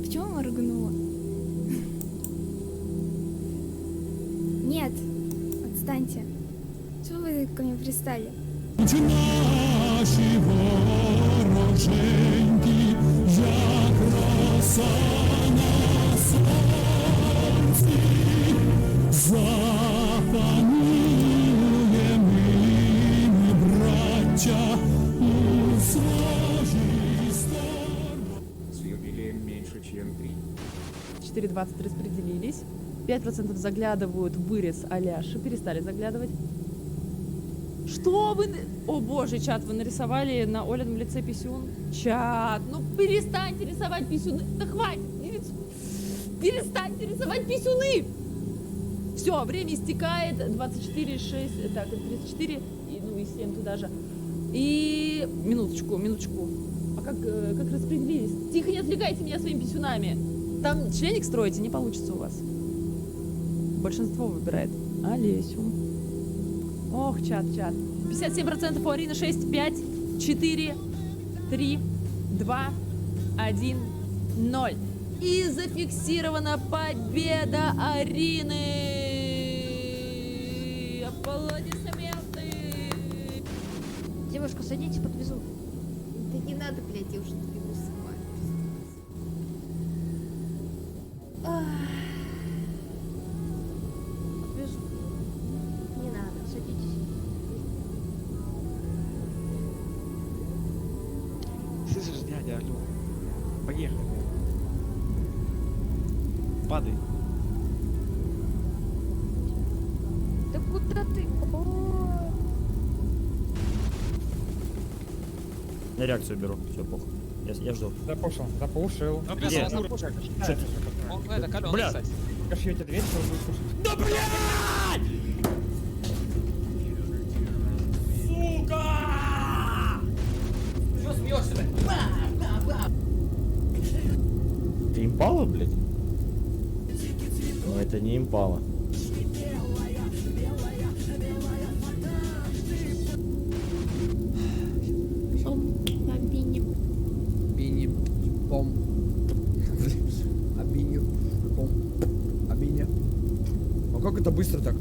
В чем моргнула? Нет, отстаньте. Чего вы ко мне пристали? Наши вороженьки, як роса на сонці, запануємо ми, браття, у своїй стороні. С юбилеем меньше, чем 3. 4.20 распределились. 5% заглядывают в вырез Аляши. Перестали заглядывать. Что вы... О боже, чат, вы нарисовали на Олином лице писюн? Чат, ну перестаньте рисовать писюны. Да хватит. Перестаньте рисовать писюны. Все, время истекает. 24,6, так, 34, и, ну и 7 туда же. И... Минуточку. А как распределились? Тихо, не отвлекайте меня своими писюнами. Там членик строите, не получится у вас. Большинство выбирает Олесю. Ох, чат. 57% у Арины, 6, 5, 4, 3, 2, 1, 0. И зафиксирована победа Арины. Аплодисменты. Девушка, садитесь, подвезу. Да не надо, блядь, я уже добегу сама. Подвезу. Не надо, садитесь. Слышишь, дядя, алло. Поехали. Падай. Да куда ты? Ой. Я реакцию беру, все, похуй. Я жду. Запушил. Где? Это калёный, Бля! кстати. Кашьете дверь, что вы слушаете. Да блядь! Сука! Чё смеешься, блядь? Ты импала, блядь? Ну это не импала. Бом. Обиня. А как это быстро так?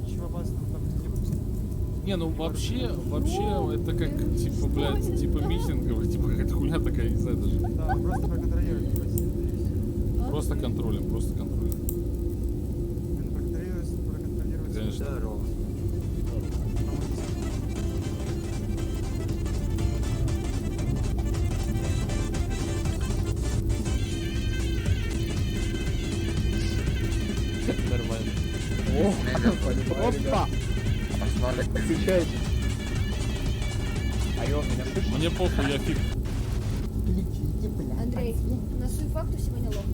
Ничего опасного там не будет. Не, ну вообще, это как, типа, блядь, типа митинговый, типа какая-то хуйня такая, не знаю даже. Да, просто проконтролировать. Просто контролем. Проконтролировать. Конечно. Здорово. Нормально. Опа! Отвечайте. Алло, меня слышишь? Мне похуй, я фиг. Андрей, на суефакту сегодня лох.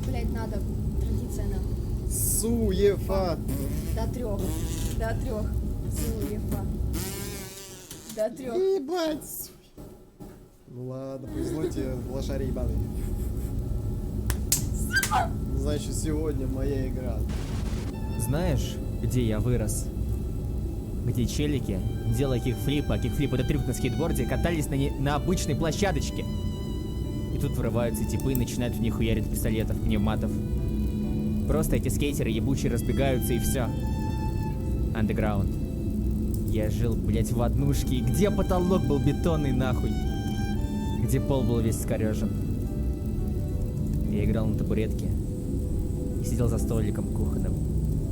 Блядь, надо. Традиция нам. Суефа. До 3. Суефа. До 3. Ебать. Ну ладно, повезло тебе, лошари ебаные. Значит, сегодня моя игра. Знаешь, где я вырос? Где челики, делая кикфлипы, а кикфлип это трюк на скейтборде, катались на обычной площадочке. И тут врываются типы и начинают в них хуярить пистолетов, пневматов. Просто эти скейтеры ебучие разбегаются и все. Андеграунд. Я жил, блять, в однушке, и где потолок был бетонный нахуй? Где пол был весь скорежен? Я играл на табуретке и сидел за столиком кухонным.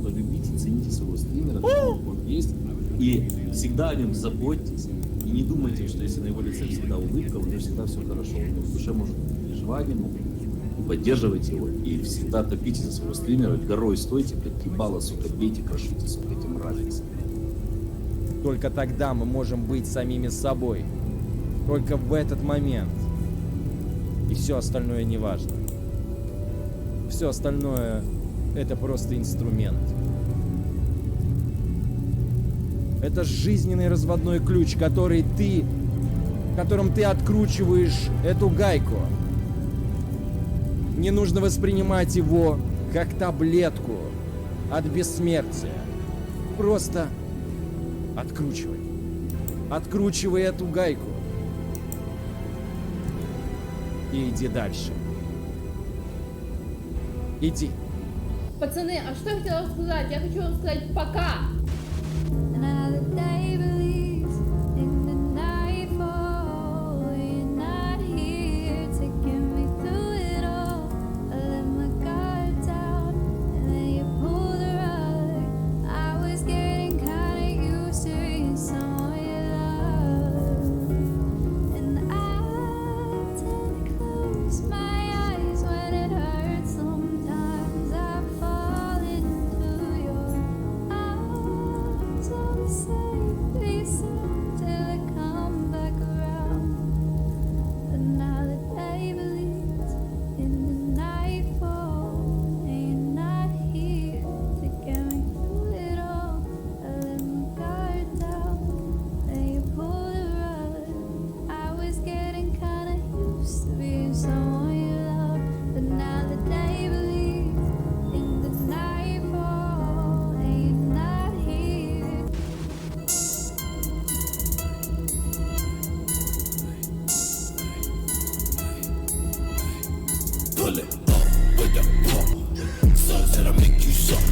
Полюбите, цените своего стримера, он есть, и всегда о нем заботьтесь, и не думайте, что если на его лице всегда улыбка, у него всегда все хорошо, у него в душе может быть переживание, могут быть, и поддерживайте его, и всегда топите за своего стримера, горой стойте, блядь, ебало, сука, бейте, крошите, сука, этим разница. Только тогда мы можем быть самими собой. Только в этот момент. И все остальное не важно. Все остальное это просто инструмент. Это жизненный разводной ключ, которым ты откручиваешь эту гайку. Не нужно воспринимать его как таблетку от бессмертия. Просто откручивай. Откручивай эту гайку. И иди дальше. Иди. Пацаны, а что я хотела сказать? Я хочу вам сказать пока. pull it up with the pump. Suns that I make you suck.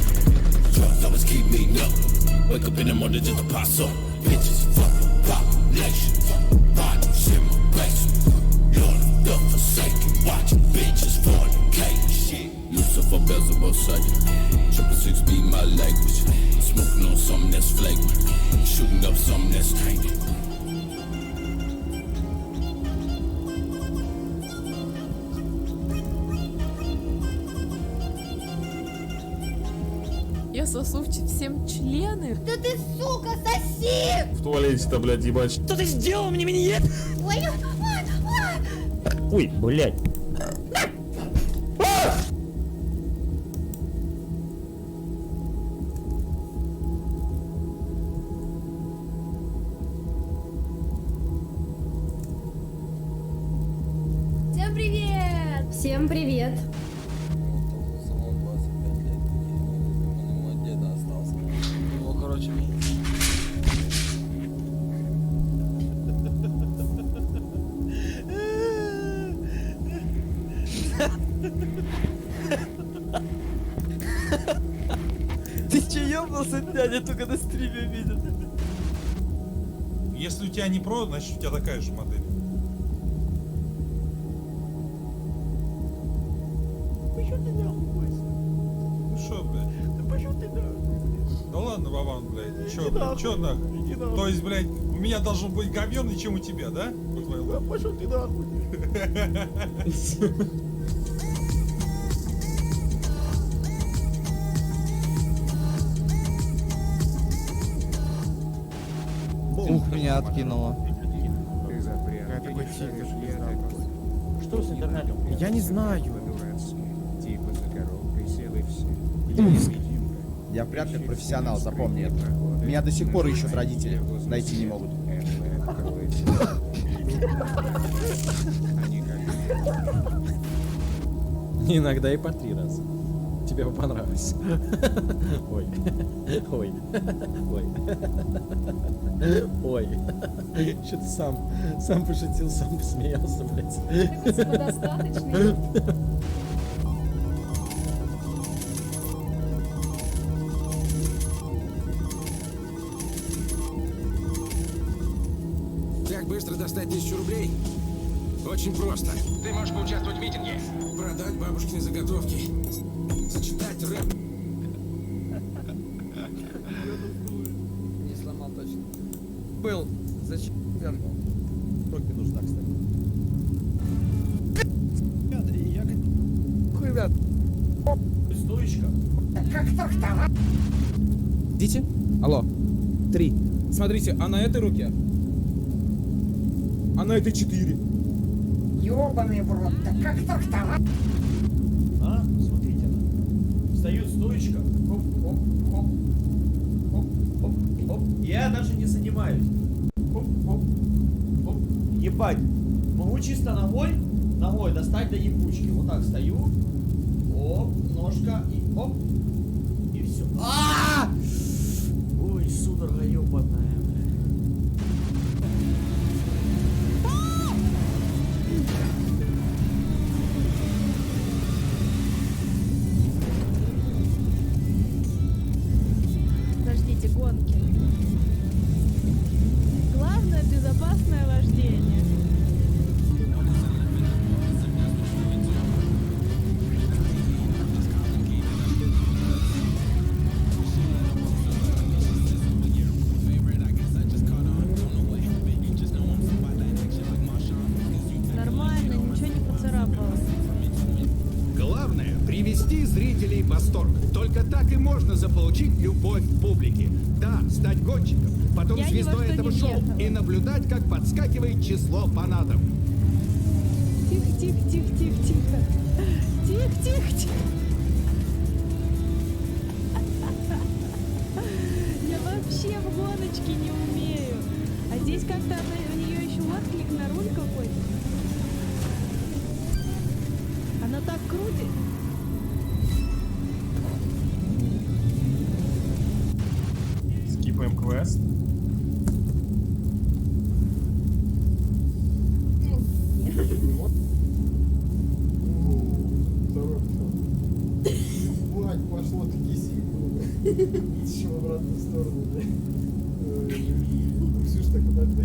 Drugs always keep me up. Wake up in the morning just to pass up. Bitches, fuck, population. Body, immigration. Lord, the forsaken. Watching bitches fornicate. Shit. Lucifer, Beelzebub, Satan. 666 be my language. Smoking on something that's flagrant. Shooting up something that's tainted. Я сосу всем члены. Да ты, сука, соси! В туалете-то, блядь, ебать. Что ты сделал мне миньет? Ой, Ой, блядь. Всем привет! Всем привет. Ну, короче, Ты че ёбнулся, дядя, только на стриме видит. Если у тебя не про, значит у тебя такая же модель. Пошёл ты нахуй, Вася. Ну шо, блядь? Да пошёл ты нахуй. Да ладно, Вован, блядь. Чё, Иди блядь, нахуй, чё нахуй? иди нахуй. То есть, блядь, у меня должен быть говённый, чем у тебя, да? Да пошёл ты нахуй. Ух, меня откинуло. Такой Что с интернетом? Я не знаю. Типа за коробкой сел и все. Я прям как профессионал, запомни это. Меня до сих пор ищут родители. Найти не могут. Иногда и по 3 раза. Тебе бы понравилось. Ой. Ой. Ой. Ой. Что-то сам пошутил, сам посмеялся, блядь. Самодостаточный. Как быстро достать 1000 рублей? Очень просто. Ты можешь поучаствовать в митинге, продать бабушкины заготовки, зачитать рэп. Не сломал точно. Был. Зачем? Только нужна, кстати. Хуй, ребят. Стоечка. Как так-то? Идите. Алло. 3. Смотрите, а на этой руке? А на этой 4. Ёбаный в рот, да как так-то? А, смотрите. Встает стоечка. Хоп, хоп, хоп. Хоп, хоп, хоп. Я даже не занимаюсь. Хоп, хоп, хоп. Ебать. Могу чисто ногой достать до ебучки. Вот так стою. Оп, ножка и оп. И все. Ой, судорога ебаная. Подождите, гонки. Главное безопасное вождение. Нормально, ничего не поцарапалось. Главное — привести зрителей в восторг. Только так и можно заполучить любовь публики. Да, стать гонщиком, потом Я ни во звездой что этого не шоу въехала. и наблюдать, как подскакивает число фанатов. Тихо, тихо, тихо, тихо, тихо. Тихо, тихо, тихо. Я вообще в гоночке не умею. А здесь как-то у нее еще отклик на руль какой-то. Она так крутит. Скипаем квест. Еще в обратную сторону, да? Ксюш, так подожди.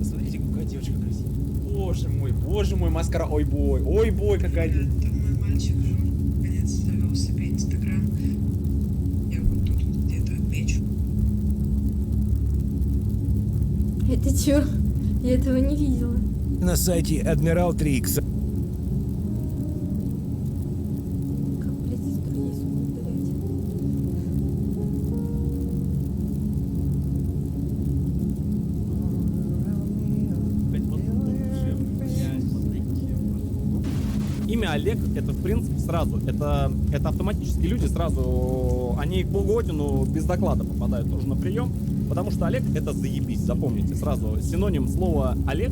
Смотрите, какая девочка красивая. Боже мой, маскара, ой бой, какая девочка. Мальчик наконец завел себе Инстаграм. Я вот тут где-то отмечу. Это чё? Я этого не видела. На сайте Адмирал Трикс. Имя Олег, это в принципе сразу, это автоматически люди сразу, они к Богоотину без доклада попадают тоже на прием, потому что Олег это заебись, запомните сразу, синоним слова Олег,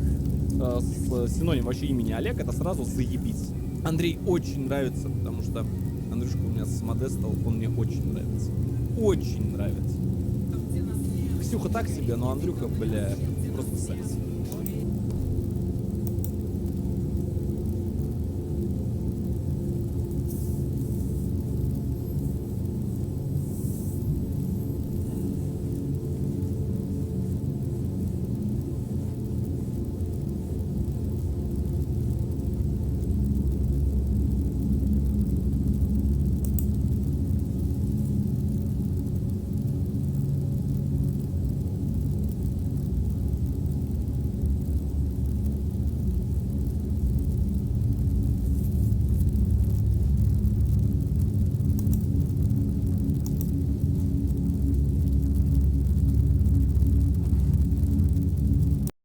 синоним вообще имени Олег, это сразу заебись. Андрей очень нравится, потому что Андрюшка у меня с Модестом, он мне очень нравится, очень нравится. Ксюха так себе, но Андрюха, бля, просто секс.